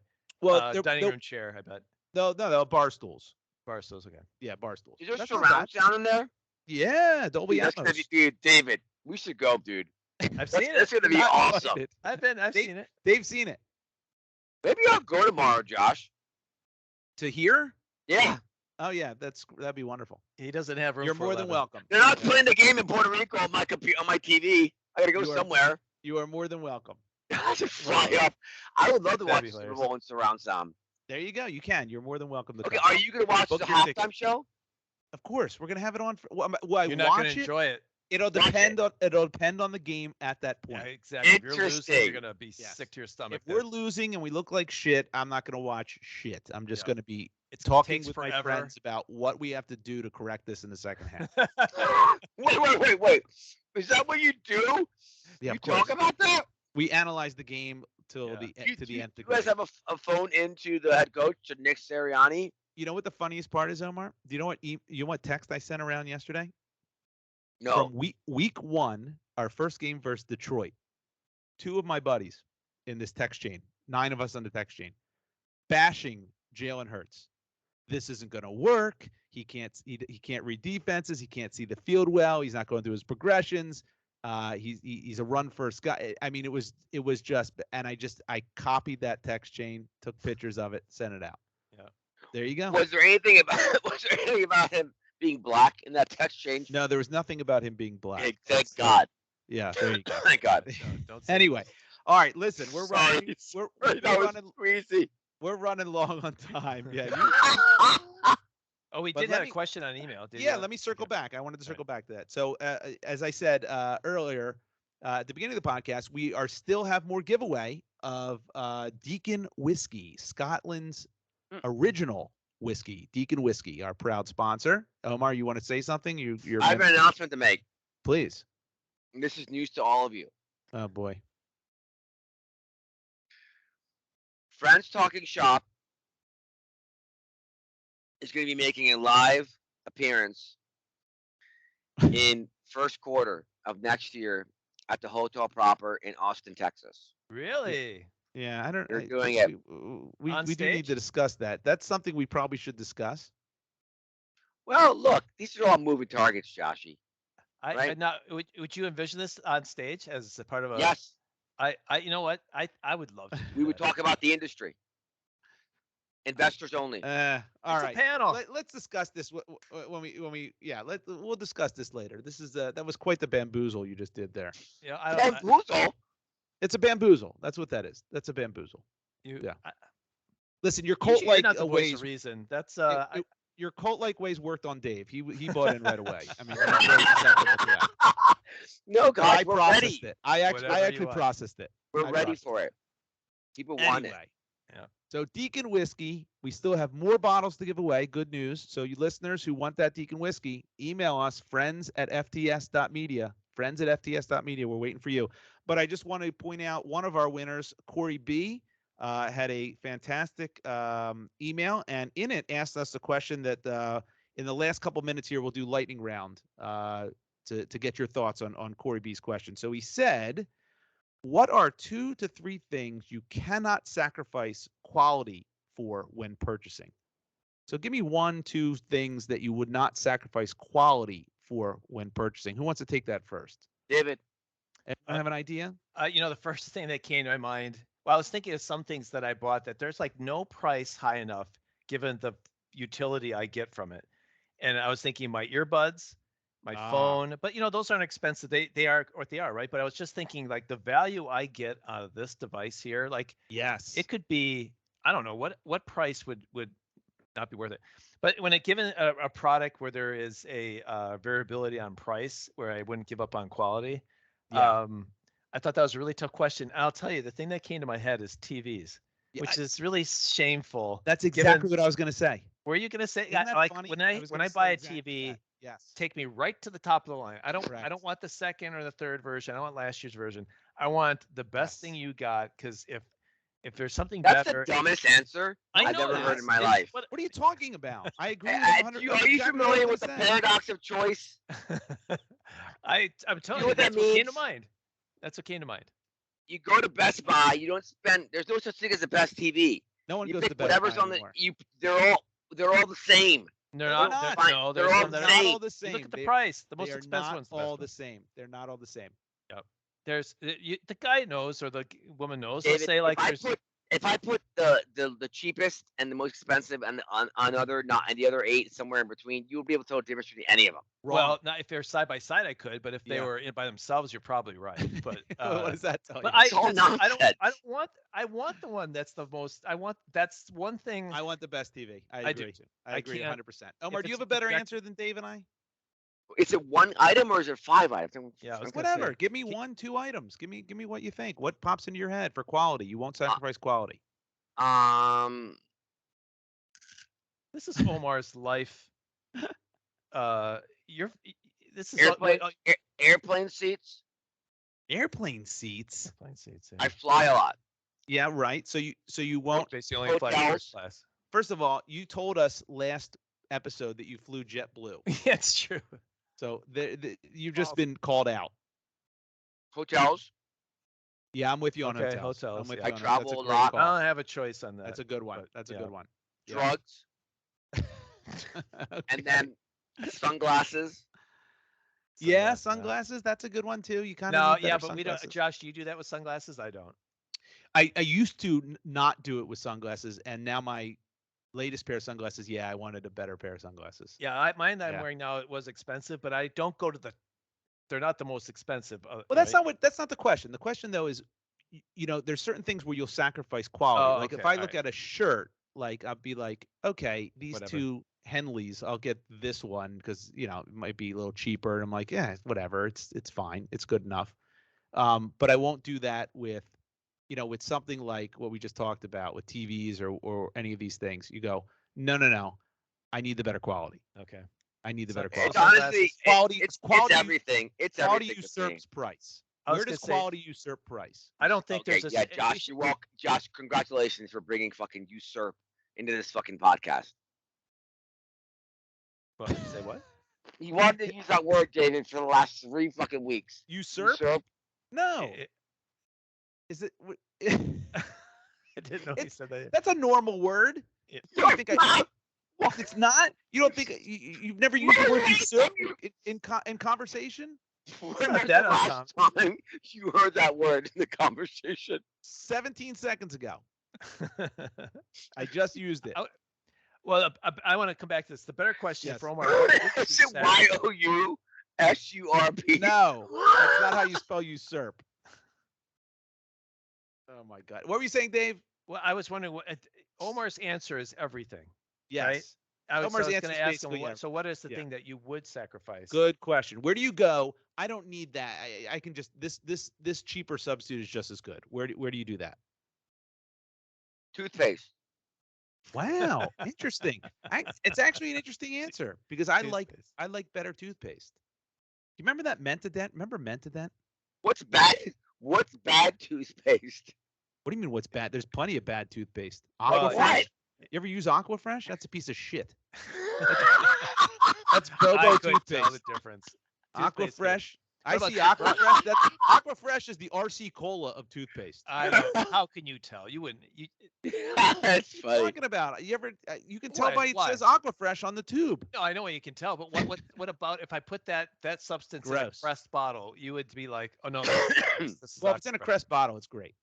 Speaker 3: dining room chair. I bet.
Speaker 2: They'll bar stools.
Speaker 3: Bar stools again.
Speaker 2: Yeah, bar stools.
Speaker 5: Is there
Speaker 2: That's not
Speaker 5: surround
Speaker 2: bad.
Speaker 5: sound in there?
Speaker 2: Yeah, Dolby
Speaker 5: Dude, that's gonna
Speaker 2: Atmos.
Speaker 5: be, dude, David, we should go, dude.
Speaker 3: I've seen
Speaker 5: That's
Speaker 3: it.
Speaker 5: gonna be
Speaker 2: Not
Speaker 5: awesome.
Speaker 2: invited.
Speaker 3: I've
Speaker 2: They-
Speaker 3: seen it.
Speaker 2: They've seen it.
Speaker 5: Maybe I'll go tomorrow, Josh.
Speaker 2: To hear?
Speaker 5: Yeah.
Speaker 2: Oh yeah, that'd be wonderful.
Speaker 3: He doesn't have room.
Speaker 2: You're
Speaker 3: for
Speaker 2: more than
Speaker 3: 11.
Speaker 2: welcome.
Speaker 5: They're not playing the game in Puerto Rico on my computer on my TV. I gotta go
Speaker 2: You are-
Speaker 5: somewhere.
Speaker 2: You are more than welcome.
Speaker 5: I just fly up. I would love to
Speaker 3: That'd
Speaker 5: watch
Speaker 3: be
Speaker 5: the Super
Speaker 3: hilarious.
Speaker 5: Bowl in surround sound.
Speaker 2: There you go. You can. You're more than welcome to
Speaker 5: Okay,
Speaker 2: come.
Speaker 5: are you gonna watch
Speaker 2: Book
Speaker 5: the
Speaker 2: your ticket.
Speaker 5: halftime show?
Speaker 2: Of course, we're gonna have it on. Well, I
Speaker 3: You're not gonna
Speaker 2: watch it.
Speaker 3: enjoy it.
Speaker 2: It'll
Speaker 5: Watch
Speaker 2: depend on. It'll depend on the game at that
Speaker 3: Yeah,
Speaker 2: point.
Speaker 3: exactly. If you're losing,
Speaker 5: Interesting.
Speaker 3: you're gonna be
Speaker 2: Yes.
Speaker 3: sick to your stomach.
Speaker 2: If we're losing and we look like shit, I'm not gonna watch shit. I'm just
Speaker 3: Yeah.
Speaker 2: gonna be
Speaker 3: It
Speaker 2: talking
Speaker 3: takes
Speaker 2: with my
Speaker 3: forever.
Speaker 2: friends about what we have to do to correct this in the second half.
Speaker 5: Wait. Is that what you do?
Speaker 2: Yeah,
Speaker 5: You
Speaker 2: of course.
Speaker 5: talk about that?
Speaker 2: We analyze the game till
Speaker 3: Yeah.
Speaker 2: the
Speaker 5: You,
Speaker 2: to the
Speaker 5: you,
Speaker 2: nth
Speaker 5: you guys
Speaker 2: degree.
Speaker 5: have a phone into the head coach, to Nick Sirianni?
Speaker 2: You know what the funniest part is, Omar? Do you know what you know what text I sent around yesterday?
Speaker 5: No.
Speaker 2: From week 1, our first game versus Detroit. 2 of my buddies in this text chain, 9 of us on the text chain, bashing Jalen Hurts. This isn't going to work. He can't read defenses. He can't see the field well. He's not going through his progressions. He's a run first guy. I mean, it was just, and I copied that text chain, took pictures of it, sent it out.
Speaker 3: Yeah.
Speaker 2: There you go.
Speaker 5: Was there anything about him being black in that text change?
Speaker 2: No, there was nothing about him being black.
Speaker 5: Hey, thank God.
Speaker 2: Yeah, there you go.
Speaker 5: Thank God.
Speaker 3: Don't say
Speaker 2: Anyway, all right. Listen, we're running.
Speaker 5: Sorry.
Speaker 2: We're
Speaker 5: That was
Speaker 2: running.
Speaker 5: crazy.
Speaker 2: We're running long on time. Yeah.
Speaker 3: Oh, we
Speaker 2: But
Speaker 3: did
Speaker 2: let
Speaker 3: have
Speaker 2: me-
Speaker 3: a question on email. Did
Speaker 2: Yeah,
Speaker 3: you?
Speaker 2: let me circle
Speaker 3: Okay.
Speaker 2: back. I wanted to
Speaker 3: Right.
Speaker 2: circle back to that. So, as I said earlier, at the beginning of the podcast, we are still have more giveaway of Deacon Whiskey, Scotland's original whiskey. Deacon Whiskey, our proud sponsor. Omar, you want to say something? You're
Speaker 5: I have an announcement to make.
Speaker 2: please.
Speaker 5: And this is news to all of you.
Speaker 2: Oh boy.
Speaker 5: Friends Talking Shop is going to be making a live appearance in first quarter of next year at the hotel proper in Austin, Texas.
Speaker 3: Really?
Speaker 2: Yeah, I don't.
Speaker 5: They're doing it.
Speaker 2: We
Speaker 3: On
Speaker 2: do need
Speaker 3: stage?
Speaker 2: to discuss that. That's something we probably should discuss.
Speaker 5: Well, look, these are all moving targets, Joshy.
Speaker 3: I
Speaker 5: Right.
Speaker 3: now would you envision this on stage as a part of a?
Speaker 5: Yes,
Speaker 3: You know what? I would love to.
Speaker 5: we would talk about the industry. Investors only.
Speaker 2: All
Speaker 3: It's
Speaker 2: right.
Speaker 3: a panel.
Speaker 2: Let's discuss this when we we'll discuss this later. This is that was quite the bamboozle you just did there.
Speaker 3: You know, I,
Speaker 5: Bamboozle.
Speaker 2: It's a bamboozle. That's what that is. That's a bamboozle.
Speaker 3: you,
Speaker 2: Yeah.
Speaker 3: I,
Speaker 2: Listen, your
Speaker 3: usually you're
Speaker 2: cult-like
Speaker 3: not the voice
Speaker 2: ways.
Speaker 3: of reason. That's
Speaker 2: Your cult-like ways worked on Dave. He bought in right away. I mean, he's very susceptible to that.
Speaker 5: No,
Speaker 2: But I
Speaker 5: guys, we're
Speaker 2: processed
Speaker 5: ready.
Speaker 2: it. I
Speaker 3: Whatever you
Speaker 2: actually
Speaker 3: want.
Speaker 2: processed it.
Speaker 5: We're
Speaker 2: I
Speaker 5: ready
Speaker 2: processed
Speaker 5: for it. People want it.
Speaker 2: Anyway.
Speaker 3: Yeah.
Speaker 2: So Deacon Whiskey, we still have more bottles to give away. Good news. So you listeners who want that Deacon Whiskey, email us, friends@fts.media. Friends@fts.media. We're waiting for you. But I just want to point out one of our winners, Corey B., had a fantastic email, and in it asked us a question that in the last couple minutes here, we'll do lightning round to get your thoughts on Corey B.'s question. So he said, what are 2 to 3 things you cannot sacrifice quality for when purchasing? So give me 1, 2 things that you would not sacrifice quality for when purchasing. Who wants to take that first?
Speaker 5: David.
Speaker 2: Anyone have an idea?
Speaker 3: the first thing that came to my mind. Well, I was thinking of some things that I bought that there's like no price high enough given the utility I get from it. And I was thinking my earbuds, my phone, but those aren't expensive. They are what they are, right? But I was just thinking like the value I get out of this device here, like
Speaker 2: Yes.
Speaker 3: it could be, I don't know what price would not be worth it. But when it given a product where there is a variability on price, where I wouldn't give up on quality,
Speaker 2: Yeah.
Speaker 3: I thought that was a really tough question. I'll tell you, the thing that came to my head is TVs, which is really shameful.
Speaker 2: That's exactly what I was going to say.
Speaker 3: Were you going to say
Speaker 2: Isn't that
Speaker 3: like
Speaker 2: funny?
Speaker 3: when
Speaker 2: was
Speaker 3: I
Speaker 2: gonna
Speaker 3: buy
Speaker 2: say
Speaker 3: a
Speaker 2: exactly
Speaker 3: TV,
Speaker 2: that. Yes.
Speaker 3: take me right to the top of the line. I don't
Speaker 2: Correct.
Speaker 3: want the second or the third version. I don't want last year's version. I want the best thing you got, because if there's something
Speaker 5: That's
Speaker 3: better,
Speaker 5: the dumbest answer
Speaker 3: I
Speaker 5: I've
Speaker 3: know
Speaker 5: ever heard in my
Speaker 3: it's-
Speaker 5: life.
Speaker 2: What are you talking about? I agree with
Speaker 5: Are
Speaker 2: 100.
Speaker 5: you
Speaker 2: that's exactly what I
Speaker 5: familiar
Speaker 2: was
Speaker 5: with the
Speaker 2: gonna say.
Speaker 5: paradox of choice?
Speaker 3: I'm telling
Speaker 5: know
Speaker 3: you,
Speaker 5: what that
Speaker 3: that's what came to
Speaker 5: means?
Speaker 3: mind. That's what came to mind.
Speaker 5: You go to Best Buy, you don't spend. There's no such thing as a best TV.
Speaker 2: No one
Speaker 5: You
Speaker 2: goes
Speaker 5: pick
Speaker 2: to Best
Speaker 5: whatever's
Speaker 2: Buy
Speaker 5: on the.
Speaker 2: anymore.
Speaker 5: They're all the same.
Speaker 3: They're
Speaker 2: They're
Speaker 3: not.
Speaker 2: not.
Speaker 3: They're, no,
Speaker 5: They're
Speaker 3: there's
Speaker 5: all
Speaker 3: some
Speaker 5: the
Speaker 3: that
Speaker 2: They're
Speaker 3: are.
Speaker 2: not
Speaker 5: same.
Speaker 2: all the
Speaker 3: You
Speaker 2: same.
Speaker 3: look at the
Speaker 2: They-
Speaker 3: price. The
Speaker 2: They
Speaker 3: most
Speaker 2: are
Speaker 3: expensive
Speaker 2: not
Speaker 3: one's the
Speaker 2: all
Speaker 3: best
Speaker 2: the
Speaker 3: one.
Speaker 2: same. They're not all the same.
Speaker 3: There's the guy knows, or the woman knows.
Speaker 5: David,
Speaker 3: They'll say like there's.
Speaker 5: if I put the cheapest and the most expensive and on other not and the other 8 somewhere in between, you'll be able to tell the difference between any of them.
Speaker 3: Well, not if they're side by side, I could, but if they
Speaker 2: Yeah.
Speaker 3: were in by themselves, you're probably right. But
Speaker 2: what does that tell you?
Speaker 3: but
Speaker 5: It's all
Speaker 3: I
Speaker 5: nonsense.
Speaker 3: want the one that's the most. That's one thing.
Speaker 2: I want the best TV. I
Speaker 3: I do
Speaker 2: agree.
Speaker 3: too.
Speaker 2: I agree
Speaker 3: can't-
Speaker 2: 100%. Omar, do you
Speaker 3: it's
Speaker 2: have a better
Speaker 3: exact-
Speaker 2: answer than Dave and I?
Speaker 5: Is it one item or is it 5 items?
Speaker 3: Yeah, I was gonna
Speaker 2: Whatever.
Speaker 3: say,
Speaker 2: Give me 1, 2 items. Give me what you think. What pops into your head for quality? You won't sacrifice quality.
Speaker 3: this is Omar's life. You're. This is
Speaker 5: airplane seats.
Speaker 2: Airplane seats.
Speaker 3: Airplane seats.
Speaker 5: I fly a lot.
Speaker 2: Yeah, right. So you won't.
Speaker 3: Basically, only fly
Speaker 5: hotels.
Speaker 3: first class.
Speaker 2: First of all, you told us last episode that you flew JetBlue.
Speaker 3: Yeah, it's true.
Speaker 2: So you've just been called out.
Speaker 5: Hotels.
Speaker 2: Yeah, I'm with you on
Speaker 3: Okay,
Speaker 2: hotels.
Speaker 3: hotels,
Speaker 2: I'm with
Speaker 3: yeah.
Speaker 2: you
Speaker 5: I
Speaker 2: on
Speaker 5: travel
Speaker 2: That's a
Speaker 5: a
Speaker 2: great
Speaker 5: lot.
Speaker 2: call.
Speaker 3: I don't have a choice on that.
Speaker 2: That's a good one.
Speaker 3: but,
Speaker 2: That's a
Speaker 3: yeah.
Speaker 2: good one. Yeah.
Speaker 5: Drugs. And then sunglasses.
Speaker 2: Yeah, sunglasses. That's a good one too. You kind of
Speaker 3: No,
Speaker 2: need
Speaker 3: yeah,
Speaker 2: better
Speaker 3: but we don't.
Speaker 2: sunglasses.
Speaker 3: Josh, do you do that with sunglasses? I don't.
Speaker 2: I used to not do it with sunglasses, and now my latest pair of sunglasses, yeah, I wanted a better pair of sunglasses.
Speaker 3: Yeah, mine that I'm
Speaker 2: Yeah.
Speaker 3: wearing now, it was expensive, but I don't go to the. They're not the most expensive.
Speaker 2: Well, that's
Speaker 3: right?
Speaker 2: that's not the question. The question though is, there's certain things where you'll sacrifice quality.
Speaker 3: Oh,
Speaker 2: Like if
Speaker 3: okay,
Speaker 2: I
Speaker 3: all
Speaker 2: look
Speaker 3: right.
Speaker 2: at a shirt, like I'll be like, okay, these
Speaker 3: Whatever.
Speaker 2: two Henleys, I'll get this one because it might be a little cheaper. And I'm like, yeah, whatever, it's fine, it's good enough. But I won't do that with, with something like what we just talked about with TVs or any of these things. You go, no, I need the better quality.
Speaker 3: Okay.
Speaker 2: I need the
Speaker 3: So-
Speaker 2: better
Speaker 3: so
Speaker 5: It's
Speaker 2: quality.
Speaker 5: honestly,
Speaker 2: Quality-
Speaker 5: it's
Speaker 2: quality-
Speaker 5: everything. It's
Speaker 2: Quality
Speaker 5: everything with me.
Speaker 2: usurps price.
Speaker 3: I was
Speaker 2: Where
Speaker 3: gonna
Speaker 2: does
Speaker 3: say-
Speaker 2: quality usurp price?
Speaker 3: I don't think
Speaker 5: Okay,
Speaker 3: there's a.
Speaker 5: yeah,
Speaker 3: we
Speaker 5: Josh,
Speaker 3: should-
Speaker 5: Josh, congratulations for bringing fucking usurp into this fucking podcast.
Speaker 3: What, say what?
Speaker 5: You wanted to use that word, David, for the last 3 fucking weeks.
Speaker 2: Usurp?
Speaker 5: Usurp?
Speaker 2: No.
Speaker 3: It-
Speaker 2: Is it?
Speaker 3: I didn't know he said that.
Speaker 2: That's a normal word.
Speaker 3: Yeah.
Speaker 2: You think it's not? You don't think you've never used the word usurp in conversation?
Speaker 5: When
Speaker 3: not
Speaker 5: was
Speaker 3: that
Speaker 5: the last time you heard that word in the conversation?
Speaker 2: 17 seconds ago. I just used it.
Speaker 3: Oh, Well, I want to come back to this. The better question
Speaker 2: Yes.
Speaker 3: for Omar. what would you
Speaker 5: Is it
Speaker 3: say?
Speaker 5: YOUSURP?
Speaker 2: No, that's not how you spell usurp. Oh my God. What were you saying, Dave?
Speaker 3: Well, I was wondering. Omar's answer is everything.
Speaker 2: Yes.
Speaker 3: Right?
Speaker 2: Omar's
Speaker 3: I was
Speaker 2: answer
Speaker 3: going
Speaker 2: is
Speaker 3: to ask him.
Speaker 2: basically
Speaker 3: So, what is the
Speaker 2: yeah.
Speaker 3: thing that you would sacrifice?
Speaker 2: Good question. Where do you go? I don't need that. I can just this cheaper substitute is just as good. Where do you do that?
Speaker 5: Toothpaste.
Speaker 2: Wow, interesting. It's actually an interesting answer because I like
Speaker 3: Toothpaste.
Speaker 2: better toothpaste. You remember that Mentadent? Remember Mentadent?
Speaker 5: What's bad? What's bad toothpaste?
Speaker 2: What do you mean? What's bad? There's plenty of bad toothpaste.
Speaker 3: Well,
Speaker 2: Aquafresh.
Speaker 5: what?
Speaker 2: You ever use Aquafresh? That's a piece of shit. That's
Speaker 3: I
Speaker 2: Bobo
Speaker 3: couldn't tell
Speaker 2: toothpaste.
Speaker 3: the difference. Toothpaste good.
Speaker 2: Aquafresh. I
Speaker 3: What
Speaker 2: see
Speaker 3: about
Speaker 2: Aquafresh. That's Aquafresh is the RC Cola of toothpaste.
Speaker 3: I don't, how can you tell? You wouldn't. You,
Speaker 5: That's
Speaker 2: What are you
Speaker 5: funny.
Speaker 2: talking about? You can tell
Speaker 3: Why?
Speaker 2: by it
Speaker 3: Why?
Speaker 2: says Aquafresh on the tube.
Speaker 3: no, I know what you can tell, but what about if I put that substance in a
Speaker 2: Gross.
Speaker 3: pressed bottle? You would be like, oh no. This is
Speaker 2: Well,
Speaker 3: not
Speaker 2: if it's in a
Speaker 3: correct.
Speaker 2: Crest bottle, it's great.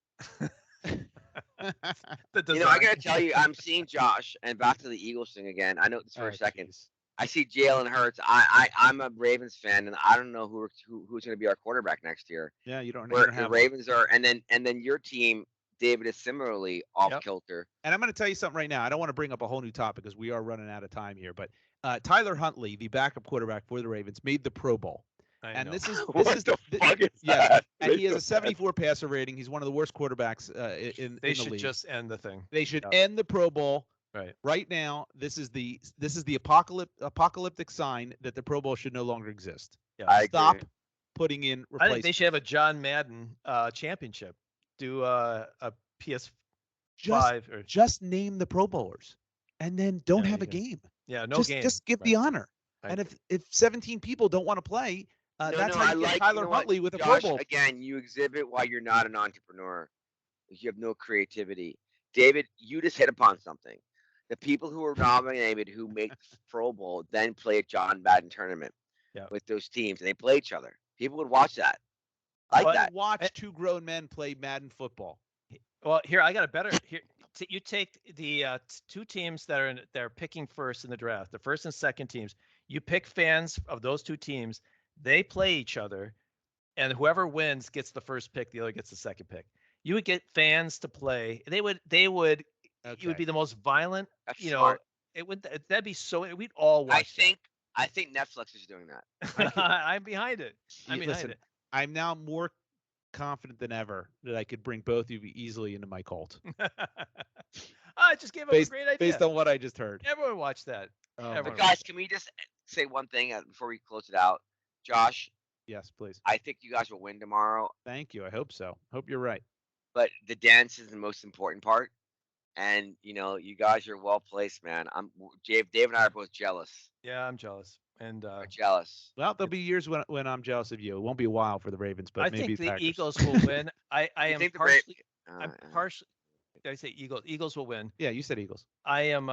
Speaker 3: The
Speaker 5: You know, I
Speaker 3: design.
Speaker 5: gotta tell you, I'm seeing Josh, and back to the Eagles thing again. I know this for
Speaker 2: Oh,
Speaker 5: a second.
Speaker 2: jeez.
Speaker 5: I see Jalen Hurts. I'm a Ravens fan, and I don't know who's going to be our quarterback next year.
Speaker 2: Yeah, you don't
Speaker 5: Where the
Speaker 2: have one.
Speaker 5: Ravens are, and then your team, David, is similarly off
Speaker 3: Yep.
Speaker 5: kilter.
Speaker 2: And I'm going to tell you something right now. I don't want to bring up a whole new topic because we are running out of time here. But Tyler Huntley, the backup quarterback for the Ravens, made the Pro Bowl.
Speaker 3: I
Speaker 2: And
Speaker 3: know.
Speaker 2: this is
Speaker 5: What
Speaker 2: the
Speaker 5: the fuck is
Speaker 2: yes,
Speaker 5: that?
Speaker 2: and he has a 74 passer rating. He's one of the worst quarterbacks in
Speaker 3: They
Speaker 2: the
Speaker 3: should
Speaker 2: league.
Speaker 3: just end the thing.
Speaker 2: They should
Speaker 3: Yeah.
Speaker 2: end the Pro Bowl
Speaker 3: Right.
Speaker 2: now. This is the apocalyptic sign that the Pro Bowl should no longer exist.
Speaker 3: Yeah.
Speaker 5: I
Speaker 2: Stop
Speaker 5: agree.
Speaker 2: putting in
Speaker 3: I think
Speaker 2: replacements.
Speaker 3: they should have a John Madden championship. Do a PS5
Speaker 2: just
Speaker 3: or
Speaker 2: just name the Pro Bowlers, and then don't
Speaker 3: Yeah,
Speaker 2: have
Speaker 3: you
Speaker 2: a
Speaker 3: can-
Speaker 2: game.
Speaker 3: yeah, no
Speaker 2: just
Speaker 3: game.
Speaker 2: just give
Speaker 3: Right.
Speaker 2: the honor.
Speaker 3: Right.
Speaker 2: And if 17 people don't want to play,
Speaker 5: No,
Speaker 2: that's
Speaker 5: no,
Speaker 2: how
Speaker 5: I
Speaker 2: you get
Speaker 5: like,
Speaker 2: Tyler
Speaker 5: you know what,
Speaker 2: Huntley with a
Speaker 5: Josh,
Speaker 2: Pro Bowl.
Speaker 5: again, you exhibit why you're not an entrepreneur. Is you have no creativity. David, you just hit upon something. The people who are nominated who make the Pro Bowl then play a John Madden tournament
Speaker 3: Yeah.
Speaker 5: with those teams, and they play each other. People would watch that. Like
Speaker 3: But-
Speaker 5: that.
Speaker 2: Watch two grown men play Madden football.
Speaker 3: Well, here I got a better. Here, you take the two teams that are picking first in the draft, the first and second teams. You pick fans of those two teams. They play each other, and whoever wins gets the first pick. The other gets the second pick. You would get fans to play. They would. You would
Speaker 2: Okay.
Speaker 3: be the most violent.
Speaker 5: That's
Speaker 3: You know,
Speaker 5: smart.
Speaker 3: it would. That'd be so. We'd all watch.
Speaker 5: I think Netflix is doing that.
Speaker 3: that. I'm behind it. I'm behind
Speaker 2: Listen,
Speaker 3: it.
Speaker 2: I'm now more confident than ever that I could bring both of you easily into my cult
Speaker 3: I just gave up a great idea.
Speaker 2: based on what I just heard.
Speaker 3: Everyone watch that.
Speaker 2: Oh,
Speaker 3: Everyone
Speaker 2: my
Speaker 5: But
Speaker 2: God.
Speaker 5: guys, can we just say one thing before we close it out? Josh,
Speaker 2: Yes, please.
Speaker 5: I think you guys will win tomorrow,
Speaker 2: Thank you. I hope so. Hope you're right.
Speaker 5: but the dance is the most important part. And you guys are well placed, man. Dave and I are both jealous.
Speaker 3: Yeah, I'm jealous. And
Speaker 5: We're jealous.
Speaker 2: Well, there'll be years when I'm jealous of you. It won't be a while for the Ravens, but
Speaker 3: I
Speaker 2: maybe
Speaker 3: think the
Speaker 2: Packers.
Speaker 3: Eagles will win. I
Speaker 5: You
Speaker 3: am
Speaker 5: think the
Speaker 3: partially.
Speaker 5: Uh,
Speaker 3: I'm partially. Did I say Eagles? Eagles will win.
Speaker 2: Yeah, you said Eagles.
Speaker 3: I am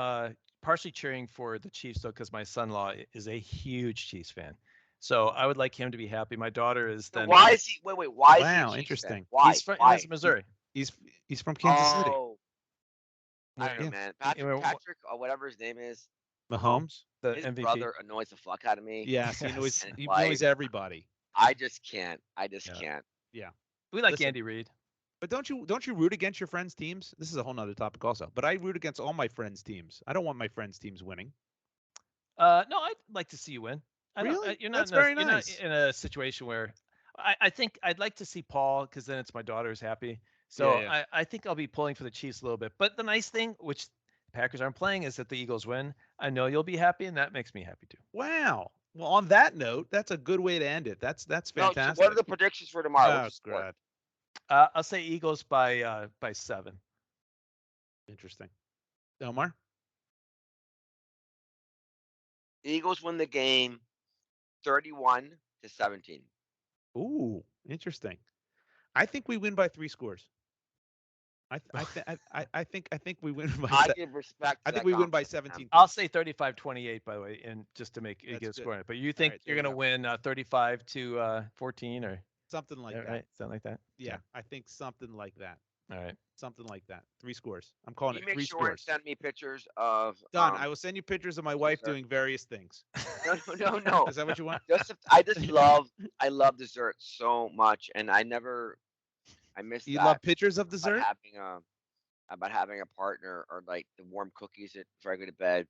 Speaker 3: partially cheering for the Chiefs though, because my son-in-law is a huge Chiefs fan. So I would like him to be happy. My daughter is then.
Speaker 5: Why is he? Wait. Why is he?
Speaker 2: Wow,
Speaker 5: a Chiefs
Speaker 2: interesting.
Speaker 5: fan? Why?
Speaker 3: He's from
Speaker 5: Why?
Speaker 3: Missouri.
Speaker 2: He's from Kansas City.
Speaker 5: Oh, I don't know,
Speaker 2: Yeah.
Speaker 5: man.
Speaker 3: Anyway,
Speaker 5: Patrick, or whatever his name is,
Speaker 2: Mahomes.
Speaker 3: The
Speaker 5: his
Speaker 3: MVP.
Speaker 5: brother annoys the fuck out of me.
Speaker 2: Yes, he
Speaker 3: Yes.
Speaker 2: knows.
Speaker 5: And
Speaker 2: He
Speaker 5: his
Speaker 2: knows
Speaker 5: wife.
Speaker 2: everybody.
Speaker 5: I just can't. I just
Speaker 3: Yeah.
Speaker 5: can't.
Speaker 3: We like
Speaker 2: Listen.
Speaker 3: Andy Reid.
Speaker 2: But don't you root against your friends' teams? This is a whole nother topic also. But I root against all my friends' teams. I don't want my friends' teams winning.
Speaker 3: No, I'd like to see you win. I don't-
Speaker 2: Really?
Speaker 3: You're not.
Speaker 2: That's
Speaker 3: in a,
Speaker 2: very
Speaker 3: you're
Speaker 2: nice.
Speaker 3: not in a situation where I think I'd like to see Paul because then it's my daughter's happy. So
Speaker 2: Yeah.
Speaker 3: I think I'll be pulling for the Chiefs a little bit. But the nice thing, which the Packers aren't playing, is that the Eagles win. I know you'll be happy, and that makes me happy too.
Speaker 2: Wow. Well, on that note, that's a good way to end it. That's
Speaker 5: No,
Speaker 2: fantastic.
Speaker 5: so what are the predictions for tomorrow?
Speaker 2: Oh,
Speaker 5: What's the score?
Speaker 2: God.
Speaker 3: I'll say Eagles by 7.
Speaker 2: Interesting. Omar?
Speaker 5: Eagles win the game 31-17.
Speaker 2: Ooh, interesting. I think we win by 3 scores. I think we win by.
Speaker 5: I give respect.
Speaker 2: I
Speaker 5: to
Speaker 2: think
Speaker 5: that
Speaker 2: we win by
Speaker 5: confidence,
Speaker 2: 17.
Speaker 3: I'll say 35-28, by the way, and just to make it
Speaker 2: That's
Speaker 3: get a
Speaker 2: good.
Speaker 3: score on it. But you think
Speaker 2: right,
Speaker 3: you're
Speaker 2: there
Speaker 3: going
Speaker 2: you
Speaker 3: to win 35-14 or
Speaker 2: Something like that.
Speaker 3: right? Something like that.
Speaker 2: Yeah, I think something like that.
Speaker 3: All right.
Speaker 2: Something like that. 3 scores. I'm calling
Speaker 5: You
Speaker 2: it
Speaker 5: make
Speaker 2: 3
Speaker 5: sure and
Speaker 2: scores.
Speaker 5: send me pictures of.
Speaker 2: Done. I will send you pictures of my wife
Speaker 5: dessert.
Speaker 2: doing various things.
Speaker 5: No.
Speaker 2: Is that what you want?
Speaker 5: I love dessert so much, and I miss
Speaker 2: You
Speaker 5: that
Speaker 2: love pictures of
Speaker 5: about
Speaker 2: dessert?
Speaker 5: having a partner, or like the warm cookies before I go to bed,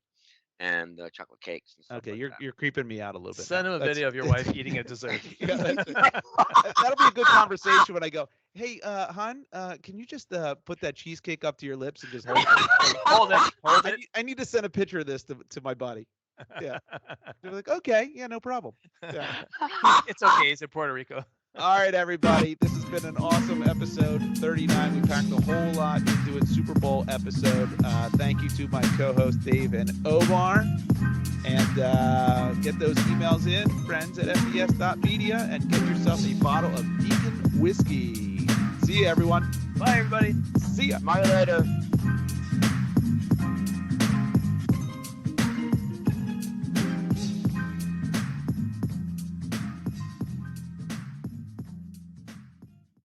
Speaker 5: and the chocolate cakes and stuff.
Speaker 2: Okay,
Speaker 5: like
Speaker 2: you're
Speaker 5: that.
Speaker 2: you're creeping me out a little bit.
Speaker 3: Send
Speaker 2: now.
Speaker 3: him a
Speaker 2: That's-
Speaker 3: video of your wife eating a dessert.
Speaker 2: Yeah, that'll be a good conversation when I go, hey, hon, can you just put that cheesecake up to your lips and just hold it?
Speaker 3: Hold it. Hold
Speaker 2: I
Speaker 3: it.
Speaker 2: need, I need to send a picture of this to my buddy. Yeah. They're like, okay, yeah, no problem. Yeah.
Speaker 3: It's okay. He's in Puerto Rico.
Speaker 2: All right, everybody. This has been an awesome episode 39. We packed a whole lot into it. Super Bowl episode. Thank you to my co-hosts Dave and Omar. And get those emails in, friends@fts.media, and get yourself a bottle of Deacon whiskey. See you, everyone.
Speaker 3: Bye, everybody.
Speaker 2: See ya.
Speaker 5: Smile later.